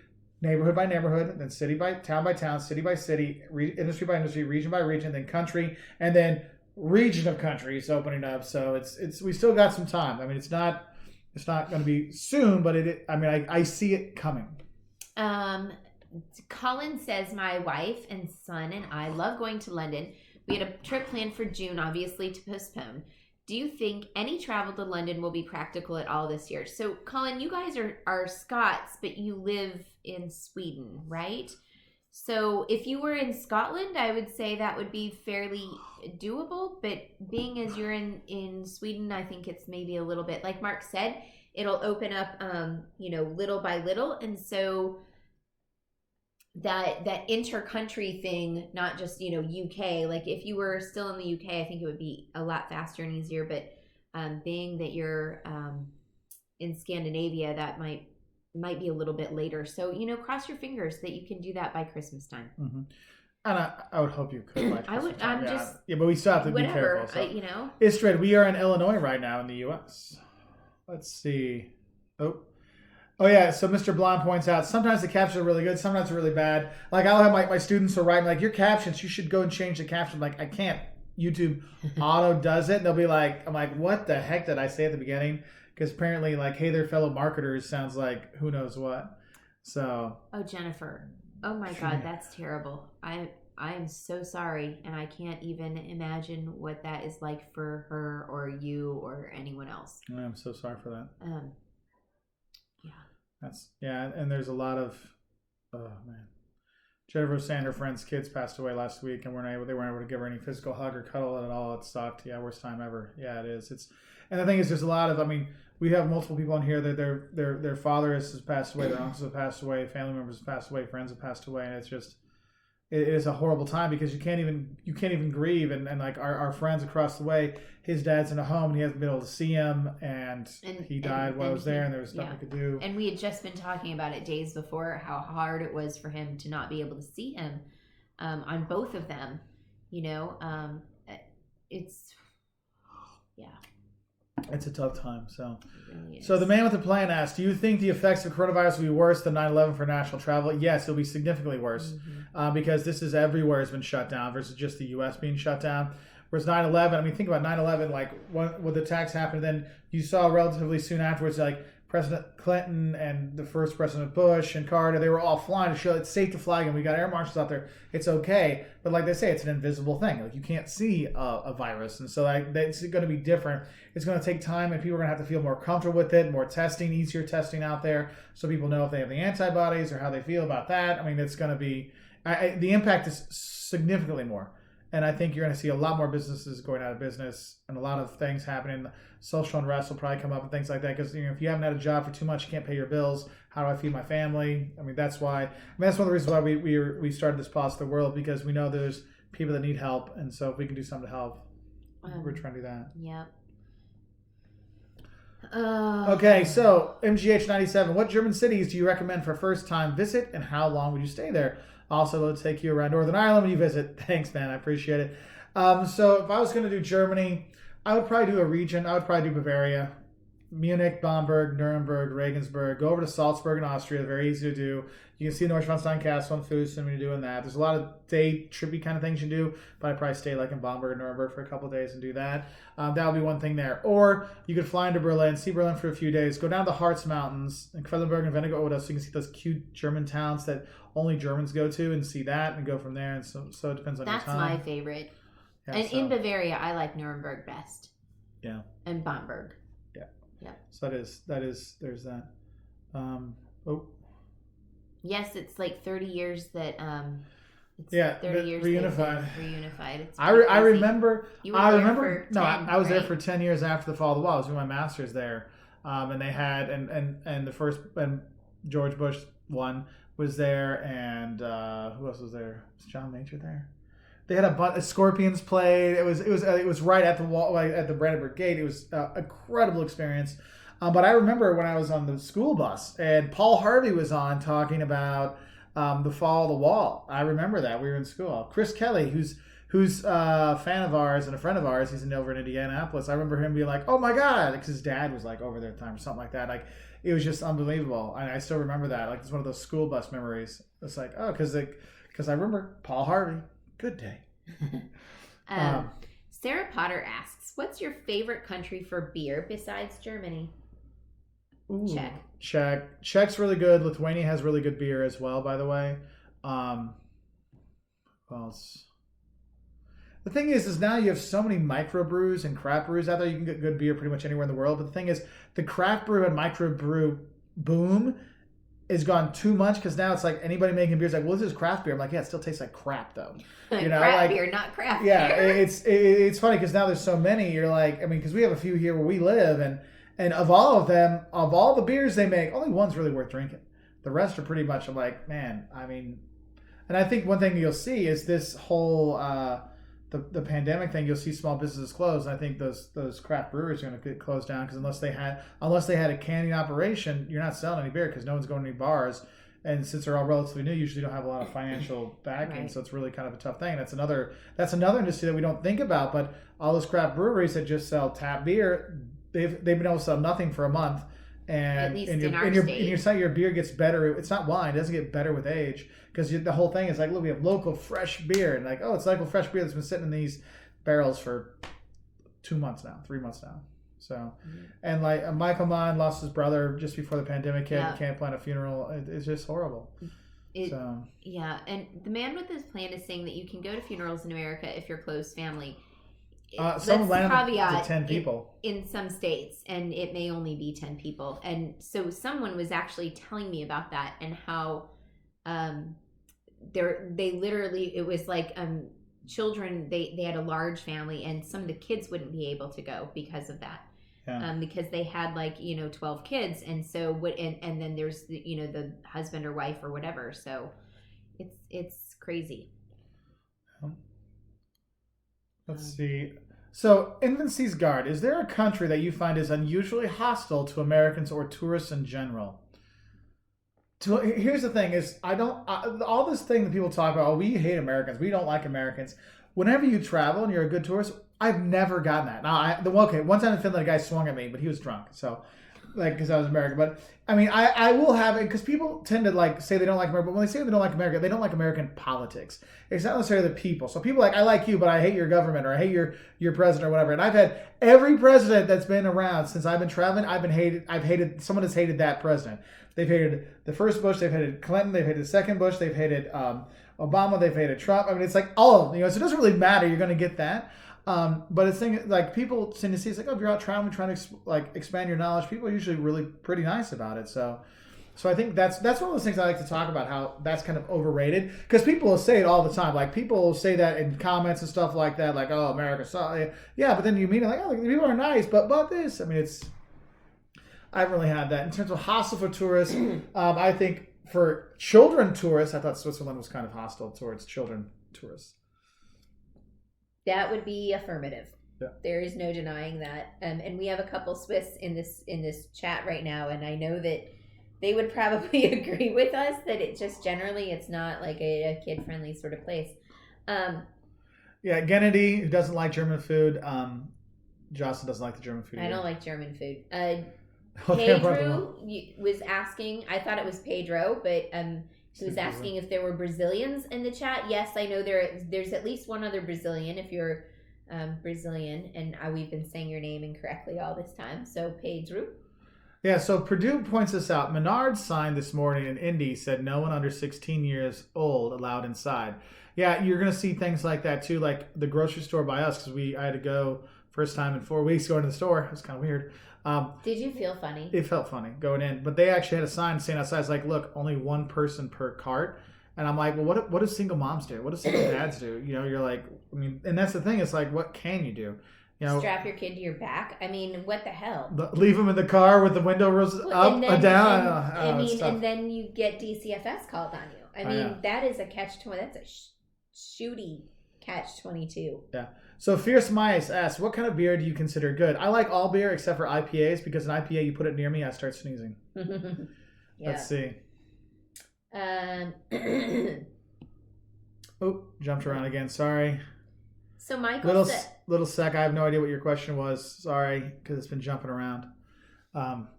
neighborhood by neighborhood, then city by town, city by city, industry by industry, region by region, then country, and then region of countries opening up. So it's we still got some time. I mean, it's not going to be soon, but I see it coming.
Colin says, my wife and son and I love going to London. We had a trip planned for June, obviously, to postpone. Do you think any travel to London will be practical at all this year? So, Colin, you guys are Scots, but you live in Sweden, right? So if you were in Scotland, I would say that would be fairly doable. But being as you're in Sweden, I think it's maybe a little bit, like Mark said, it'll open up, little by little. And so that inter-country thing, not just, UK, like if you were still in the UK, I think it would be a lot faster and easier. But being that you're in Scandinavia, that might be a little bit later. So, cross your fingers that you can do that by Christmas time.
Mm-hmm. And I would hope you could by Christmas time. But we still have to be careful. So. It's straight. We are in Illinois right now in the U.S. Let's see. Oh yeah, so Mr. Blonde points out, sometimes the captions are really good, sometimes they're really bad. Like, I'll have my students will write me, like, your captions, you should go and change the caption. Like, I can't. YouTube auto does it. And they'll be like, I'm like, what the heck did I say at the beginning? Because apparently, like, hey there, fellow marketers sounds like who knows what. So.
Oh, Jennifer. Oh, my God, that's terrible. I am so sorry, and I can't even imagine what that is like for her or you or anyone else.
I'm so sorry for that.
Yeah.
And there's a lot of, oh man. Jennifer was saying her friend's kids passed away last week, and they weren't able to give her any physical hug or cuddle at all. It sucked. Yeah, worst time ever. Yeah, it is. And the thing is, there's a lot of, we have multiple people in here that their father has passed away, their uncles have passed away, family members have passed away, friends have passed away, and it's just, it is a horrible time because you can't even grieve. And like our friends across the way, his dad's in a home and he hasn't been able to see him, and he died while I was there, and there was nothing we could do.
And we had just been talking about it days before, how hard it was for him to not be able to see him on both of them.
It's a tough time. So,
really
so the man with the plan asked, do you think the effects of coronavirus will be worse than 9/11 for national travel? Yes, it'll be significantly worse because this is everywhere has been shut down versus just the U.S. being shut down. Whereas 9/11, think about 9/11, like when the attacks happened, then you saw relatively soon afterwards, like President Clinton and the first President Bush and Carter, they were all flying to show it's safe to fly, and we got air marshals out there. It's okay, but like they say, it's an invisible thing. Like you can't see a virus, and so that's going to be different. It's going to take time, and people are going to have to feel more comfortable with it. More testing, easier testing out there, so people know if they have the antibodies or how they feel about that. I mean, it's going to be the impact is significantly more. And I think you're going to see a lot more businesses going out of business and a lot of things happening. Social unrest will probably come up and things like that because if you haven't had a job for too much, you can't pay your bills. How do I feed my family? I mean, that's why. That's one of the reasons why we started this Pause the World, because we know there's people that need help, and so if we can do something to help, we're trying to do that.
Yep.
Okay, so MGH97, what German cities do you recommend for first time visit, and how long would you stay there? Also, it'll take you around Northern Ireland when you visit. Thanks, man. I appreciate it. So if I was going to do Germany, I would probably do a region. I would probably do Bavaria, Munich, Bamberg, Nuremberg, Regensburg. Go over to Salzburg in Austria. Very easy to do. You can see Neuschwanstein Castle and Fussen when you're doing that. There's a lot of day trippy kind of things you do, but I'd probably stay like in Bamberg or Nuremberg for a couple of days and do that. That would be one thing there. Or you could fly into Berlin, see Berlin for a few days, go down to the Harz Mountains in Quellenberg and Vennegold, so you can see those cute German towns that only Germans go to and see that and go from there. And so it depends on your time.
That's my favorite. Yeah, and in Bavaria, I like Nuremberg best.
Yeah.
And Bamberg.
Yeah.
Yeah.
So there's that.
Yes, it's like 30 years that
it's 30 years reunified.
It's
I remember.
I
was there for 10 years after the fall of the wall. I was doing my master's there, and they had and the first and George Bush one was there, and who else was there? Was John Major there? They had a bunch of Scorpions played. It was right at the wall, like at the Brandenburg Gate. It was an incredible experience. But I remember when I was on the school bus and Paul Harvey was on talking about the fall of the wall. I remember that. We were in school. Chris Kelly, who's a fan of ours and a friend of ours, he's over in Indianapolis. I remember him being like, "Oh my God," because his dad was like over there at the time or something like that. Like it was just unbelievable. I still remember that. Like it's one of those school bus memories. It's like, oh, because I remember Paul Harvey. Good day.
Sarah Potter asks, "What's your favorite country for beer besides Germany?"
Ooh, Czech. Czech's really good. Lithuania has really good beer as well, by the way. What else? The thing is now you have so many microbrews and craft brews out there. You can get good beer pretty much anywhere in the world. But the thing is, the craft brew and microbrew boom has gone too much because now it's like anybody making beer is like, well, this is craft beer. I'm like, yeah, it still tastes like crap though.
You know, craft beer, not craft beer.
Yeah, it's funny because now there's so many. You're like, I mean, because we have a few here where we live, and of all of them, of all the beers they make, only one's really worth drinking. The rest are pretty much, I'm like, man, I mean, and I think one thing you'll see is this whole the pandemic thing. You'll see small businesses close. And I think those craft breweries are going to get closed down because unless they had a canning operation, you're not selling any beer because no one's going to any bars. And since they're all relatively new, usually don't have a lot of financial backing, right. So it's really kind of a tough thing. That's another industry that we don't think about. But all those craft breweries that just sell tap beer, they've been able to sell nothing for a month, and your beer gets better. It's not wine; it doesn't get better with age because the whole thing is like, look, we have local fresh beer, and like, oh, it's local fresh beer that's been sitting in these barrels for 2 months now, 3 months now. So, and like Michael Mann lost his brother just before the pandemic hit. Yeah. Can't plan a funeral. It's just horrible.
Yeah, and the man with this plan is saying that you can go to funerals in America if you're close family.
Some land to 10 people
in some states, and it may only be 10 people. And so someone was actually telling me about that and how they literally, it was like children, they had a large family and some of the kids wouldn't be able to go because of that. Yeah. Because they had 12 kids, and so and then there's the husband or wife or whatever. So it's crazy.
Let's see. So, Infancy's Guard, is there a country that you find is unusually hostile to Americans or tourists in general? Here's the thing: is all this thing that people talk about. Oh, we hate Americans. We don't like Americans. Whenever you travel and you're a good tourist, I've never gotten that. Now, one time in Finland, a guy swung at me, but he was drunk. So, like because I was American. But I mean, I will have it because people tend to like say they don't like America. But when they say they don't like America, they don't like American politics. It's not necessarily the people. So people are like, I like you, but I hate your government or I hate your president or whatever. And I've had every president that's been around since I've been traveling. I've hated. Someone has hated that president. They've hated the first Bush. They've hated Clinton. They've hated the second Bush. They've hated Obama. They've hated Trump. I mean, it's like all of them. So it doesn't really matter. You're going to get that. But it's thing like people tend to see it's like, oh, if you're out traveling, trying to expand your knowledge, people are usually really pretty nice about it. So I think that's one of those things I like to talk about, how that's kind of overrated, because people will say it all the time. Like people will say that in comments and stuff like that, like, oh, America sucks. Yeah, but then you mean it like, oh, people are nice, but this. I mean, I haven't really had that in terms of hostile for tourists. I think for children tourists, I thought Switzerland was kind of hostile towards children tourists.
That would be affirmative.
Yeah.
There is no denying that. And we have a couple Swiss in this chat right now, and I know that they would probably agree with us that it just generally it's not like a kid friendly sort of place.
Yeah, Gennady, who doesn't like German food. Jocelyn doesn't like the German food.
I don't like German food.
Okay,
Pedro was asking. I thought it was Pedro, but he was asking if there were Brazilians in the chat. Yes, I know there's at least one other Brazilian. If you're Brazilian, and we've been saying your name incorrectly all this time. So Pedro. Yeah.
So Purdue points this out. Menard's sign this morning in Indy said no one under 16 years old allowed inside. Yeah, you're gonna see things like that too, like the grocery store by us, because I had to go first time in 4 weeks going to the store. It was kind of weird.
Did you feel funny?
It felt funny going in, but they actually had a sign saying outside, it's like, look, only one person per cart. And I'm like, well, what do single moms do? What do single dads do? You're like, I mean, and that's the thing. It's like, what can you do?
Strap your kid to your back. I mean, what the hell?
Leave them in the car with the window rolls up and down.
And then you get DCFS called on you. I mean, that is a catch-20. That's a shooty catch-22.
Yeah. So Fierce Mice asks, what kind of beer do you consider good? I like all beer except for IPAs, because an IPA, you put it near me, I start sneezing.
Yeah.
Let's see. Oh, jumped around again. Sorry.
So Michael
little sec. I have no idea what your question was. Sorry, because it's been jumping around.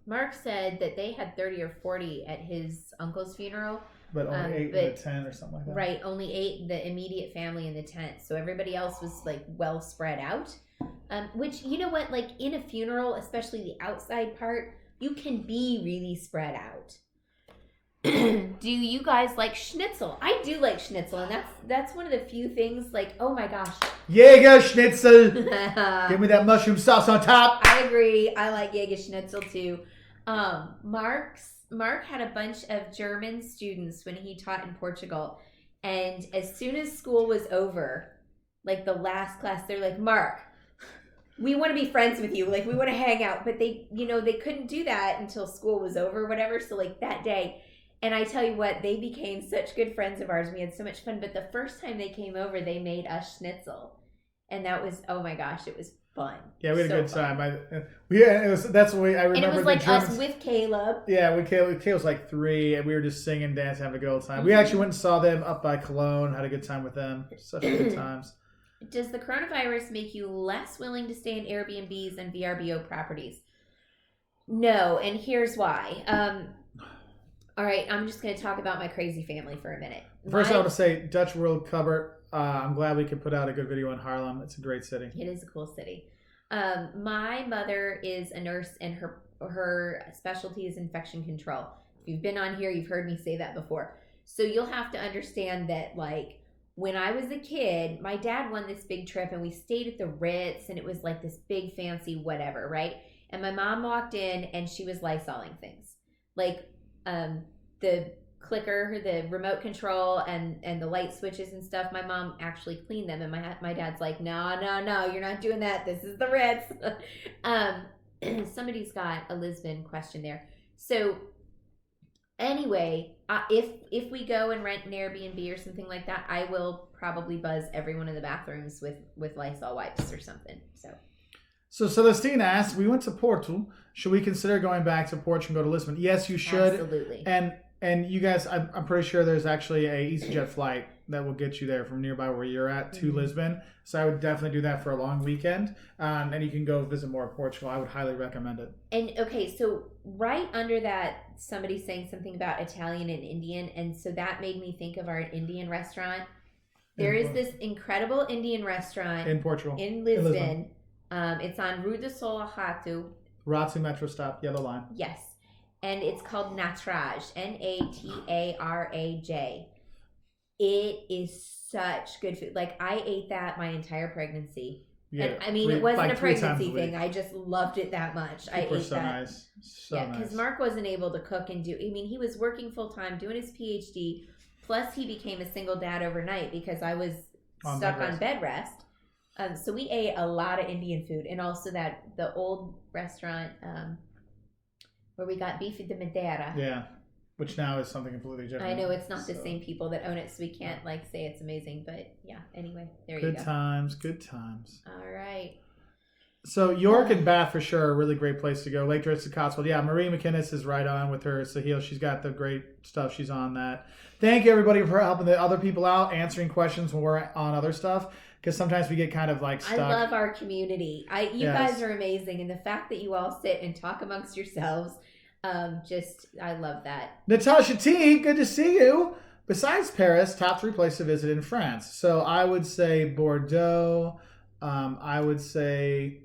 Mark said that they had 30 or 40 at his uncle's funeral.
But only 8 in the tent or something like that.
Right, only 8, the immediate family in the tent. So everybody else was like well spread out. Which, you know what, like in a funeral, especially the outside part, you can be really spread out. Do you guys like schnitzel? I do like schnitzel, and that's one of the few things, like, oh my gosh.
Jäger schnitzel. Give me that mushroom sauce on top.
I agree. I like Jäger schnitzel too. Mark had a bunch of German students when he taught in Portugal, and as soon as school was over, like the last class, they're like, Mark, we want to be friends with you. Like, we want to hang out. But they couldn't do that until school was over or whatever. So like that day, and I tell you what, they became such good friends of ours. We had so much fun. But the first time they came over, they made us schnitzel. And that was, oh my gosh, it was fun.
Yeah, we had a good time. That's the way I remember.
And it was like
Germans,
us with Caleb.
Yeah, Caleb was like 3, and we were just singing, dancing, having a good old time. We actually went and saw them up by Cologne, had a good time with them. Such good times.
Does the coronavirus make you less willing to stay in Airbnbs and VRBO properties? No, and here's why. All right, I'm just going to talk about my crazy family for a minute.
First, I want to say Dutch World Cover. I'm glad we could put out a good video on Haarlem. It's a great city.
It is a cool city. My mother is a nurse, and her specialty is infection control. If you've been on here, you've heard me say that before. So you'll have to understand that, like, when I was a kid, my dad won this big trip, and we stayed at the Ritz, and it was like this big fancy whatever, right? And my mom walked in, and she was Lysoling things. Like, the clicker, the remote control, and the light switches and stuff. My mom actually cleaned them, and my dad's like, no, you're not doing that. This is the Ritz. Somebody's got a Lisbon question there. So anyway, if we go and rent an Airbnb or something like that, I will probably buzz everyone in the bathrooms with Lysol wipes or something.
So Celestine asked, we went to Porto. Should we consider going back to Portugal and go to Lisbon? Yes, you should.
Absolutely.
And you guys, I'm pretty sure there's actually a EasyJet flight that will get you there from nearby where you're at to
Mm-hmm.
Lisbon. So I would definitely do that for a long weekend. And you can go visit more of Portugal. I would highly recommend it.
And okay, so right under that, somebody's saying something about Italian and Indian, and so that made me think of our Indian restaurant. There is this incredible Indian restaurant
In Portugal.
in Lisbon. It's on Rue do Sol Rato.
Ratu Metro Stop, Yellow Line.
Yes. And it's called Nataraj. Nataraj. It is such good food. Like, I ate that my entire pregnancy.
Yeah,
And I mean, it wasn't
like
a
3 times
pregnancy
a week.
thing. I just loved it that much. I
People are
ate
so
that.
nice. So
Yeah, because
nice.
Mark wasn't able to cook and do. I mean, he was working full time doing his PhD. Plus, he became a single dad overnight because I was stuck on bed rest. So we ate a lot of Indian food, and also the old restaurant where we got beef de Madeira.
Yeah, which now is something completely different.
I know it's not the same people that own it, so we can't like say it's amazing. But yeah, anyway, there you
Good
go.
times, good times.
All right.
So York and Bath for sure are a really great place to go. Lake District of Cotswold. Yeah, Marie McInnes is right on with her Sahil. She's got the great stuff. She's on that. Thank you everybody for helping the other people out, answering questions when we're on other stuff. Because sometimes we get kind of like stuck.
I love our community. You
Yes.
guys are amazing, and the fact that you all sit and talk amongst yourselves, I love that.
Natasha T, good to see you. Besides Paris, top 3 places to visit in France. So I would say Bordeaux. I would say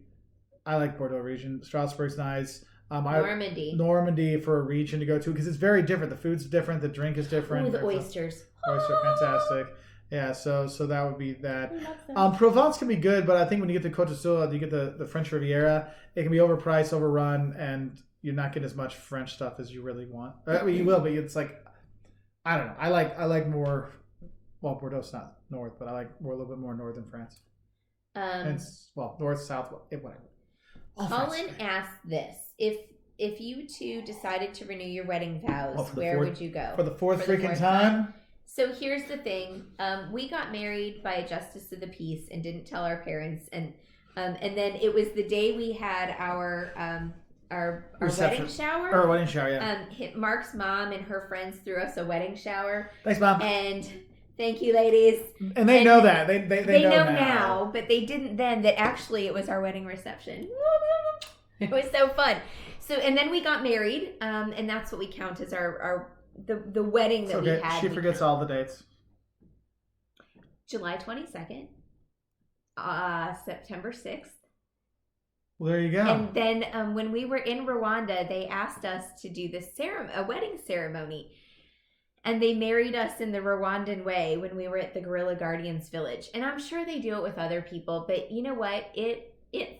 I like Bordeaux region. Strasbourg's nice. Normandy for a region to go to because it's very different. The food's different. The drink is different.
Ooh, the oysters.
Oyster, fantastic. Yeah, so that would be that.
I love them.
Provence can be good, but I think when you get to Côte d'Azur, you get the French Riviera, it can be overpriced, overrun, and you're not getting as much French stuff as you really want. I mean, you will, but it's like, I don't know. I like more, well, Bordeaux's not north, but I like more a little bit more northern France. And it's, well, north, south, whatever.
Colin asked this. If you two decided to renew your wedding vows, where would you go?
For the fourth time?
So here's the thing. We got married by a justice of the peace and didn't tell our parents. And then it was the day we had our wedding shower.
Or wedding shower, yeah.
Mark's mom and her friends threw us a wedding shower.
Thanks, Mom.
And thank you, ladies.
And they know that. They
know now, but they didn't then that actually it was our wedding reception. It was so fun. So, and then we got married, and that's what we count as the wedding that we had.
She forgets all the dates.
July 22nd, September 6th.
Well, there you go.
And then when we were in Rwanda, they asked us to do a wedding ceremony. And they married us in the Rwandan way when we were at the Guerrilla Guardians village. And I'm sure they do it with other people, but you know what? It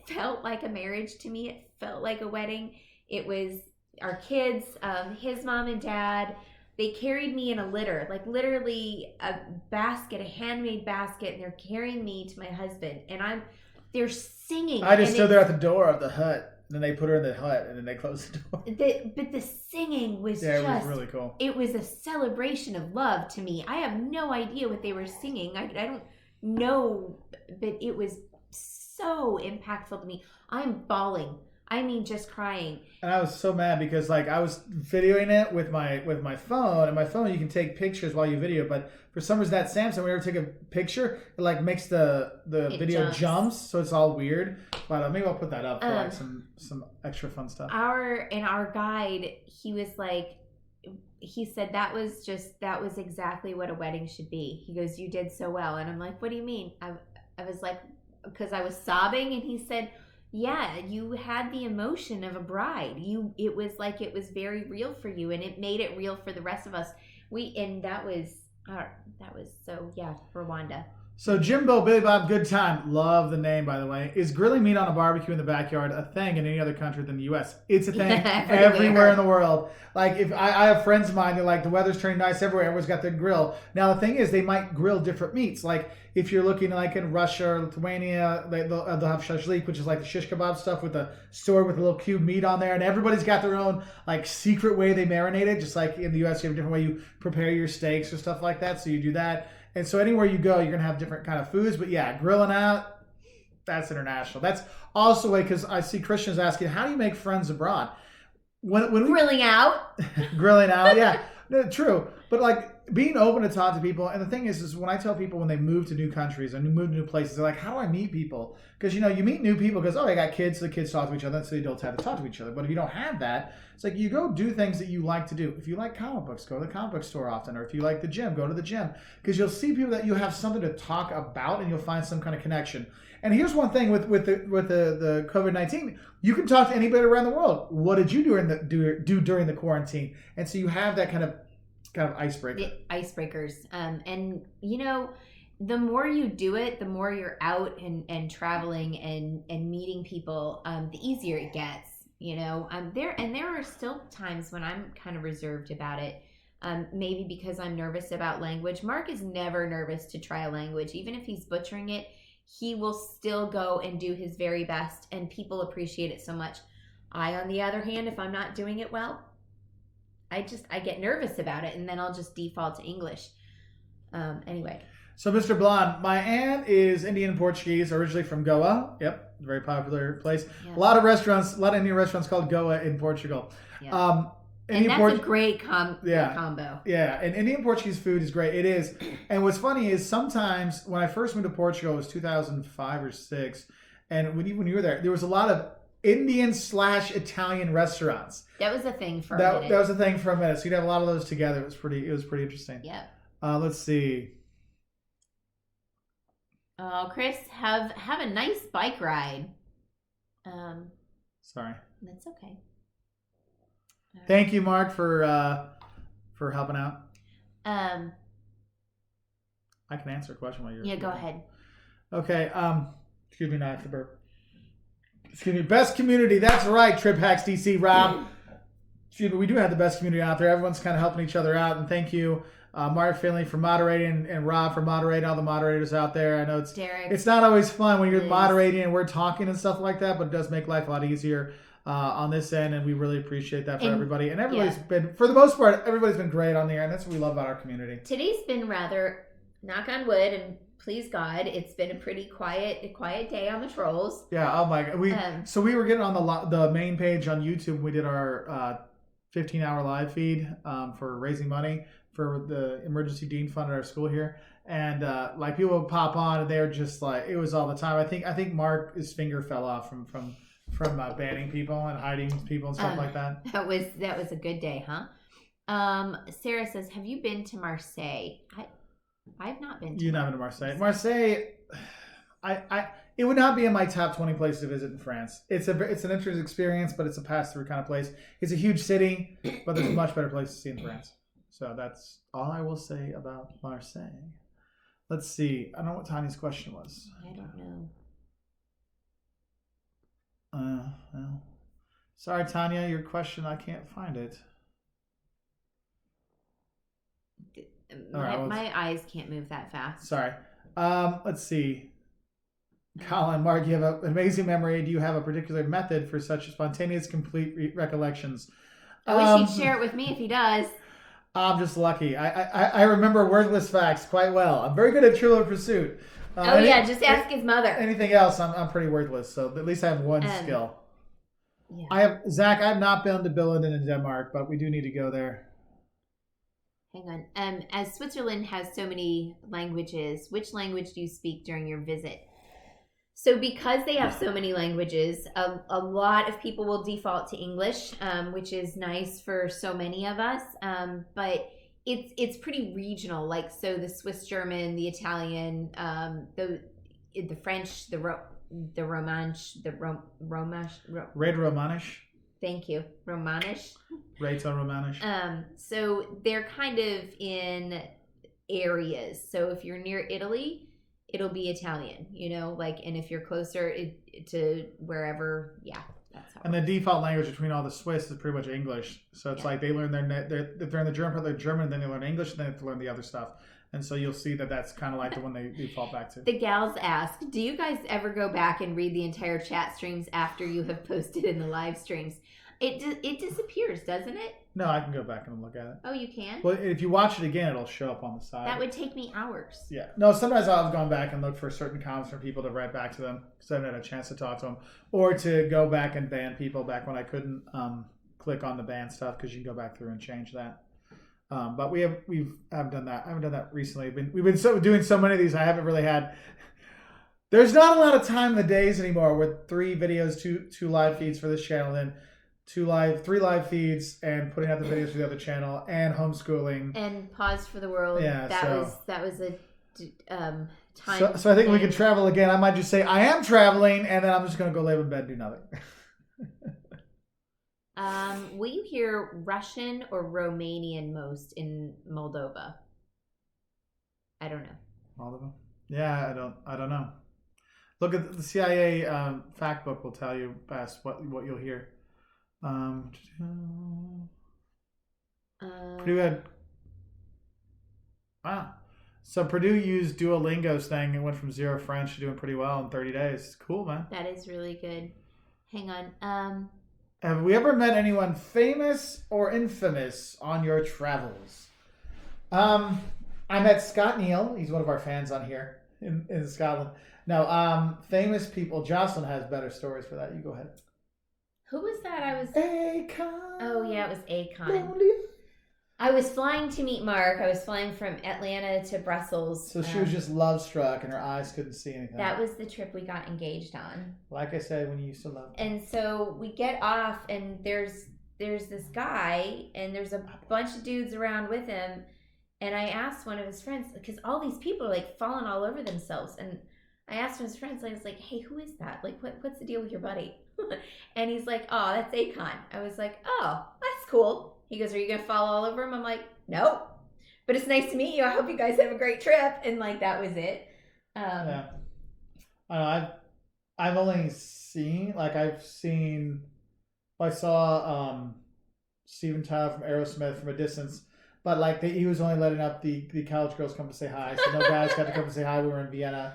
felt like a marriage to me. It felt like a wedding. It was our kids, his mom and dad. They carried me in a litter, like literally a basket, a handmade basket, and they're carrying me to my husband. And they're singing.
I just stood there at the door of the hut. Then they put her in the hut, and then they closed the door.
But the singing was
it was really cool.
It was a celebration of love to me. I have no idea what they were singing. I don't know, but it was so impactful to me. I'm bawling. I mean, just crying.
And I was so mad because, like, I was videoing it with my phone, and my phone you can take pictures while you video, but for some reason that Samsung, whenever you take a picture, it like makes the video jumps, so it's all weird. But maybe I'll put that up for like some extra fun stuff.
Our guide, he was like, he said that was exactly what a wedding should be. He goes, "You did so well," and I'm like, "What do you mean?" I was like, because I was sobbing, and he said, yeah, you had the emotion of a bride. It was like it was very real for you, and it made it real for the rest of us. That was so, yeah, Rwanda.
So Jimbo Billy Bob Good Time, love the name, by the way. Is grilling meat on a barbecue in the backyard a thing in any other country than the U.S.? It's a thing everywhere in the world. Like, if I have friends of mine, they're like, the weather's turning nice everywhere, everyone's got their grill. Now, the thing is, they might grill different meats. Like, if you're looking like in Russia or Lithuania, they'll have shashlik, which is like the shish kebab stuff with a sword with a little cube meat on there. And everybody's got their own, like, secret way they marinate it. Just like in the U.S., you have a different way you prepare your steaks or stuff like that. So you do that. And so anywhere you go, you're going to have different kind of foods. But yeah, grilling out, that's international. That's also a way, because I see Christians asking, how do you make friends abroad? When
grilling out.
Grilling out, yeah. No, true. But like, being open to talk to people. And the thing is when I tell people when they move to new countries and move to new places, they're like, how do I meet people? Because, you meet new people because, they got kids, so the kids talk to each other, so the adults have to talk to each other. But if you don't have that, it's like you go do things that you like to do. If you like comic books, go to the comic book store often. Or if you like the gym, go to the gym. Because you'll see people that you have something to talk about and you'll find some kind of connection. And here's one thing with the COVID-19, you can talk to anybody around the world. What did you do during the quarantine? And so you have that kind of icebreaker.
The icebreakers. And the more you do it, the more you're out and traveling and meeting people, the easier it gets. There are still times when I'm kind of reserved about it. Maybe because I'm nervous about language. Mark is never nervous to try a language. Even if he's butchering it, he will still go and do his very best, and people appreciate it so much. I, on the other hand, if I'm not doing it well, I get nervous about it, and then I'll just default to English. Anyway.
So, Mr. Blonde, my aunt is Indian Portuguese, originally from Goa. Yep, very popular place. Yeah. A lot of Indian restaurants called Goa in Portugal.
Yeah. And that's a great combo.
Yeah, and Indian Portuguese food is great. It is. And what's funny is sometimes when I first moved to Portugal, it was 2005 or 6, and when you were there was a lot of Indian/Italian restaurants.
That was a thing for a minute.
That was a thing for a minute. So you'd have a lot of those together. It was pretty interesting.
Yeah.
Let's see.
Oh, Chris, have a nice bike ride.
Sorry.
That's okay.
Thank you, Mark, for helping out.
I
can answer a question while you're.
Yeah, go ahead.
Okay. Excuse me, now I have to burp. Excuse me. Best community. That's right. Trip Hacks DC, Rob. Excuse me. We do have the best community out there. Everyone's kind of helping each other out, and thank you, Mark Finley, for moderating, and Rob for moderating, all the moderators out there. I know it's not always fun when you're moderating and we're talking and stuff like that, but it does make life a lot easier. On this end, and we really appreciate that for everybody. And everybody's been, for the most part, everybody's been great on the air, and that's what we love about our community.
Today's been rather, knock on wood, and please God, it's been a pretty quiet day on the trolls.
Yeah, oh my God. So we were getting on the main page on YouTube. We did our 15-hour live feed for raising money for the emergency dean fund at our school here. And people would pop on, and they were just like, it was all the time. I think Mark's finger fell off from banning people and hiding people and stuff like that. That
was a good day, huh? Sarah says, have you been to Marseille? I've not been to
You've not been to Marseille. Marseille, it would not be in my top 20 places to visit in France. It's an interesting experience, but it's a pass-through kind of place. It's a huge city, but there's a much better place to see in France. So that's all I will say about Marseille. Let's see. I don't know what Tanya's question was.
I don't know.
Well, sorry, Tanya, your question, I can't find it.
My eyes can't move that fast.
Sorry. Let's see. Colin, Mark, you have an amazing memory. Do you have a particular method for such spontaneous, complete recollections?
I wish he'd share it with me if he does.
I'm just lucky. I remember wordless facts quite well. I'm very good at Trivial Pursuit.
Just ask his mother.
Anything else, I'm pretty worthless. So at least I have one skill.
Yeah.
Zach, I have not been to Billund in Denmark, but we do need to go there.
Hang on. As Switzerland has so many languages, which language do you speak during your visit? So because they have so many languages, a lot of people will default to English, which is nice for so many of us. But it's pretty regional. Like, so the Swiss German, the Italian, the French, the Romansh,
Red Romanish.
Thank you. Romanish.
Rachel Romanish.
So they're kind of in areas. So if you're near Italy, it'll be Italian, and if you're closer to wherever, that's how.
And the default language between all the Swiss is pretty much English. So it's like they learn if they're in the German part, they're German, then they learn English, and then they have to learn the other stuff. And so you'll see that that's kind of like the one they default back to.
The gals ask, do you guys ever go back and read the entire chat streams after you have posted in the live streams? It disappears, doesn't it?
No, I can go back and look at it.
Oh, you can?
Well, if you watch it again, it'll show up on the side.
That would take me hours.
Yeah. No, sometimes I've gone back and looked for certain comments from people to write back to them because I haven't had a chance to talk to them. Or to go back and ban people back when I couldn't click on the ban stuff because you can go back through and change that. But we haven't done that. I haven't done that recently. We've been doing so many of these. I haven't really had. There's not a lot of time in the days anymore with 3 videos, two live feeds for this channel, then 3 live feeds, and putting out the videos for the other channel, and homeschooling
and Pause for the World.
Yeah,
that was a time.
So I think we can travel again. I might just say I am traveling, and then I'm just gonna go lay in bed and do nothing.
Will you hear Russian or Romanian most in Moldova? I don't know.
Moldova? Yeah, I don't know. Look at the CIA fact book will tell you best what you'll hear. Purdue had wow. So Purdue used Duolingo's thing and went from 0 French to doing pretty well in 30 days. Cool, man.
That is really good. Hang on.
Have we ever met anyone famous or infamous on your travels? I met Scott Neal. He's one of our fans on here in Scotland. No, famous people. Jocelyn has better stories for that. You go ahead.
Who was that?
Akon.
Oh, yeah, it was Akon.
Lonely.
I was flying to meet Mark. I was flying from Atlanta to Brussels.
So she was just love struck and her eyes couldn't see anything.
That was the trip we got engaged on.
Like I said, when you used to love.
And so we get off and there's this guy and there's a bunch of dudes around with him. And I asked one of his friends, because all these people are like falling all over themselves. And I asked one of his friends, I was like, hey, who is that? Like, what's the deal with your buddy? And he's like, oh, that's Akon. I was like, oh, that's cool. He goes, are you going to fall all over him? I'm like, no. But it's nice to meet you. I hope you guys have a great trip. And like, that was it.
Yeah. I know, I've only seen, I saw Steven Tyler from Aerosmith from a distance. But like he was only letting up the college girls come to say hi. So no guys got to come to say hi. We were in Vienna.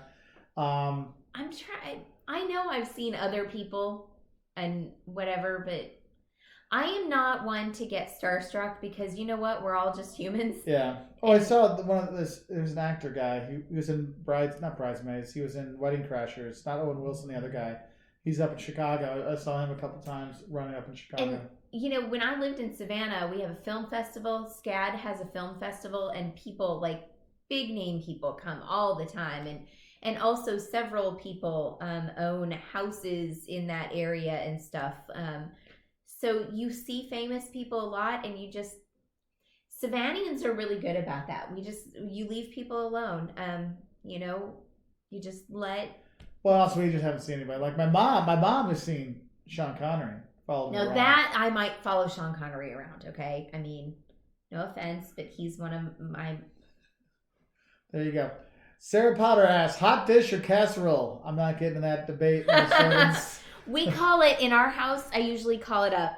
I'm trying. I know I've seen other people and whatever, but I am not one to get starstruck because you know what? We're all just humans.
Yeah. Oh, I saw one of this. There was an actor guy. He was in not Bridesmaids. He was in Wedding Crashers. Not Owen Wilson, the other guy. He's up in Chicago. I saw him a couple times running up in Chicago.
And you know, when I lived in Savannah, we have a film festival. SCAD has a film festival, and people like big name people come all the time, and also several people own houses in that area and stuff. So you see famous people a lot, and Savannians are really good about that. You leave people alone. You know, you just let.
Well, also we just haven't seen anybody. Like my mom has seen Sean Connery.
Now that I might follow Sean Connery around. Okay, I mean, no offense, but he's one of my.
There you go. Sarah Potter asks, hot dish or casserole? I'm not getting in that debate.
We call it, in our house, I usually call it a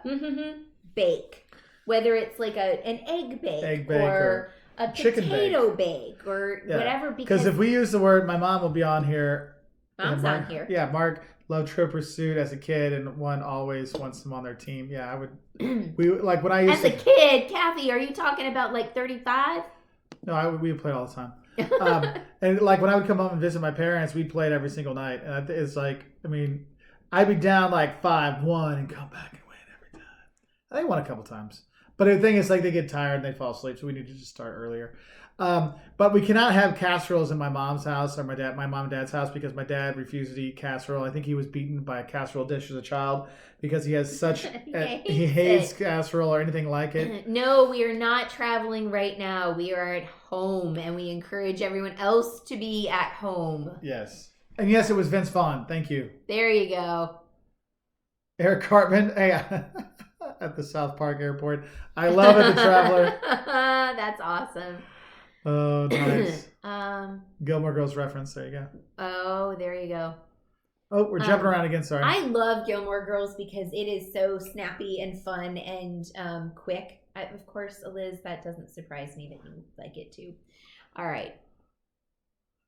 bake. Whether it's like an egg bake or a potato bake or whatever.
Because if we use the word, my mom will be on here.
Mom's on here.
Yeah, Mark loved Trivial Pursuit as a kid and one always wants him on their team. Yeah, I would. When I used
as a kid, Kathy, are you talking about like 35?
No, we would play all the time. And like when I would come home and visit my parents, we played every single night. And it's like, I mean, I'd be down like 5-1 and come back and win every time. I think won a couple times. But the thing is, like, they get tired and they fall asleep, so we need to just start earlier. But we cannot have casseroles in my mom's house or my mom and dad's house because my dad refused to eat casserole. I think he was beaten by a casserole dish as a child because he has such he hates casserole or anything like it.
No, we are not traveling right now. We are at home, and we encourage everyone else to be at home.
Yes. And yes, it was Vince Vaughn. Thank you.
There you go.
Eric Cartman. Hey, at the South Park airport. I love it, The Traveler.
That's awesome.
Oh, nice. Gilmore Girls reference. There you go.
Oh, there you go.
Oh, we're jumping around again. Sorry.
I love Gilmore Girls because it is so snappy and fun and quick. Of course, Liz, that doesn't surprise me that you like it too. All right.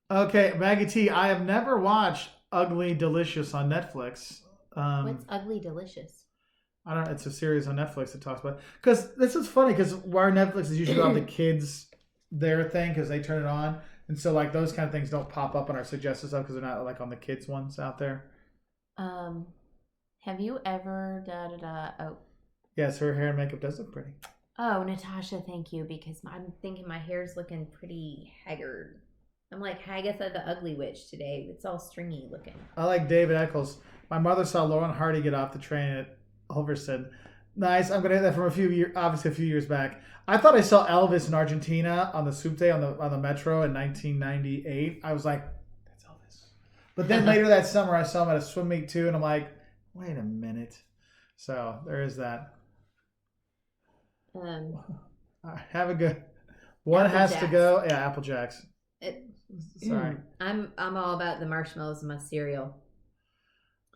Okay, Maggie T. I have never watched Ugly Delicious on Netflix.
What's Ugly Delicious?
I don't know. It's a series on Netflix that talks about. Because this is funny because our Netflix is usually on the kids' their thing because they turn it on. And so like those kind of things don't pop up on our suggested stuff because they're not like on the kids ones out there.
Have you ever Oh.
Yes, her hair and makeup does look pretty.
Oh, Natasha, thank you, because I'm thinking my hair's looking pretty haggard. I'm like Hagatha the Ugly Witch today. It's all stringy looking.
I like David Eccles. My mother saw Lauren Hardy get off the train at Ulverston. Nice. I'm gonna hit that from a few years back. I thought I saw Elvis in Argentina on the Soup Day on the Metro in 1998. I was like, that's Elvis. But then later that summer, I saw him at a swim meet too, and I'm like, wait a minute. So there is that. Have a good. One
Apple
has
Jacks.
to go. Yeah, Apple Jacks. Sorry.
I'm all about the marshmallows in my cereal.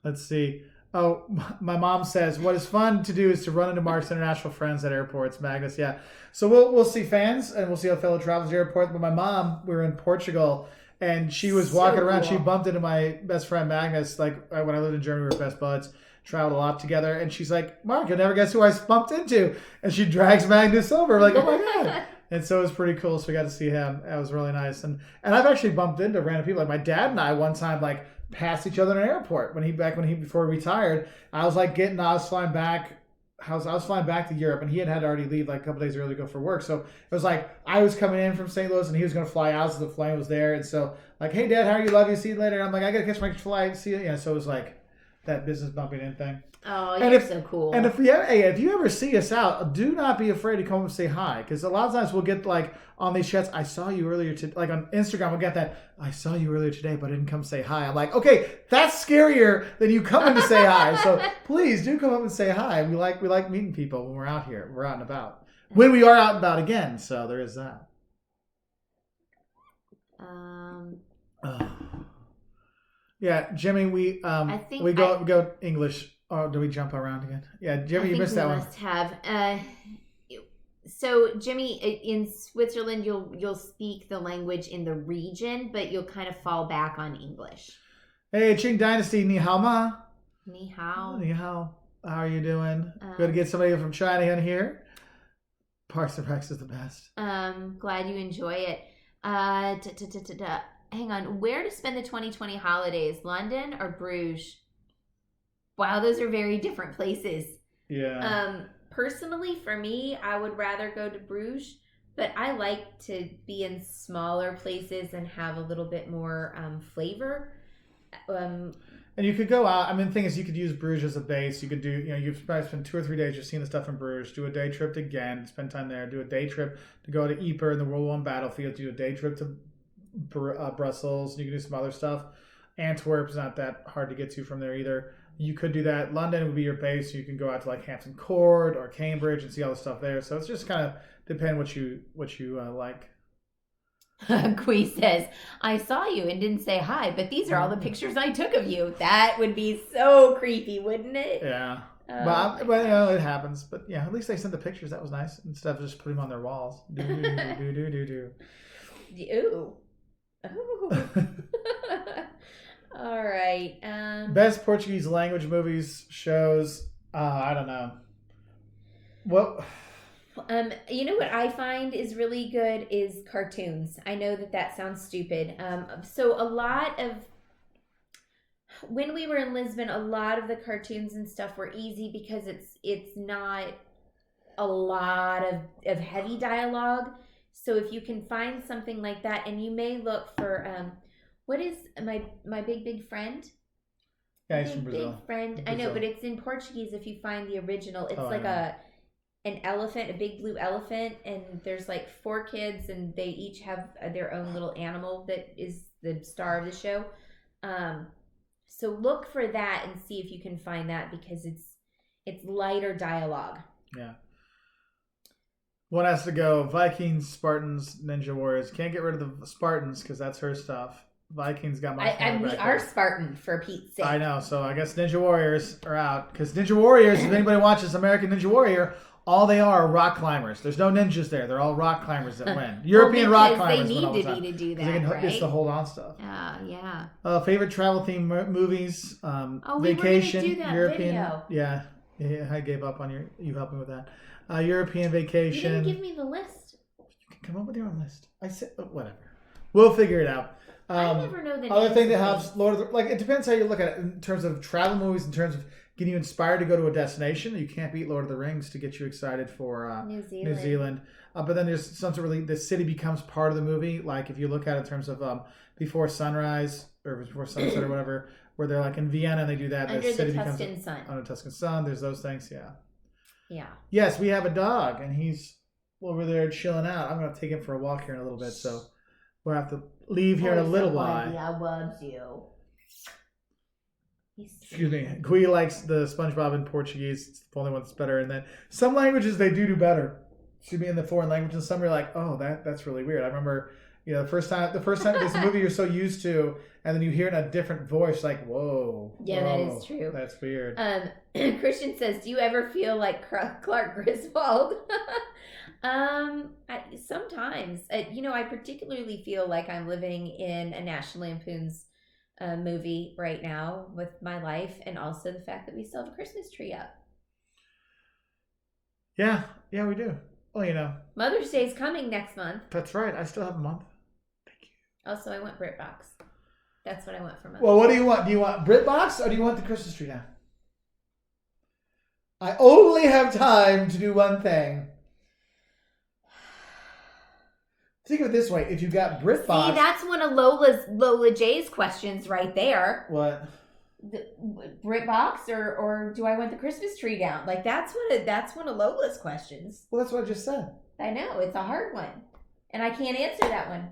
Let's see. Oh, my mom says what is fun to do is to run into Mark's international friends at airports. Magnus, yeah. So we'll see fans and we'll see our fellow travelers at the airport. But my mom, we were in Portugal and she was walking around. Cool. She bumped into my best friend Magnus. Like when I lived in Germany, we were best buds. Traveled a lot together, and she's like, "Mark, you'll never guess who I bumped into." And she drags Magnus over, like, "Oh my god!" And so it was pretty cool. So we got to see him. That was really nice. And I've actually bumped into random people. Like my dad and I one time like passed each other in an airport before he retired. I was flying back. I was flying back to Europe, and he had to already leave like a couple days early to go for work. So it was like I was coming in from St. Louis, and he was going to fly out, so the plane was there. And so like, "Hey, Dad, how are you? Love you. See you later." And I'm like, "I got to catch my flight. See you." Yeah. So it was like that business bumping in thing.
Oh, you're so cool.
And if you ever see us out, do not be afraid to come and say hi. Because a lot of times we'll get like on these chats, "I saw you earlier today." Like on Instagram, we'll get that, "I saw you earlier today, but I didn't come say hi." I'm like, okay, that's scarier than you coming to say hi. So please do come up and say hi. We like meeting people when we're out here. We're out and about. When we are out and about again. So there is that. Yeah, Jimmy, we go English. Or do we jump around again? Yeah, Jimmy, you missed that one.
Must have. So Jimmy, in Switzerland, you'll speak the language in the region, but you'll kind of fall back on English.
Hey, Qing Dynasty, ni hao ma?
Ni hao.
Ni hao. How are you doing? Good to get somebody from China in here. Parks and Recs is the best.
Glad you enjoy it. Hang on, where to spend the 2020 holidays? London or Bruges? Wow, those are very different places.
Yeah.
Personally, for me, I would rather go to Bruges, but I like to be in smaller places and have a little bit more flavor.
And you could go out. I mean, the thing is, you could use Bruges as a base. You could do, you've probably spent 2 or 3 days just seeing the stuff in Bruges. Do a day trip to Ghent, spend time there. Do a day trip to go to Ypres in the World War I battlefield. Do a day trip to Brussels. You can do some other stuff. Antwerp's not that hard to get to from there either. You could do that. London would be your base. You can go out to like Hampton Court or Cambridge and see all the stuff there. So it's just kind of depend what you like.
Kui says, "I saw you and didn't say hi, but these are all the pictures I took of you." That would be so creepy, wouldn't it?
Yeah. But it happens. But yeah, at least they sent the pictures. That was nice instead of just putting them on their walls. Do.
Ooh. All right.
Best Portuguese language movies, shows. I don't know. Well,
you know what I find is really good is cartoons. I know that sounds stupid. So a lot of when we were in Lisbon, a lot of the cartoons and stuff were easy because it's not a lot of heavy dialogue. So if you can find something like that, and you may look for what is my big friend?
Yeah, he's from Brazil.
Big friend. Brazil. I know, but it's in Portuguese. If you find the original, it's an elephant, a big blue elephant, and there's like 4 kids, and they each have their own little animal that is the star of the show. So look for that and see if you can find that because it's lighter dialogue.
Yeah. One has to go. Vikings, Spartans, Ninja Warriors. Can't get rid of the Spartans because that's her stuff. Vikings got my.
We are Spartan for Pete's sake.
I know. So I guess Ninja Warriors are out because Ninja Warriors. If anybody watches American Ninja Warrior, all they are rock climbers. There's no ninjas there. They're all rock climbers that win. European rock climbers.
They need to be to do that, right?
It's the hold on stuff.
Yeah.
Favorite travel theme movies. Vacation.
We were gonna do that
European.
video.
Yeah. I gave up on you helping with that. European Vacation.
You didn't give me the list.
You can come up with your own list. I said whatever. We'll figure it out.
I never know the
other
names
thing that helps Lord of the, like it depends how you look at it in terms of travel movies, in terms of get you inspired to go to a destination. You can't beat Lord of the Rings to get you excited for New Zealand. But then there's something really, the city becomes part of the movie. Like if you look at it in terms of before sunrise or before sunset or whatever, where they're like in Vienna and they do that.
Under
the city
the Tuscan
becomes
sun.
Under the Tuscan sun. There's those things. Yeah.
Yeah.
Yes, we have a dog and he's over there chilling out. I'm going to take him for a walk here in a little bit. So we'll have to leave here in a little while.
I loves you.
Excuse me. Gui likes the SpongeBob in Portuguese. It's the only one that's better. And then some languages they do better. Excuse me, in the foreign languages. Some are like, oh, that's really weird. I remember, the first time this movie you're so used to, and then you hear it in a different voice, like, whoa.
Yeah,
whoa,
that is true.
That's weird.
Christian says, do you ever feel like Clark Griswold? Sometimes. I particularly feel like I'm living in a National Lampoon's movie right now with my life, and also the fact that we still have a Christmas tree up.
Yeah, we do. Well,
Mother's Day is coming next month.
That's right. I still have a month. Thank you.
Also, I want BritBox. That's what I want for Mother's
Well, what do you want? Do you want BritBox or do you want the Christmas tree now? I only have time to do one thing. Think of it this way: if you got BritBox,
See, that's one of Lola J's questions right there.
What?
The BritBox or do I want the Christmas tree down? Like that's one of Lola's questions.
Well, that's what I just said.
I know it's a hard one, and I can't answer that one.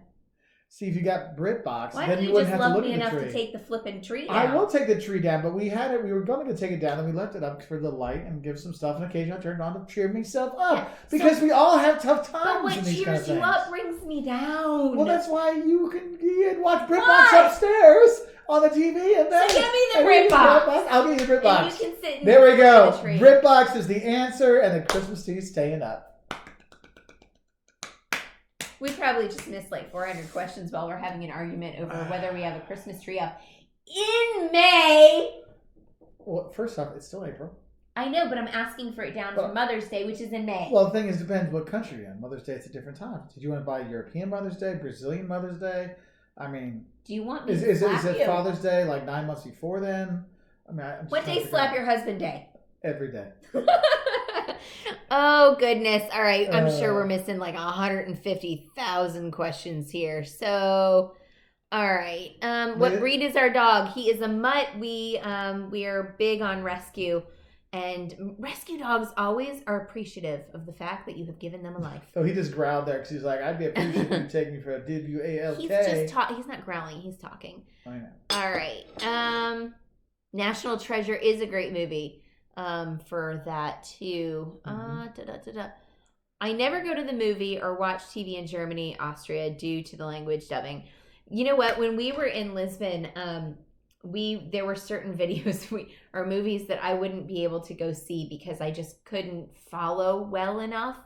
See, if you got BritBox,
Why
then
don't
you
you
wouldn't
just
have to
love
look
me
at the
enough
tree.
to take the flipping tree down?
I will take the tree down, but we were going to take it down, and we left it up for the light and give some stuff, and occasionally I turned it on to cheer myself up.
Yeah,
because we all have tough
But
times
what
in these
cheers
kind of things.
you up brings me down.
Well, that's why you can watch BritBox
Why?
upstairs on the TV, and then
So give me the
and we can
BritBox.
I'll give you the BritBox.
And you can sit and
There we
look
go.
at the tree.
BritBox is the answer, and the Christmas tree is staying up.
We probably just missed like 400 questions while we're having an argument over whether we have a Christmas tree up in May.
Well, first off, it's still April.
I know, but I'm asking for it down for Mother's Day, which is in May.
Well, the thing is, it depends what country you're in. Mother's Day, it's a different time. Did you want to buy European Mother's Day, Brazilian Mother's Day? I mean,
do you want me
is
to slap
it
you?
Father's Day like 9 months before then? I mean,
What day slap your husband day?
Every day.
Oh, goodness. All right. I'm sure we're missing like 150,000 questions here. So, all right. What breed is our dog? He is a mutt. We are big on rescue. And rescue dogs always are appreciative of the fact that you have given them a life.
Oh, he just growled there because he's like, I'd be appreciative if you take me for a WALK.
He's just he's not growling. He's talking.
I know.
All right. National Treasure is a great movie. For that too. I never go to the movie or watch TV in Germany, Austria due to the language dubbing. You know what? When we were in Lisbon, there were certain videos or movies that I wouldn't be able to go see because I just couldn't follow well enough.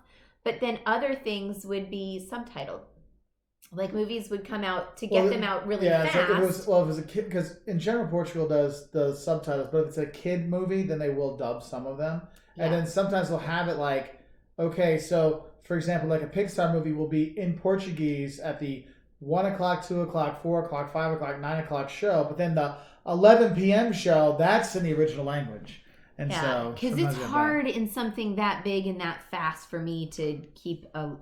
But then other things would be subtitled. Like movies would come out to get them out really fast.
Yeah, it was a kid, because in general Portugal does the subtitles, but if it's a kid movie, then they will dub some of them. Yeah. And then sometimes they'll have it like, okay, so for example, like a Pixar movie will be in Portuguese at the 1 o'clock, 2 o'clock, 4 o'clock, 5 o'clock, 9 o'clock show, but then the 11 p.m. show, that's in the original language. And so
because it's hard in something that big and that fast for me to keep on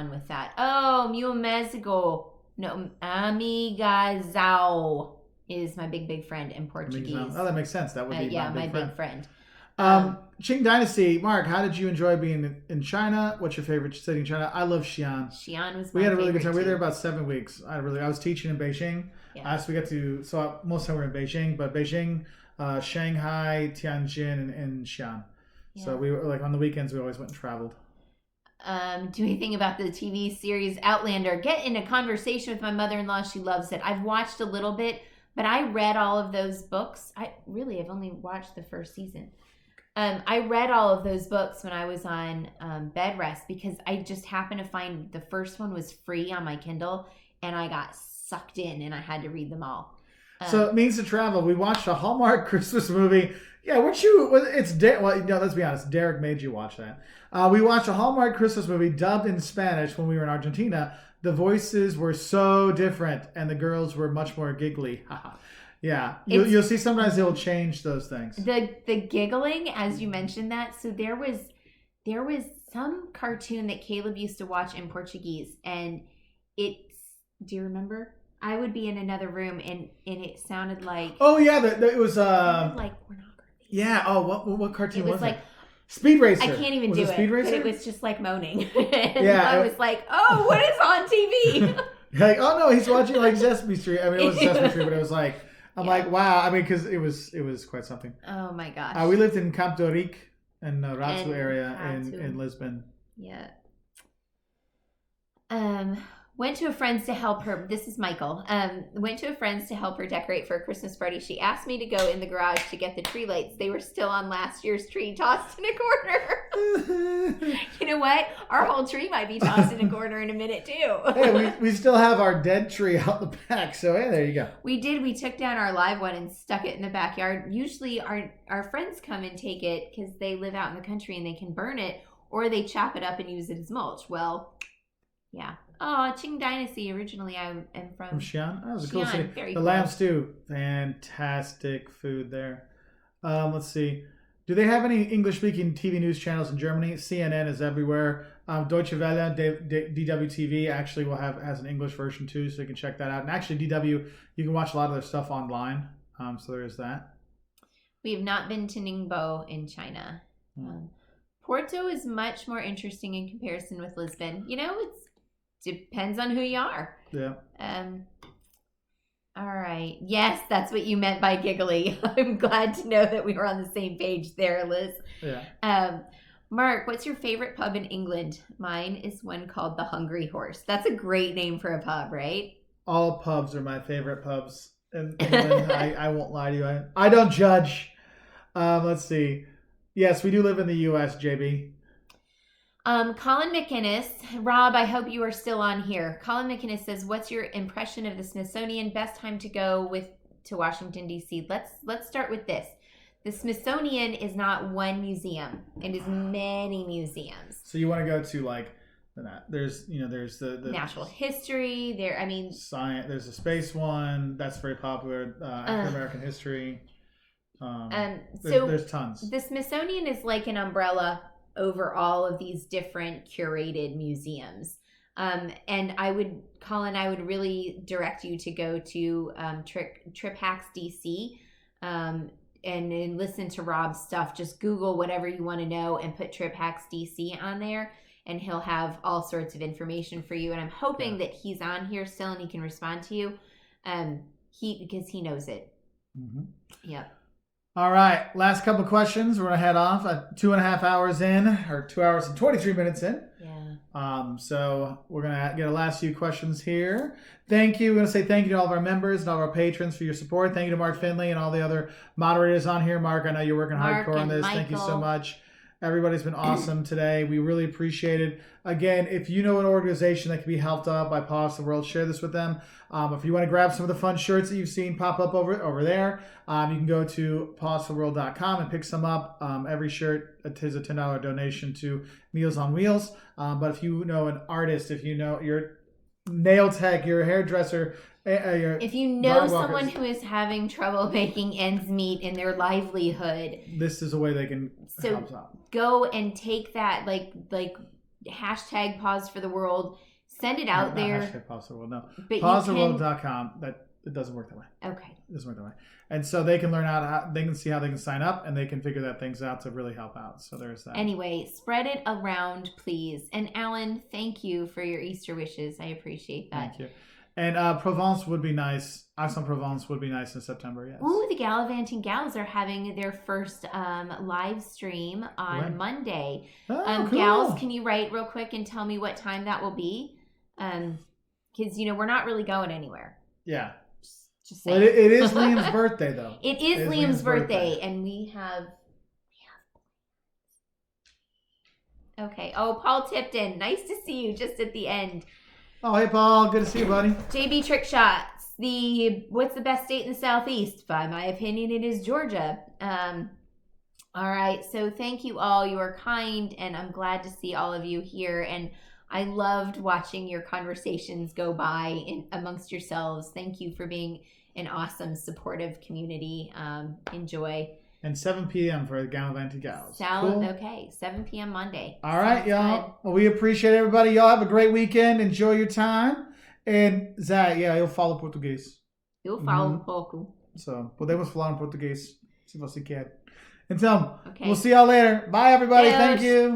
with that. Oh, meu amigo, no, amigazao is my big friend in Portuguese.
Oh, that makes sense. That would be my big friend. Qing Dynasty, Mark, how did you enjoy being in China? What's your favorite city in China? I love Xi'an.
Xi'an was
we had a really good time.
Too.
We were there about 7 weeks. I was teaching in Beijing.
Yeah.
So we got to most of the time we were in Beijing, but Beijing, Shanghai, Tianjin, and Xi'an. Yeah. So we were like on the weekends we always went and traveled.
Do anything about the TV series Outlander. Get in a conversation with my mother-in-law. She loves it. I've watched a little bit, but I read all of those books. I've only watched the first season. I read all of those books when I was on bed rest because I just happened to find the first one was free on my Kindle, and I got sucked in and I had to read them all.
So it means to travel. We watched a Hallmark Christmas movie. Yeah, let's be honest. Derek made you watch that. We watched a Hallmark Christmas movie dubbed in Spanish when we were in Argentina. The voices were so different, and the girls were much more giggly. Yeah, you'll see sometimes they'll change those things.
The giggling as you mentioned that. So there was some cartoon that Caleb used to watch in Portuguese, and do you remember? I would be in another room and it sounded like
it was
like pornography.
Yeah. Oh, what cartoon was
like
it? Speed Racer.
I can't even do it.
Speed Racer?
But it was just like moaning. And
Yeah,
I was like, oh, what is on TV?
Like, oh no, he's watching like Sesame Street. I mean, it was Sesame Street, but it was like, I'm like, wow. I mean, because it was quite something.
Oh my gosh.
We lived in Camp de Rique in the Ratsu area in Lisbon.
Yeah. Went to a friend's to help her. This is Michael. Went to a friend's to help her decorate for a Christmas party. She asked me to go in the garage to get the tree lights. They were still on last year's tree, tossed in a corner. You know what? Our whole tree might be tossed in a corner in a minute too.
Hey, we still have our dead tree out the back. So hey, there you go.
We did. We took down our live one and stuck it in the backyard. Usually our friends come and take it because they live out in the country and they can burn it, or they chop it up and use it as mulch. Well, yeah. Oh, Qing Dynasty. Originally, I am from
Xi'an. That was a cool city.
Very
the
cool.
lamb stew. Fantastic food there. Let's see. Do they have any English-speaking TV news channels in Germany? CNN is everywhere. Deutsche Welle, DWTV actually has an English version too, so you can check that out. And actually, DW, you can watch a lot of their stuff online. So there is that.
We have not been to Ningbo in China. Porto is much more interesting in comparison with Lisbon. You know, it depends on who you are.
Yeah.
All right. Yes, that's what you meant by giggly. I'm glad to know that we were on the same page there, Liz.
Yeah.
Mark, what's your favorite pub in England? Mine is one called the Hungry Horse. That's a great name for a pub, right?
All pubs are my favorite pubs in England. I won't lie to you. I don't judge. Let's see. Yes, we do live in the U.S., JB.
Colin McInnes, Rob, I hope you are still on here. Colin McInnes says, what's your impression of the Smithsonian? Best time to go to Washington, D.C. Let's start with this. The Smithsonian is not one museum. It is many museums.
So you want to go to like, there's the
natural history there. I mean,
science. There's a space one that's very popular. African American history. There's tons.
The Smithsonian is like an umbrella over all of these different curated museums. And I would really direct you to go to Trip Hacks DC and listen to Rob's stuff. Just Google whatever you want to know and put Trip Hacks DC on there, and he'll have all sorts of information for you. And I'm hoping that he's on here still and he can respond to you because he knows it.
Mm-hmm.
Yep.
All right, last couple of questions. We're gonna head off at 2.5 hours in, or 2 hours and 23 minutes in.
Yeah.
So we're gonna get a last few questions here. Thank you. We're gonna say thank you to all of our members and all of our patrons for your support. Thank you to Mark Finley and all the other moderators on here. Mark, I know you're working hardcore on this.
Michael.
Thank you so much. Everybody's been awesome today. We really appreciate it. Again, if you know an organization that can be helped out by Pause the World, share this with them. If you want to grab some of the fun shirts that you've seen pop up over there, you can go to pausetheworld.com and pick some up. Every shirt is a $10 donation to Meals on Wheels. But if you know an artist, if you know your nail tech, your hairdresser,
if you know someone who is having trouble making ends meet in their livelihood,
this is a way they can help out.
Go and take that, like hashtag Pause for the World, send it out there.
Hashtag Pause for the World, no.
But
pausetheworld.com. It doesn't work that way.
Okay.
It doesn't work that way. And so they can learn they can see how they can sign up, and they can figure that things out to really help out. So there's that.
Anyway, spread it around, please. And Alan, thank you for your Easter wishes. I appreciate that.
Thank you. And Provence would be nice. Aix-en-Provence would be nice in September, yes.
Ooh, the Gallivanting Gals are having their first live stream on Monday.
Oh, cool.
Gals, can you write real quick and tell me what time that will be? Because, we're not really going anywhere.
Yeah.
Just saying.
Well, it is Liam's birthday, though.
It is Liam's birthday, and we have... Okay. Oh, Paul Tipton. Nice to see you just at the end.
Oh, hey, Paul. Good to see you, buddy.
JB Trick Shots. What's the best state in the Southeast? By my opinion, it is Georgia. All right. So thank you all. You are kind, and I'm glad to see all of you here. And I loved watching your conversations go by amongst yourselves. Thank you for being an awesome, supportive community. Enjoy.
And 7 p.m. for the Gallivanti Gals.
Cool. Okay, 7 p.m. Monday.
All right,
Sounds
y'all.
good.
Well, we appreciate everybody. Y'all have a great weekend. Enjoy your time. And Zé, eu falo português.
Eu falo um pouco.
So, podemos falar em português, se você quer. Então,
Okay.
we'll see y'all later. Bye, everybody.
Adeus.
Thank you.